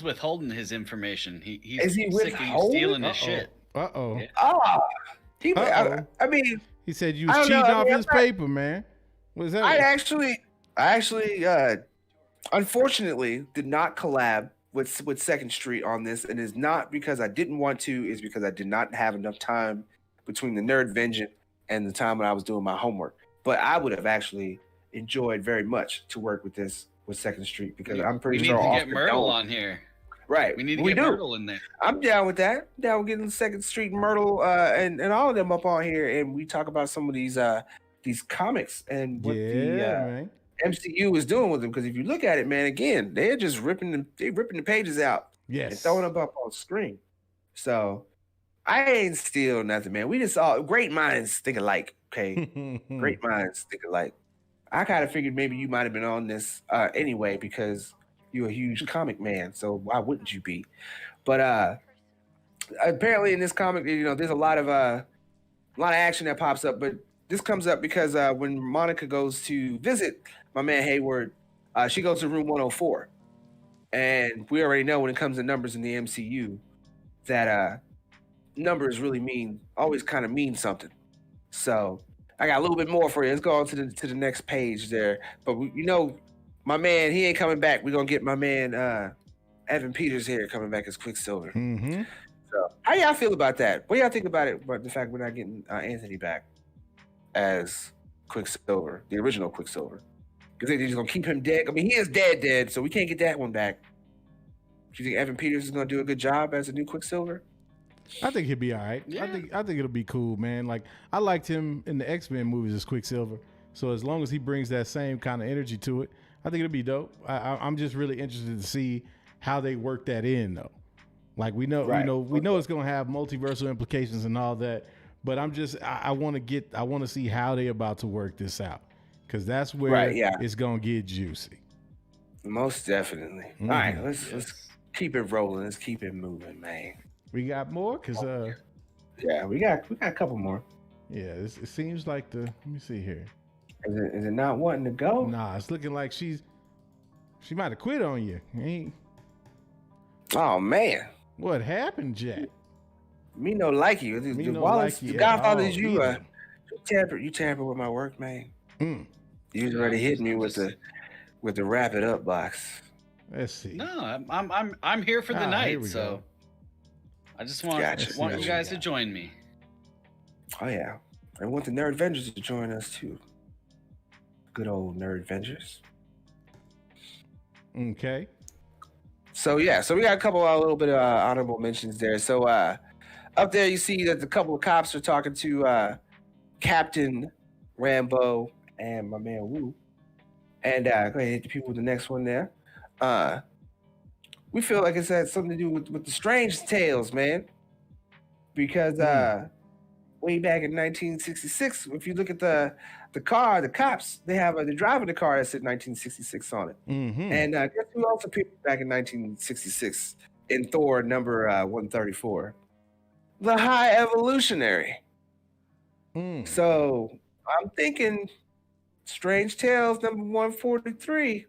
withholding his information. He's Is he sick of you stealing his shit. Uh-oh. Yeah. I mean, he said you was cheating off his paper, man. What's that? I actually, unfortunately, did not collab with Second Street on this, and it's not because I didn't want to. It's because I did not have enough time between the Nerdvention and the time when I was doing my homework. But I would have actually enjoyed very much to work with Second Street, because I'm pretty sure we need to get Myrtle on here. Right. We need to get Myrtle in there. I'm down with that. I'm down with getting Second Street, Myrtle, and all of them up on here, and we talk about some of these comics and what the MCU is doing with them. Because if you look at it, man, again, they're just ripping the pages out, and throwing them up on screen. So I ain't steal nothing, man. We just all great minds think alike. Okay, great minds think alike. I kind of figured maybe you might have been on this anyway, because you're a huge comic man. So why wouldn't you be? But apparently in this comic, there's a lot of action that pops up. But this comes up because when Monica goes to visit my man Hayward, she goes to room 104, and we already know when it comes to numbers in the MCU that numbers really always kind of mean something. So I got a little bit more for you. Let's go on to the next page there. But my man, he ain't coming back. We're gonna get my man Evan Peters here coming back as Quicksilver. So how y'all feel about that? What do y'all think about it? About the fact we're not getting Anthony back as Quicksilver, the original Quicksilver? You think they're just gonna keep him dead? I mean, he is dead, so we can't get that one back. Do you think Evan Peters is gonna do a good job as a new Quicksilver? I think he'll be all right. Yeah. I think it'll be cool, man. Like, I liked him in the X-Men movies as Quicksilver. So as long as he brings that same kind of energy to it, I think it'll be dope. I'm just really interested to see how they work that in, though. Like, we know it's gonna have multiversal implications and all that, but I want to see how they about to work this out, because that's where it's gonna get juicy. Most definitely. All right, let's keep it rolling. Let's keep it moving, man. We got more, cause we got a couple more. Yeah, it seems like let me see here. Is it not wanting to go? Nah, it's looking like she might have quit on you. Oh man, what happened, Jack? Me no like you. Me no Wallace, like you the Godfather is you. either. You tamper with my work, man. You already hit me with the wrap it up box. Let's see. No, I'm here for the night, so go. I just want you guys to join me. Oh yeah, I want the Nerd Avengers to join us too. Good old Nerd Avengers. Okay. So we got a little bit of honorable mentions there. So up there you see that a couple of cops are talking to Captain Rambo and my man Wu. And go ahead and hit the people with the next one there. We feel like it's had something to do with the Strange Tales, man. Because way back in 1966, if you look at the car, the cops, they're driving the car that said 1966 on it. And guess who else appeared back in 1966 in Thor number 134? The High Evolutionary. So I'm thinking Strange Tales number 143.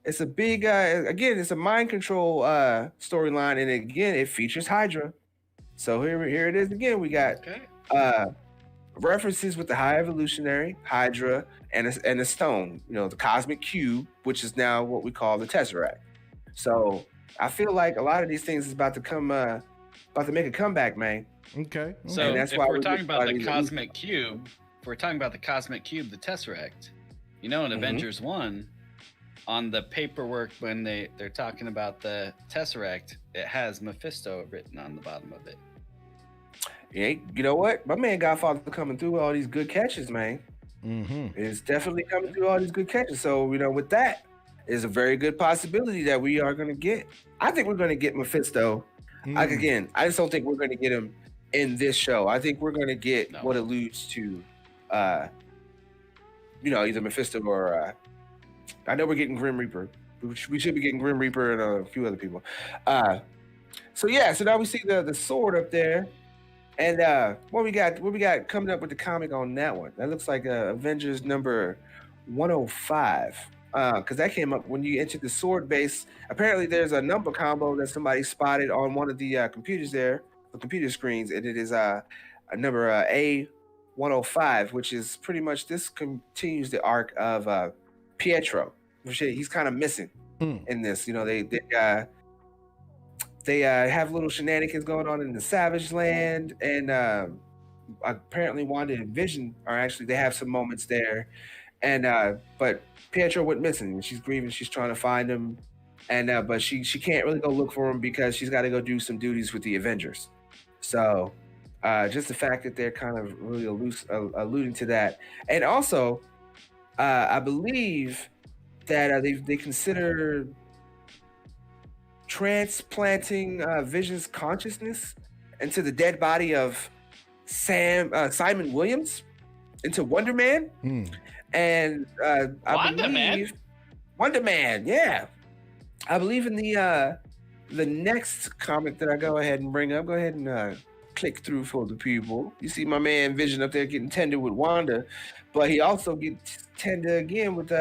It's a big, again, it's a mind control storyline, and again, it features Hydra. So here it is again. We got references with the High Evolutionary, Hydra, and a stone. The Cosmic Cube, which is now what we call the Tesseract. So I feel like a lot of these things is about to come about to make a comeback, man. Okay. So And that's if why we're we're talking just about the fighting the cosmic cube, if we're talking about the cosmic cube, the Tesseract, in Avengers 1, on the paperwork when they're talking about the Tesseract, it has Mephisto written on the bottom of it. Yeah, you know what? My man Godfather coming through all these good catches, man. It's definitely coming through all these good catches. So, with that, is a very good possibility that we are going to get. I think we're going to get Mephisto. Again, I just don't think we're going to get him in this show. I think we're going to get what alludes to, either Mephisto or I know we're getting Grim Reaper. We should be getting Grim Reaper and a few other people. So now we see the sword up there. And what we got coming up with the comic on that one? That looks like Avengers number 105. Because that came up when you entered the sword base. Apparently, there's a number combo that somebody spotted on one of the computers there, the computer screens, and it is a number A105, which is pretty much this continues the arc of Pietro. He's kind of missing in this. They have little shenanigans going on in the Savage Land, and apparently Wanda and Vision they have some moments there, and but Pietro went missing, and she's grieving. She's trying to find him, and but she can't really go look for him because she's got to go do some duties with the Avengers. So just the fact that they're kind of really alluding to that, and also I believe that they consider transplanting Vision's consciousness into the dead body of Simon Williams into Wonder Man. And I believe Wonder Man, yeah. I believe in the next comic that I go ahead and bring up. Go ahead and click through for the people. You see my man Vision up there getting tender with Wanda, but he also gets tender again with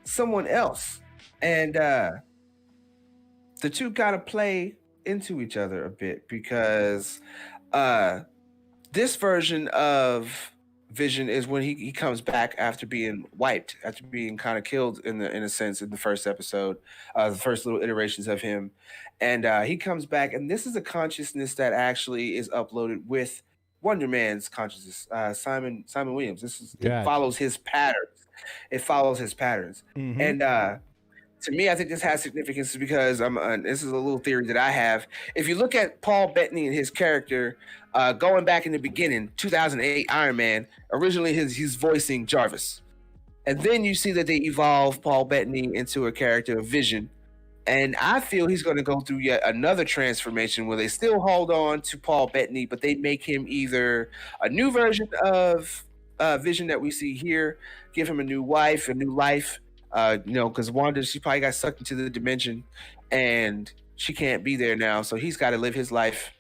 someone else, and the two kind of play into each other a bit because this version of Vision is when he comes back after being wiped, after being kind of killed in a sense in the first episode, the first little iterations of him, and he comes back, and this is a consciousness that actually is uploaded with Wonder Man's consciousness. Simon Williams. It follows his patterns. And to me, I think this has significance because this is a little theory that I have. If you look at Paul Bettany and his character, going back in the beginning, 2008 Iron Man, originally he's voicing Jarvis. And then you see that they evolve Paul Bettany into a character of Vision. And I feel he's going to go through yet another transformation where they still hold on to Paul Bettany, but they make him either a new version of Vision that we see here, give him a new wife, a new life, because Wanda, she probably got sucked into the dimension and she can't be there now. So he's got to live his life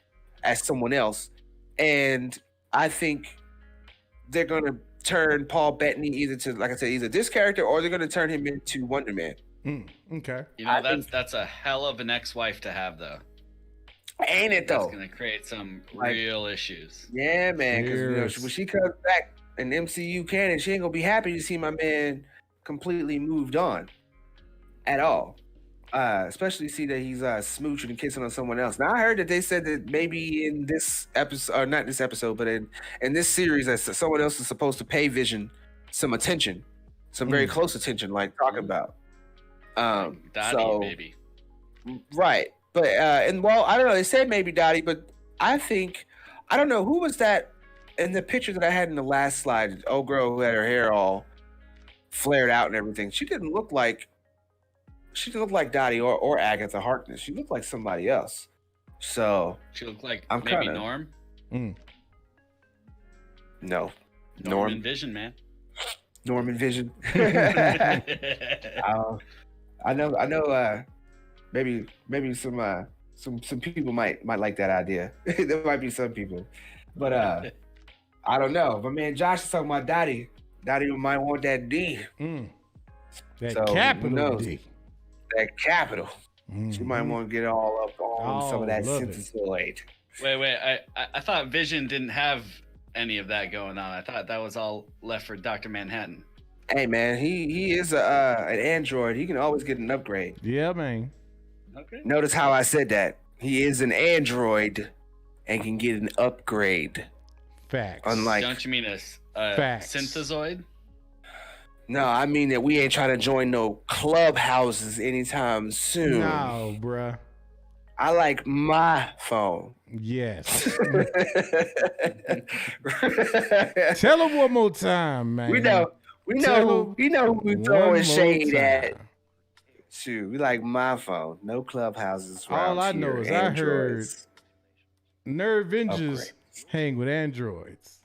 as someone else. And I think they're going to turn Paul Bettany either this character or they're going to turn him into Wonder Man. Okay. That's a hell of an ex-wife to have, though. Ain't it, though? That's going to create some real issues. Yeah, man. Because when she comes back in MCU canon, she ain't going to be happy to see my man completely moved on at all. Especially see that he's smooching and kissing on someone else. Now I heard that they said that maybe in this episode, or not this episode, but in this series, that someone else is supposed to pay Vision some attention, some very close attention, like talking about. Dottie, maybe. Right, but I don't know. They said maybe Dottie, but I don't know who was that in the picture that I had in the last slide. Old girl who had her hair all flared out and everything. She didn't look like Dottie or Agatha Harkness. She looked like somebody else. So she looked like Norm. No, Norman Vision, man. Norman Vision. I know. Maybe some people might like that idea. There might be some people, but I don't know. But man, Josh is talking about Dottie. Dottie might want that D. That capital D. That capital. She might want to get all up on some of that synthesoid. Wait. I thought Vision didn't have any of that going on. I thought that was all left for Dr. Manhattan. Hey man, he is an android. He can always get an upgrade. Yeah, man. Okay. Notice how I said that. He is an android and can get an upgrade. Facts. Unlike, don't you mean a synthezoid? No, I mean that we ain't trying to join no clubhouses anytime soon. No, bruh. I like my phone. Yes. Tell him one more time, man. We know who we throwing shade at. Shoot, we like my phone. No clubhouses. All I know is androids. I heard Nerdvengers hang with androids.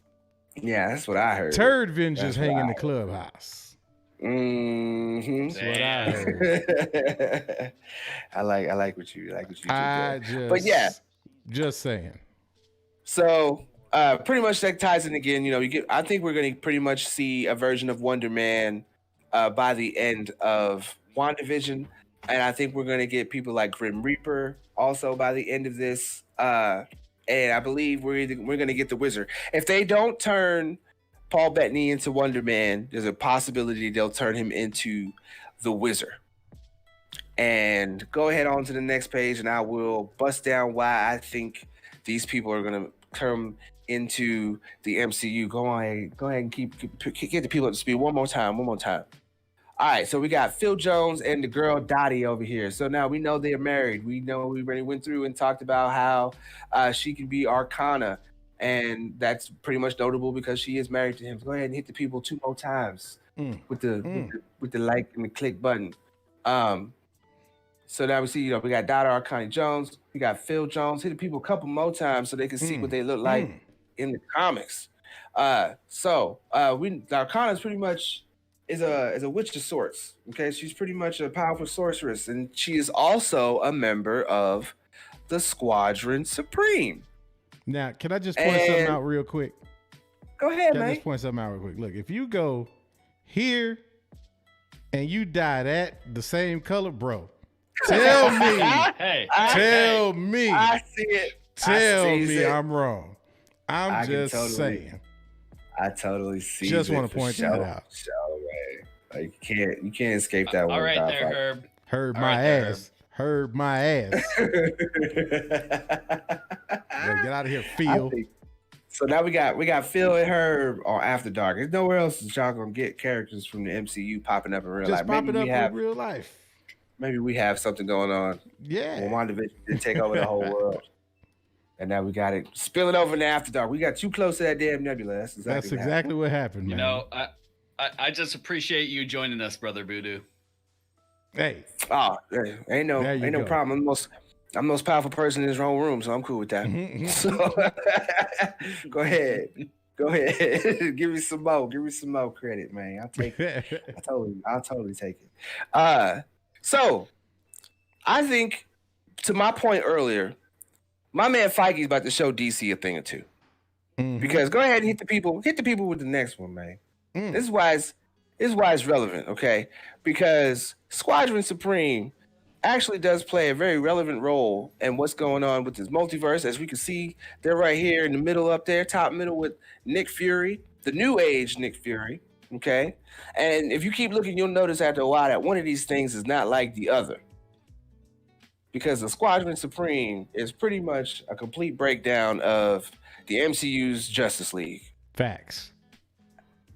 Yeah, that's what I heard. Turdvengers hang in the clubhouse. Mm-hmm. That's what I heard. I like what you but yeah, just saying. So pretty much that ties in again. I think we're going to pretty much see a version of Wonder Man by the end of WandaVision, and I think we're going to get people like Grim Reaper also by the end of this. And I believe we're going to get the Wizard. If they don't turn Paul Bettany into Wonder Man, there's a possibility they'll turn him into the Wizard. And go ahead on to the next page, and I will bust down why I think these people are going to come into the MCU. Go ahead and get the people up to speed one more time. All right, so we got Phil Jones and the girl Dottie over here. So now we know they're married. We know we already went through and talked about how she can be Arcana. And that's pretty much notable because she is married to him. So go ahead and hit the people 2 more times with the like and the click button. So now we see, we got Dada Arcani Jones, we got Phil Jones. Hit the people a couple more times so they can see what they look like in the comics. Arcana is pretty much is a witch of sorts. Okay, she's pretty much a powerful sorceress, and she is also a member of the Squadron Supreme. Now, can I just point something out real quick? Go ahead, man. Just point something out real quick. Look, if you go here and you dye that the same color, bro, tell me. Tell me. I see it. Tell me I'm wrong. I'm just saying. I totally see. Just want to point that out. Like, you can't escape that one. All right there, Herb. Heard my ass. Heard my ass. Get out of here, Phil. So now we got Phil and Herb on After Dark. There's nowhere else that y'all gonna get characters from the MCU popping up in real life. Just popping up in real life. Maybe we have something going on. Yeah. WandaVision did take over the whole world. And now we got it spilling over into After Dark. We got too close to that damn nebula. That's exactly what happened, man. I just appreciate you joining us, Brother Voodoo. Hey. Oh, ain't no problem. I'm the most powerful person in this whole room, so I'm cool with that. So go ahead. Give me some more credit, man. I'll take it. I'll totally take it. So I think, to my point earlier, my man Feige's about to show DC a thing or two. Because go ahead and hit the people with the next one, man. This is why it's relevant, okay? Because Squadron Supreme actually does play a very relevant role in what's going on with this multiverse. As we can see, they're right here in the middle up there, top middle with Nick Fury, the new age Nick Fury, okay? And if you keep looking, you'll notice after a while that one of these things is not like the other. Because the Squadron Supreme is pretty much a complete breakdown of the MCU's Justice League. Facts.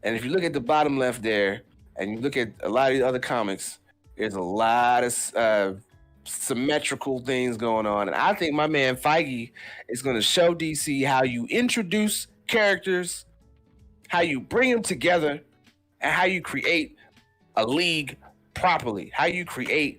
And if you look at the bottom left there, and you look at a lot of the other comics, there's a lot of symmetrical things going on. And I think my man Feige is going to show DC how you introduce characters, how you bring them together, and how you create a league properly, how you create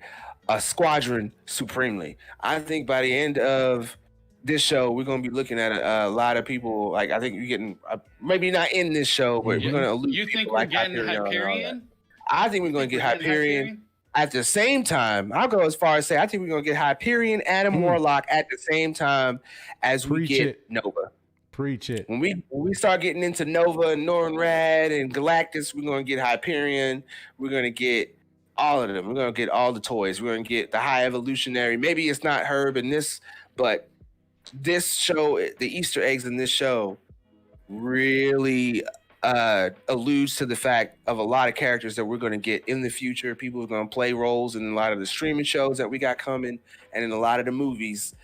a squadron supremely. I think by the end of this show, we're going to be looking at a lot of people. Like, I think you're getting, maybe not in this show, but we're going to allude. You think we're getting Hyperion? I think we're going to get Hyperion. At the same time, I'll go as far as say I think we're gonna get Hyperion, Adam Warlock at the same time as we get Nova. Preach it. When we start getting into Nova and Norrin Rad and Galactus, we're gonna get Hyperion. We're gonna get all of them. We're gonna get all the toys. We're gonna get the High Evolutionary. Maybe it's not Herb in this, but this show, the Easter eggs in this show, really alludes to the fact of a lot of characters that we're going to get in the future. People are going to play roles in a lot of the streaming shows that we got coming and in a lot of the movies.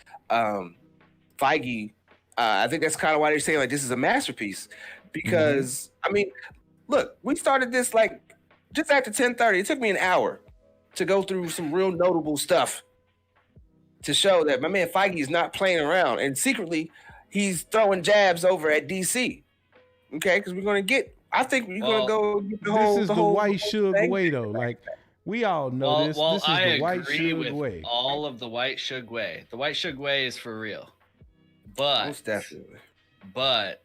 Feige, I think that's kind of why they're saying like this is a masterpiece, because I mean, look, we started this like just after 10:30. It took me an hour to go through some real notable stuff to show that my man Feige is not playing around, and secretly he's throwing jabs over at DC. Okay, because we're gonna get. I think we're gonna go get the whole. This is the white Suge way, though. Like we all know this. Well, this is I the white agree Suge with way. all of the white Suge way. The white Suge way is for real, but Most definitely. But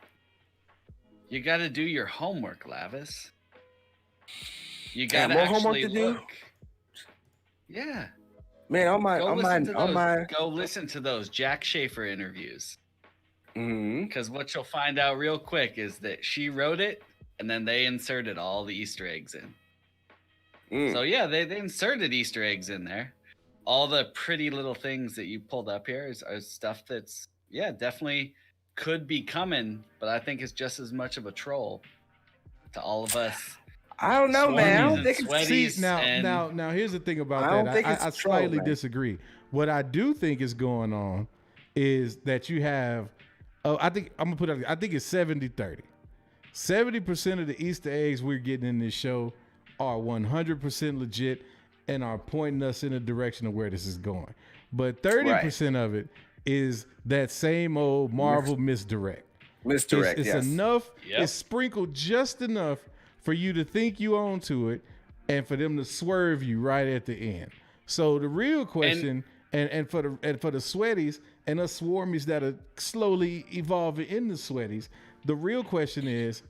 you got to do your homework, Lavis. You got to more homework actually to do? look. Yeah. Man, Go listen to those Jack Schaefer interviews. Mm-hmm. Because what you'll find out real quick is that she wrote it, and then they inserted all the Easter eggs in. So yeah, they inserted Easter eggs in there. All the pretty little things that you pulled up here are stuff that's definitely could be coming, but I think it's just as much of a troll to all of us. I don't know, man. I don't think it's See, now here's the thing about that. I slightly disagree. What I do think is going on is that you have I think I'm gonna put it. I think it's 70-30. 70% of the Easter eggs we're getting in this show are 100% legit and are pointing us in the direction of where this is going. But 30% of it is that same old Marvel misdirect. Misdirect. It's enough. Yep. It's sprinkled just enough for you to think you own to it, and for them to swerve you right at the end. So the real question, and for the sweaties and us swarmies that are slowly evolving into sweaties, the real question is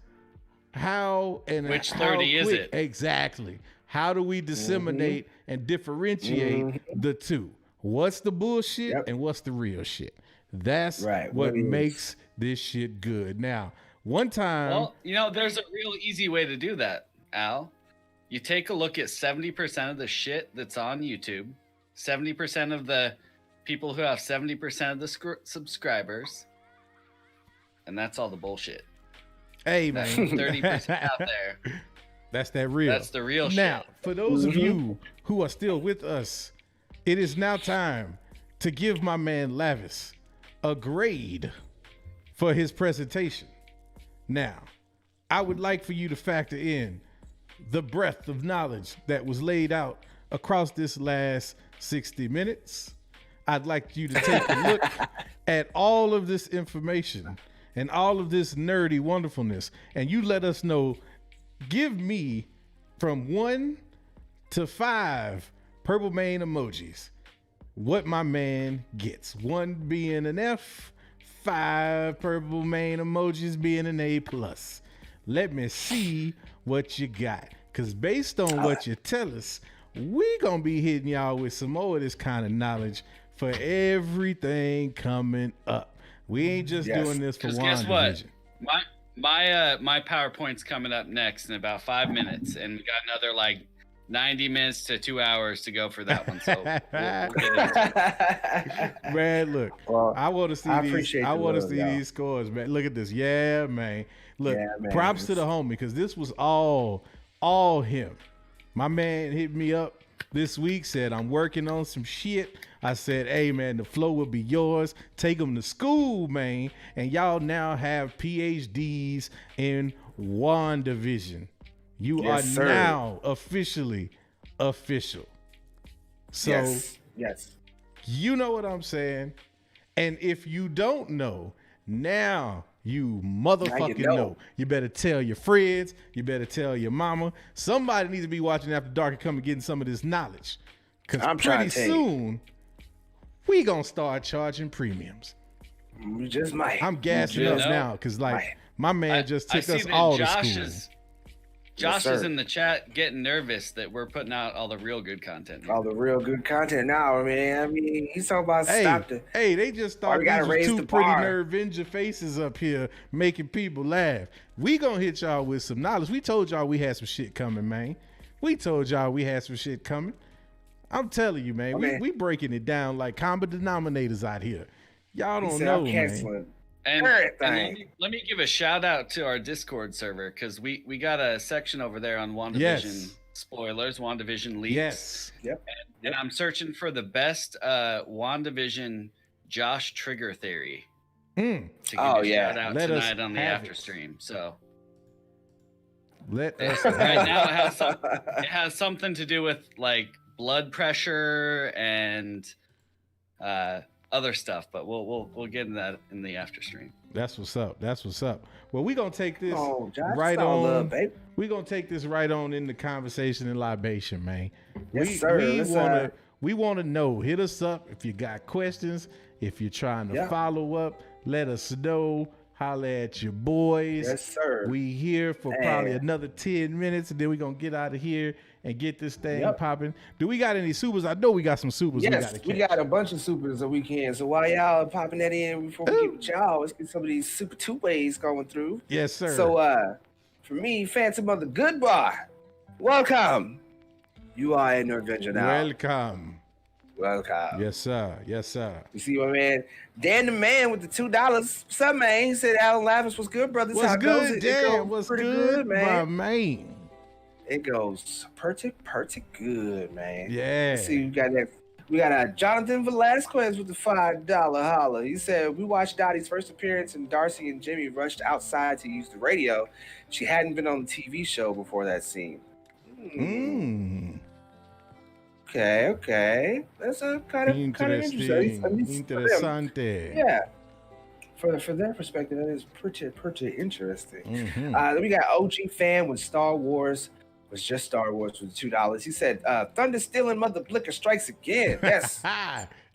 how and which how 30 is it exactly? How do we disseminate and differentiate the two? What's the bullshit and what's the real shit? That's what makes this shit good. Now, one time, well, there's a real easy way to do that, Al. You take a look at 70% of the shit that's on YouTube, 70% of the people who have 70% of the subscribers, and that's all the bullshit. Hey, man. 30% out there. That's that real. That's the real shit. Now, for those of you who are still with us, it is now time to give my man Lavis a grade for his presentation. Now, I would like for you to factor in the breadth of knowledge that was laid out across this last 60 minutes. I'd like you to take a look at all of this information and all of this nerdy wonderfulness, and you let us know, give me from 1 to 5 purple mane emojis what my man gets. 1 being an F, 5 purple mane emojis being an A+. Let me see what you got. Because based on what you tell us, we gonna be hitting y'all with some more of this kind of knowledge for everything coming up. We ain't just doing this for WandaVision. Guess what? My PowerPoint's coming up next in about 5 minutes, and we got another like 90 minutes to 2 hours to go for that one. So we'll get into it. Man, look, I want to see these. I want to see these scores, man. Look at this. Yeah, man. Look, props to the homie, because this was all him. My man hit me up this week, said, I'm working on some shit. I said, hey, man, the flow will be yours. Take them to school, man. And y'all now have PhDs in WandaVision. You are now officially official. So, yes, you know what I'm saying? And if you don't know, now you motherfucking know. You better tell your friends. You better tell your mama. Somebody needs to be watching After Dark and come and getting some of this knowledge. Because pretty soon, we going to start charging premiums. We just might. I'm gassing up now because, like, my man just took us all to school. Josh is in the chat getting nervous that we're putting out all the real good content. All the real good content now, man. I mean, he's talking about stop it. Hey, they just thought these was two pretty Nervenger faces up here making people laugh. We gonna hit y'all with some knowledge. We told y'all we had some shit coming, man. We told y'all we had some shit coming. I'm telling you, man. We breaking it down like common denominators out here. Y'all don't know, man. And let me give a shout out to our Discord server, because we got a section over there on WandaVision spoilers, WandaVision leaks. Yes. Yep. And I'm searching for the best WandaVision Josh Trigger Theory. Mm. To give a shout out Let tonight on the have after it. stream. So Let us right now it has something to do with like blood pressure and other stuff, but we'll get into that in the after stream. That's what's up. That's what's up. Well, we're gonna take this Oh, Josh, right it's all on. love, babe. We're gonna take this right on in the conversation and libation, man. Yes, sir. We wanna know. Hit us up if you got questions. If you're trying to follow up, let us know. Holla at your boys. Yes, sir. We here for probably another 10 minutes, and then we're gonna get out of here and get this thing popping. Do we got any supers? I know we got some supers. Yes, we got a bunch of supers that we can. So while y'all popping that in before we get with y'all, let's get some of these super two-ways going through. Yes, sir. So for me, Phantom of the Good Boy, welcome. You are in Avenger now. Welcome. Yes, sir. Yes, sir. You see my man, Dan the Man with the $2. What's up, man? He said, Alan Lavis, what's good, brothers? What's How good, goes? Dan? What's pretty good, my man? man? It goes pretty good, man. Yeah. Let's see, we got Jonathan Velasquez with the $5 holla. He said, we watched Dottie's first appearance and Darcy and Jimmy rushed outside to use the radio. She hadn't been on the TV show before that scene. Okay. That's a kind of interesting. Interessante. Yeah. For their perspective, that is pretty interesting. Mm-hmm. Then we got OG fan with Star Wars. Was just Star Wars with $2. He said, Thunder stealing Mother Blicker strikes again. Yes.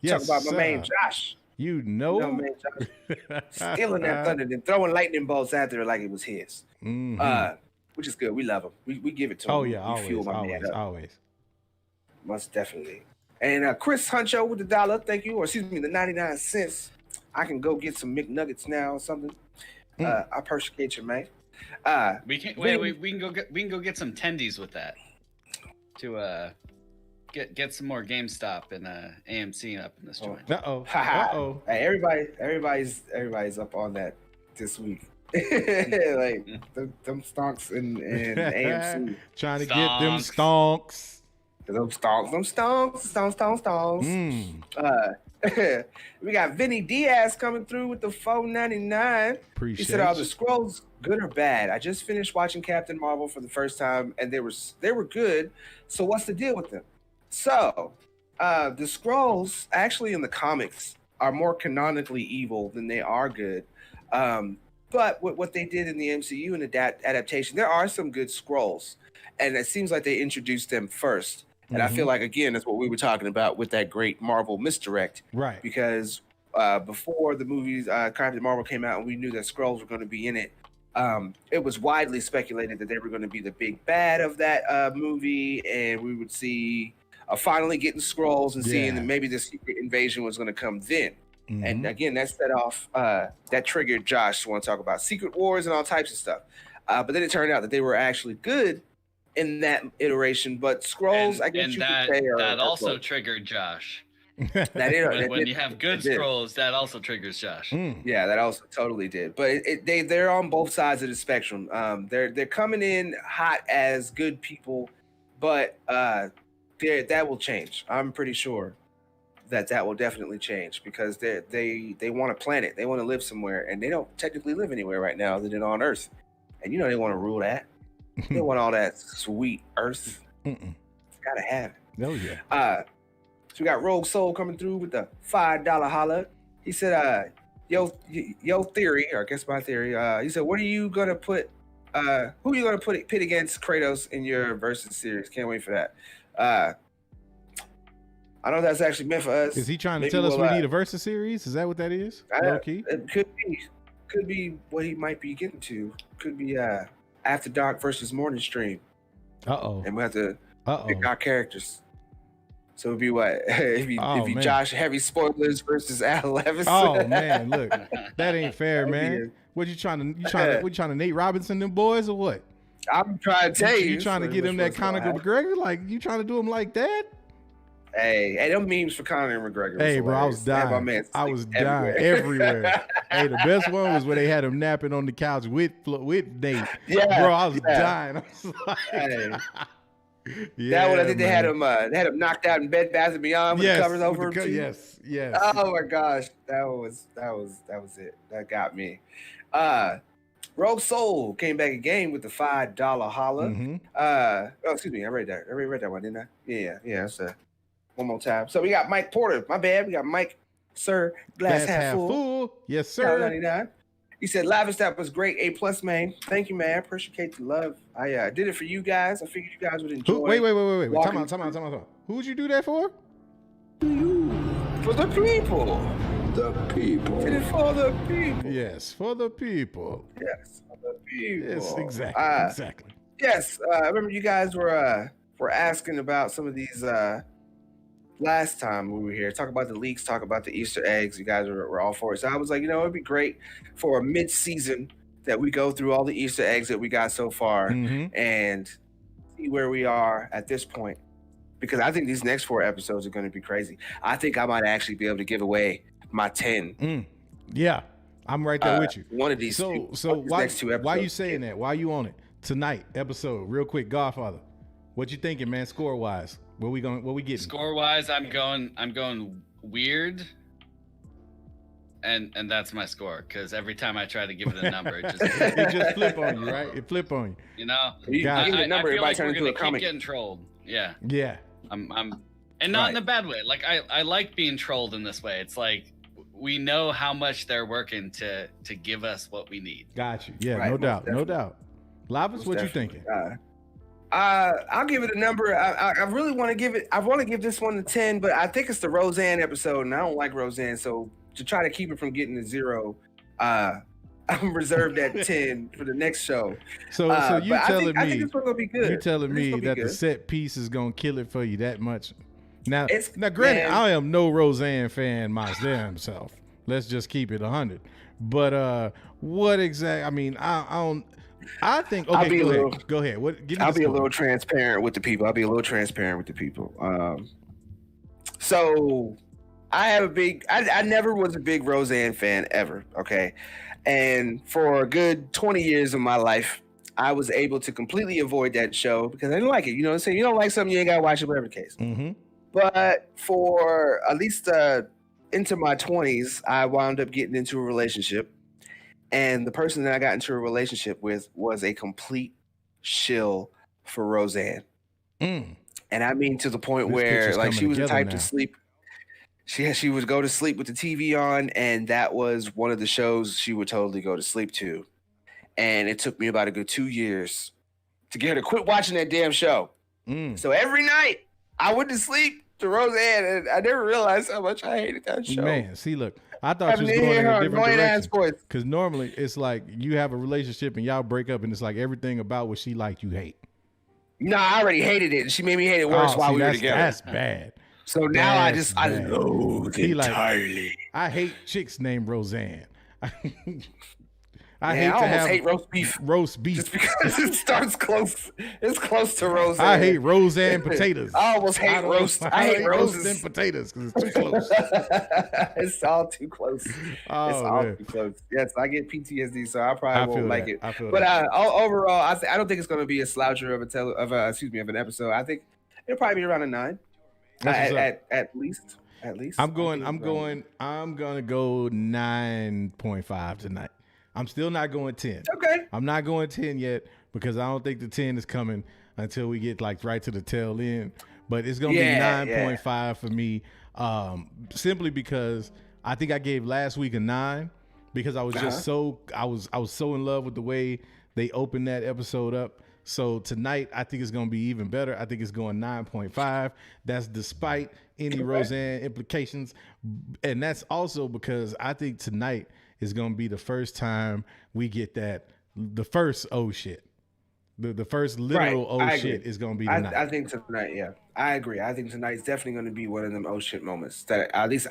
Yes, Talk about my man Josh. You know my man Josh. Stealing that thunder, then throwing lightning bolts after it like it was his. Mm-hmm. Which is good. We love him. We give it to him. Oh yeah, Always. Most definitely. And Chris Huncho with the $1, thank you, or excuse me, the 99 cents. I can go get some McNuggets now or something. I appreciate you, man. We can go get some tendies with that to get some more GameStop and AMC up in this joint. Hey, everybody's up on that this week. Like them stonks and AMC trying to get them stonks. Them stonks. We got Vinny Diaz coming through with the $4.99. Appreciate he said, "Are the scrolls good or bad? I just finished watching Captain Marvel for the first time, and they were good. So what's the deal with them?" So the scrolls actually in the comics are more canonically evil than they are good. But what they did in the MCU and the adaptation, there are some good scrolls, and it seems like they introduced them first. And I feel like, again, that's what we were talking about with that great Marvel misdirect. Right. Because before the movies, Captain Marvel came out and we knew that Skrulls were going to be in it, it was widely speculated that they were going to be the big bad of that movie. And we would see finally getting Skrulls and seeing that maybe the secret invasion was going to come then. And again, that set off, that triggered Josh to want to talk about Secret Wars and all types of stuff. But then it turned out that they were actually good in that iteration, but Skrulls, I guess you could say, that also triggered Josh. When you have good Skrulls, that also triggers Josh. Yeah, that also totally did. But they're on both sides of the spectrum. They're coming in hot as good people, but that will change. I'm pretty sure that will definitely change because they want a planet, they want to live somewhere, and they don't technically live anywhere right now other than on Earth. And they want to rule that. They want all that sweet Earth. Gotta have it. Oh yeah. So we got Rogue Soul coming through with the $5 holla. He said, yo theory, or I guess my theory. He said, what are you gonna put? Who are you gonna pit against Kratos in your Versus series? Can't wait for that. I know that's actually meant for us. Is he trying to tell us we need a Versus series? Is that what that is? Low-key? It could be what he might be getting to. Could be After Dark versus Morning Stream. And we have to pick our characters. So it'd be what? It'd be Josh Heavy Spoilers versus Al Levis. Oh man, look, that ain't fair, man. What you trying to Nate Robinson them boys or what? I'm trying to tell you. You trying to get him that Conor McGregor? Like you trying to do him like that? Hey, them memes for Conor McGregor. Hey, bro, I was dying. I was dying everywhere. Hey, the best one was when they had him napping on the couch with Nate. Yeah, bro, I was dying. I was like, That one, I think they had him knocked out in Bed Bath & Beyond with the covers over him too. Yes. Oh my gosh, that was it. That got me. Rogue Soul came back again with the $5 holla. Excuse me, I read that one, didn't I? Yeah. So one more time. So we got Mike Porter. My bad. We got Mike, sir. Glass half full. Yes, sir. $1.99. He said, Lavish, that was great. A+, man. Thank you, man. Appreciate the love. I did it for you guys. I figured you guys would enjoy. Wait. Time out. Who would you do that for? For the people. The people. Did it for the people. Yes, for the people. Yes, for the people. Yes, exactly. Yes, I remember you guys were asking about some of these last time we were here. Talk about the leaks, talk about the Easter eggs. You guys were all for it. So I was like, it'd be great for a mid-season that we go through all the Easter eggs that we got so far and see where we are at this point. Because I think these next 4 episodes are going to be crazy. I think I might actually be able to give away my 10. Yeah, I'm right there with you. One of these. So next 2 episodes. Why are you saying that? Why are you on it tonight? Episode, real quick, Godfather. What you thinking, man? Score wise, what we getting? Score wise, I'm going weird, and that's my score. Because every time I try to give it a number, it just flip on you, right? It flip on you. I feel like we're gonna keep getting trolled. Yeah. I'm and not Right. in a bad way. Like I like being trolled in this way. It's like we know how much they're working to give us what we need. Got you. Yeah, Right, no most doubt. Lavis, what you thinking? I'll give it a number. I really want to give it. I want to give this one a 10, but I think it's the Roseanne episode, and I don't like Roseanne. So to try to keep it from getting to 0, I'm reserved at 10 for the next show. So you telling me? I think this one's gonna be good. You telling me that the set piece is gonna kill it for you that much? Now, granted, I am no Roseanne fan my damn self. Let's just keep it 100. But what exactly? I mean, I don't. I think. Okay, go ahead. What? Give me I'll be a little transparent with the people. So I have a big. I never was a big Roseanne fan ever. Okay, and for a good 20 years of my life, I was able to completely avoid that show because I didn't like it. You know what I'm saying? You don't like something, you ain't gotta watch it, whatever the case. But for at least into my 20s, I wound up getting into a relationship. And the person that I got into a relationship with was a complete shill for Roseanne. And I mean to the point where like she was the type to sleep. She would go to sleep with the TV on, and that was one of the shows she would totally go to sleep to. And it took me about a good 2 years to get her to quit watching that damn show. So every night I went to sleep to Roseanne, and I never realized how much I hated that show. Man, see, look, I thought you was going in a different direction. Because normally it's like you have a relationship and y'all break up, and it's like everything about what she liked you hate. No, I already hated it. She made me hate it worse while we were together. That's bad. So now I loathe it entirely. I hate chicks named Roseanne. I hate roast beef. Roast beef. Just because it starts close. It's close to Roseanne. I hate Roseanne potatoes. I almost hate roast. I hate roses and potatoes because it's too close. It's all too close. Too close. Yes, I get PTSD, so I probably won't like it. But overall, I don't think it's going to be a sloucher of an episode. I think it'll probably be around a 9. At least. I'm gonna go 9.5 tonight. I'm still not going 10. Okay. I'm not going 10 yet because I don't think the 10 is coming until we get like right to the tail end. But it's gonna be 9.5 for me, simply because I think I gave last week a 9 because I was just I was so in love with the way they opened that episode up. So tonight, I think it's going to be even better. I think it's going 9.5. That's despite any Roseanne implications. And that's also because I think tonight is going to be the first time we get the first oh shit. The first literal shit is going to be tonight. I think tonight, yeah. I agree. I think tonight's definitely going to be one of them oh shit moments that at least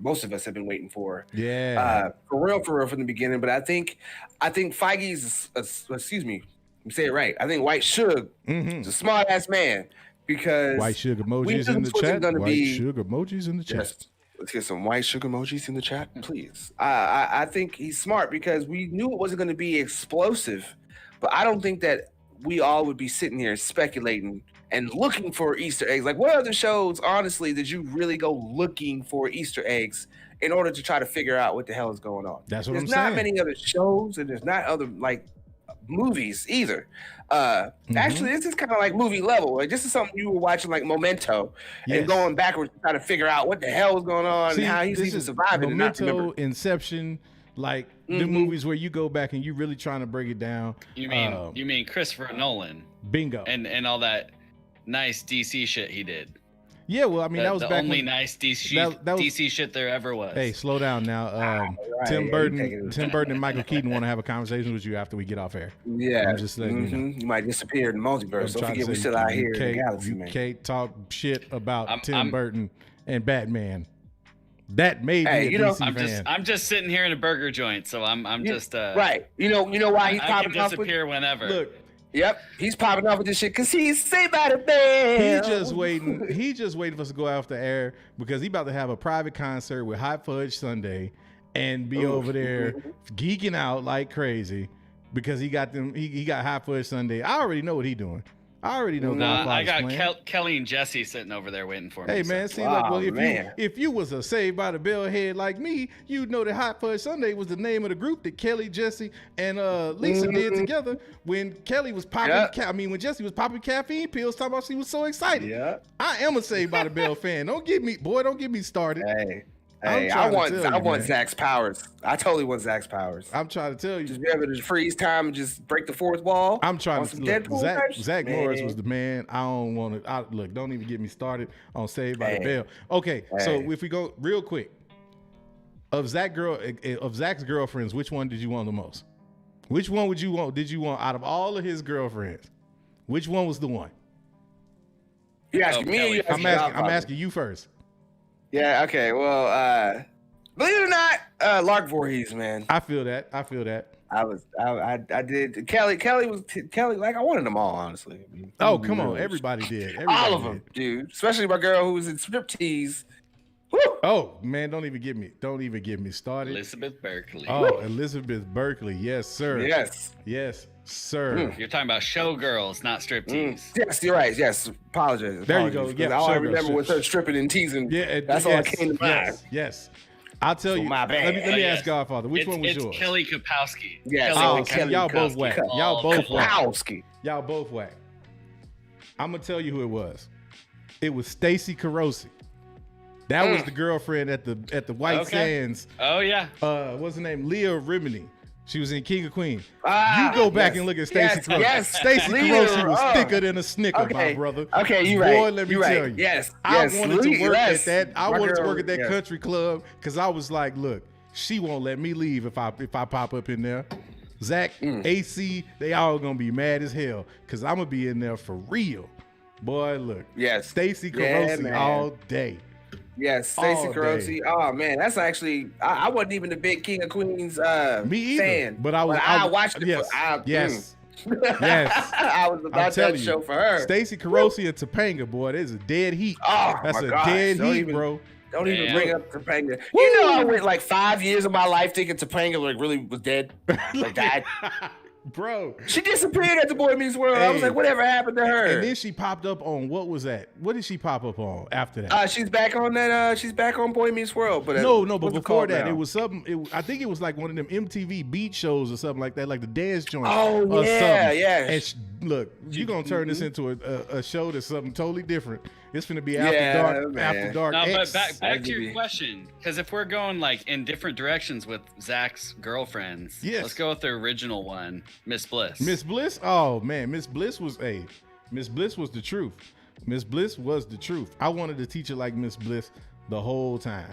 most of us have been waiting for. Yeah. For real from the beginning. But I think Feige's, excuse me, say it right. I think White Suge is a smart ass man because White Sugar emojis in the chat. White Sugar emojis in the chat. Yes. Let's get some White Sugar emojis in the chat, please. I think he's smart because we knew it wasn't going to be explosive, but I don't think that we all would be sitting here speculating and looking for Easter eggs. Like, what other shows, honestly, did you really go looking for Easter eggs in order to try to figure out what the hell is going on? That's what there's I'm not saying. many other shows, and there's not other like movies either. Actually, this is kind of like movie level. Like, this is something you were watching, like Memento, and going backwards to try to figure out what the hell was going on and how he's even surviving. Memento, Inception, like the movies where you go back and you really trying to break it down. You mean Christopher Nolan? Bingo. And all that nice DC shit he did. Yeah, well, I mean, that was the back only when, nice DC DC shit there ever was. Hey, slow down now. Tim Burton and Michael Keaton want to have a conversation with you after we get off air. Yeah, I'm just letting you know. You might disappear in the multiverse. Don't forget, we're still out here in the galaxy, man. You can't talk shit about Tim Burton and Batman. That made me a DC fan. I'm just sitting here in a burger joint, so I'm just right. You know why he's popping off? I can disappear whenever. Look. Yep, he's popping off with this shit because he's Saved by the Bell. He just waiting for us to go off the air because he about to have a private concert with Hot Fudge Sundae and be over there geeking out like crazy because he got Hot Fudge Sundae. I already know what he doing. I already know. I got Kelly and Jesse sitting over there waiting for me. Hey man, see, like, well, if you was a Saved by the Bell head like me, you'd know that Hot Fudge Sundae was the name of the group that Kelly, Jesse, and Lisa did together when Kelly was popping. When Jesse was popping caffeine pills, talking about she was so excited. Yeah, I am a Saved by the Bell fan. Don't get me started. Hey, I want Zach's powers. I totally want Zach's powers. I'm trying to tell you. Just be able to freeze time and just break the fourth wall. I'm trying to look. Zach Morris was the man. I don't want to. Look, don't even get me started on Saved by the Bell. Okay, so if we go real quick, of Zach's girlfriends, which one did you want the most? Which one did you want out of all of his girlfriends? Which one was the one? You asking me? I'm asking you first. Yeah, okay. Well, believe it or not, Lark Voorhees, man. I feel that. I did. Kelly like I wanted them all, honestly. Oh, come on. Everybody did. All of them, dude. Especially my girl who was in striptease. Woo! Oh, man, don't even get me started. Elizabeth Berkley. Oh, Elizabeth Berkley. Yes, sir. Yes, sir. You're talking about showgirls, not striptease. Yes, you're right. Yes, apologize. There you go. Yeah, all I remember was her stripping and teasing. Yeah, that's all that came to mind. Yes. I'll tell you. My bad. Let me ask Godfather. Which one was yours? It's Kelly Kapowski. Yes. Kelly y'all both whack. Y'all both whack. I'm gonna tell you who it was. It was Stacey Carosi. That was the girlfriend at the White Sands. Oh yeah. What's her name? Leah Remini. She was in King of Queens. You go back and look at Stacey Carosi. Yes. Stacey Carosi was thicker than a Snicker, my brother. Okay, you right. Boy, let me tell you. Yes. I wanted to work at that. I wanted to work at that country club because I was like, look, she won't let me leave if I pop up in there. Zach, AC, they all gonna be mad as hell because I'm gonna be in there for real. Boy, look. Yes. Stacey Carosi all day. Yes, Stacey Carosi. Oh man, that's actually I wasn't even a big King of Queens me either, fan, but I watched it. Yes, yes. I was about that show for her. Stacey Carosi and Topanga, boy, there's a dead heat. Oh, that's a dead heat, bro. Don't even bring up Topanga. Woo! You know, I went like 5 years of my life thinking Topanga like really was dead, like died. Bro, she disappeared at the Boy Meets World. I was like, whatever happened to her? And then she popped up on what was that? What did she pop up on after that? She's back on that. She's back on Boy Meets World. But but before that, it was something. I think it was like one of them MTV beat shows or something like that, like the dance joint. Oh yeah, yeah. And look, you're gonna turn this into a show that's something totally different. It's gonna be after dark. Man. After dark. No, but back to your question, because if we're going like in different directions with Zach's girlfriends, let's go with the original one, Miss Bliss. Miss Bliss. Oh man, Miss Bliss was the truth. Miss Bliss was the truth. I wanted to teach her like Miss Bliss the whole time.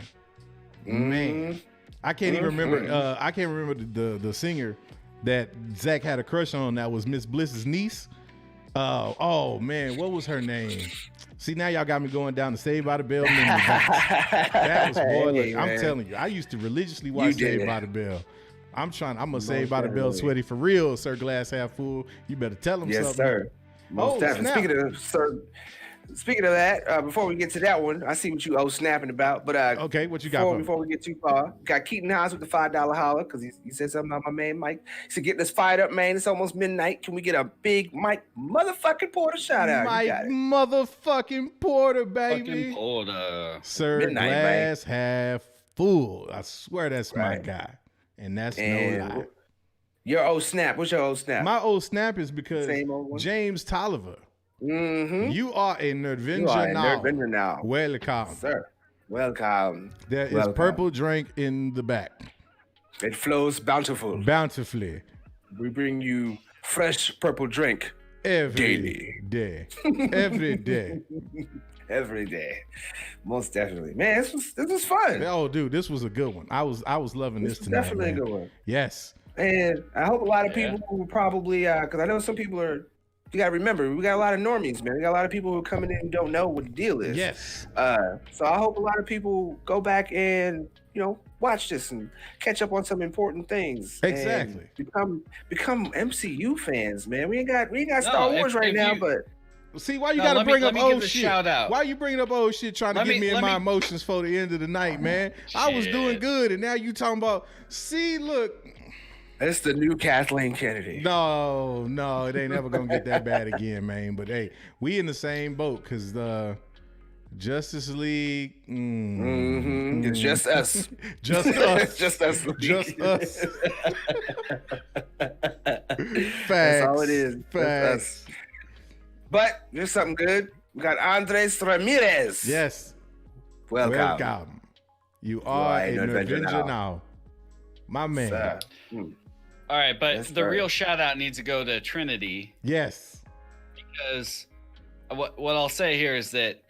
Man, I can't even remember. I can't remember the singer that Zach had a crush on. That was Miss Bliss's niece. Oh man, what was her name? See, now y'all got me going down the Saved by the Bell menu. That was boiling. I'm telling you, I used to religiously watch Saved by the Bell. I'm a Saved by the Bell sweaty for real, Sir Glass Half Full. You better tell him something. Yes, sir. Most definitely. Speaking of Sir, Speaking of that, before we get to that one, I see what you snapping about. But okay, what you got? Before we get too far, got Keaton Haas with the $5 holler because he said something about my man Mike. He said, "Get this fired up, man. It's almost midnight. Can we get a big Mike motherfucking Porter shout out?" Mike motherfucking Porter, baby. Fucking Porter. Sir, midnight, glass half full. I swear that's my guy, and that's no lie. Your old snap. What's your old snap? My old snap is because James Tolliver. Mm-hmm. You are a Nerdvenger now. Welcome, sir. Welcome. There is purple drink in the back. It flows bountifully. We bring you fresh purple drink every day. Every day. Every day. Most definitely. Man, this was fun. Oh, dude, this was a good one. I was loving this tonight. Definitely a good one. Yes. And I hope a lot of people will probably, because I know some people are. You gotta remember, we got a lot of normies, man. We got a lot of people who are coming in and don't know what the deal is. Yes. So I hope a lot of people go back and watch this and catch up on some important things. Exactly. Become MCU fans, man. We ain't got Star Wars right now, but see why you gotta bring up old shit. Shout out. Why you bringing up old shit trying to get me in my emotions for the end of the night, man? I was doing good, and now you talking about. See, look. That's the new Kathleen Kennedy. No, it ain't ever gonna get that bad again, man. But hey, we in the same boat because the Justice League. It's just us. Just us. Just us. Just us. Facts. That's all it is. Facts. But there's something good. We got Andres Ramirez. Yes. Welcome. You are an Avenger now. My man. All right, but the real shout out needs to go to Trinity. Yes. Because what I'll say here is that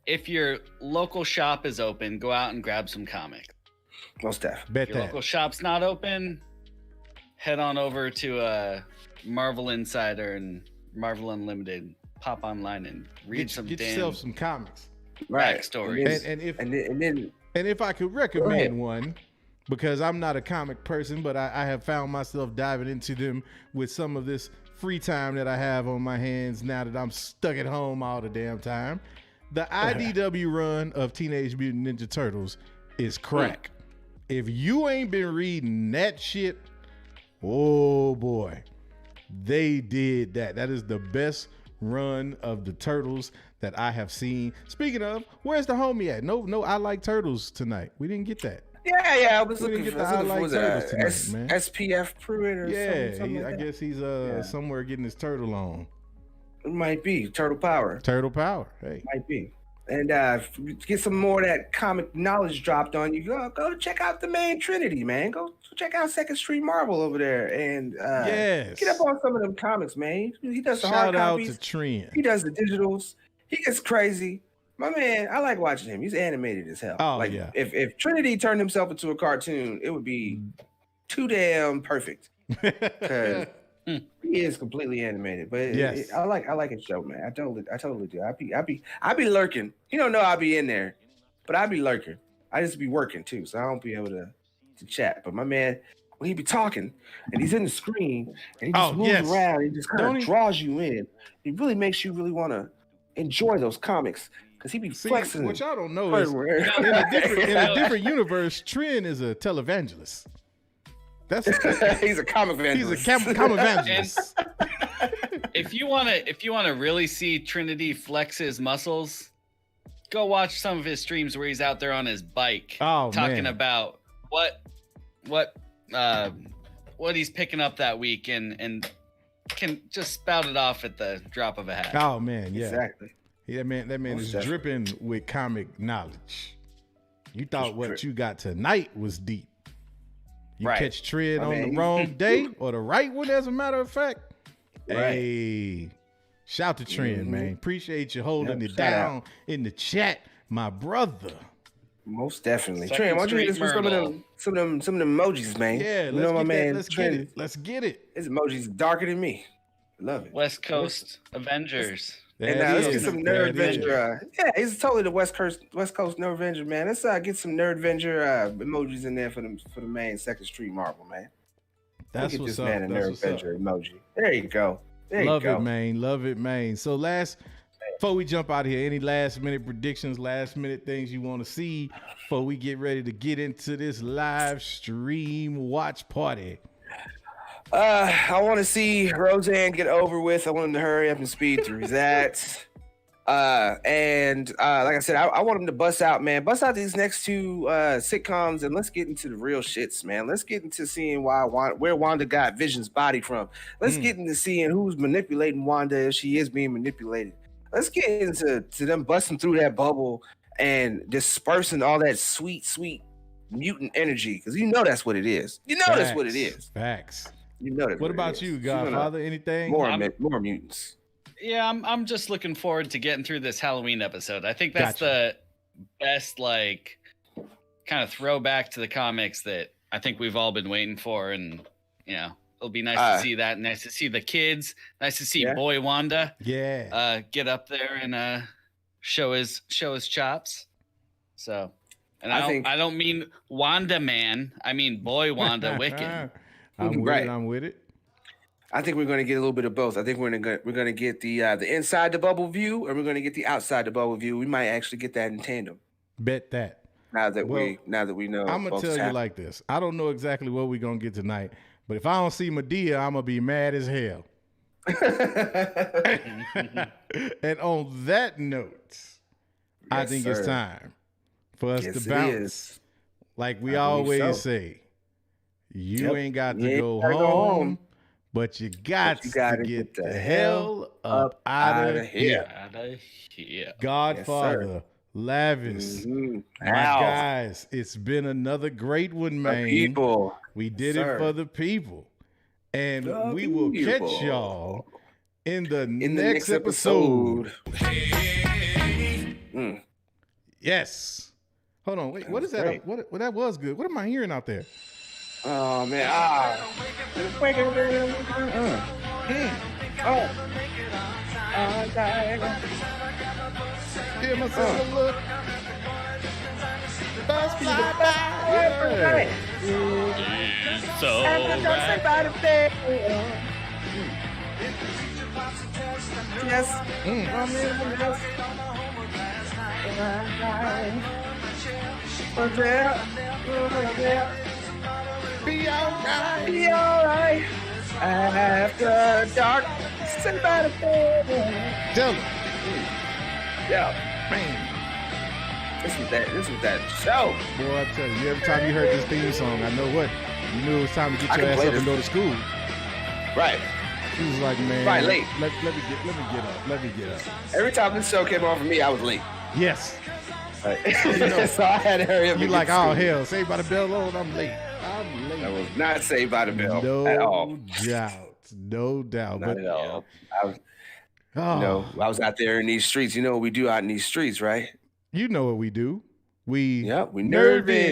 if your local shop is open, go out and grab some comics. Most definitely. If your local shop's not open, head on over to Marvel Insider and Marvel Unlimited. Pop online and read get yourself some comics. Backstories. And if I could recommend one. Because I'm not a comic person, but I have found myself diving into them with some of this free time that I have on my hands now that I'm stuck at home all the damn time. The IDW run of Teenage Mutant Ninja Turtles is crack. If you ain't been reading that shit, oh boy, they did that. That is the best run of the Turtles that I have seen. Speaking of, where's the homie at? No, I like Turtles tonight. We didn't get that. Yeah, I was looking for man. SPF Pruitt or something. I guess he's somewhere getting his turtle on. It might be Turtle Power. Hey, might be. And get some more of that comic knowledge dropped on you. Go check out the main Trinity, man. Go check out Second Street Marvel over there, and get up on some of them comics, man. He does the hard copies. Shout out to Trent. He does the digitals. He gets crazy. My man, I like watching him. He's animated as hell. Oh, yeah. If Trinity turned himself into a cartoon, it would be too damn perfect. Because he is completely animated. But yes. I like his show, man. I totally do. I be lurking. He don't know I'll be in there, but I be lurking. I just be working too, so I don't be able to chat. But my man, when he be talking and he's in the screen and he just moves around, he just kind of draws you in. It really makes you really want to enjoy those comics. Because he be flexing. What y'all don't know is in a different universe, Trent is a televangelist. He's a comic evangelist. He's a comic evangelist. If you wanna really see Trinity flex his muscles, go watch some of his streams where he's out there on his bike talking about what he's picking up that week and can just spout it off at the drop of a hat. Oh man, yeah. Exactly. That man is dripping with comic knowledge. You thought what you got tonight was deep. You catch Trent on the wrong day or the right one, as a matter of fact. Right. Hey, shout to Trent, man. Appreciate you holding it down in the chat, my brother. Most definitely. Trent, why don't you hit us with some of them emojis, man? Yeah, let's get it. His emojis darker than me. Love it. West Coast Avengers. And let's get some Nerd Avenger. He's totally the West Coast Nerd Avenger, man. Let's get some Nerd Avenger emojis in there for the main Second Street Marvel, man. That's what's up. Man a Nerd Avenger emoji. There you go. Love it, man. So last before we jump out of here, any last minute predictions, last minute things you want to see before we get ready to get into this live stream watch party? I want to see Roseanne get over with. I want him to hurry up and speed through that. And like I said, I want him to bust out these next two sitcoms, and let's get into the real shits, man. Let's get into seeing where Wanda got Vision's body from. Let's get into seeing who's manipulating Wanda if she is being manipulated. Let's get into them busting through that bubble and dispersing all that sweet mutant energy, because you know that's what it is. That's what it is. Facts. You know that. What about you, Godfather? Anything? More mutants. Yeah, I'm just looking forward to getting through this Halloween episode. I think that's the best, like, kind of throwback to the comics that I think we've all been waiting for, and it'll be nice to see that. Nice to see the kids. Nice to see boy Wanda. Yeah. Get up there and show his chops. So, and I don't mean Wanda man. I mean boy Wanda Wicked. I'm with it. I think we're going to get a little bit of both. I think we're going to get the inside the bubble view, and we're going to get the outside the bubble view. We might actually get that in tandem. Bet that. Now that we know. I'm gonna tell you like this. I don't know exactly what we're gonna get tonight, but if I don't see Medea, I'm gonna be mad as hell. And on that note, I think it's time for us to bounce. Like we always say, you ain't got to go home, but you got to get the hell up out of here. Godfather, Lavis, my guys, it's been another great one, man. We did it for the people. And we will catch y'all in the next episode. Yes. Hold on. Wait, what is that? What that was good. What am I hearing out there? Oh, man. Give myself a look. Buzz fly by. So Yes. Be alright. Be alright. After dark. Somebody. Tell them. Yeah. Man. This was that show. Boy, I tell you, every time you heard this theme song, I know what. You knew it was time to get your ass up and go to school. Right. He was like, man. Right, late. Let me get up. Every time this show came on for me, I was late. Yes. Right. So I had to hurry up. You like, oh hell, Saved by the Bell, Lord, I'm late. I was not Saved by the Bell at all. No doubt. Not at all. I was out there in these streets. You know what we do out in these streets, right? You know what we do. We nerd binge.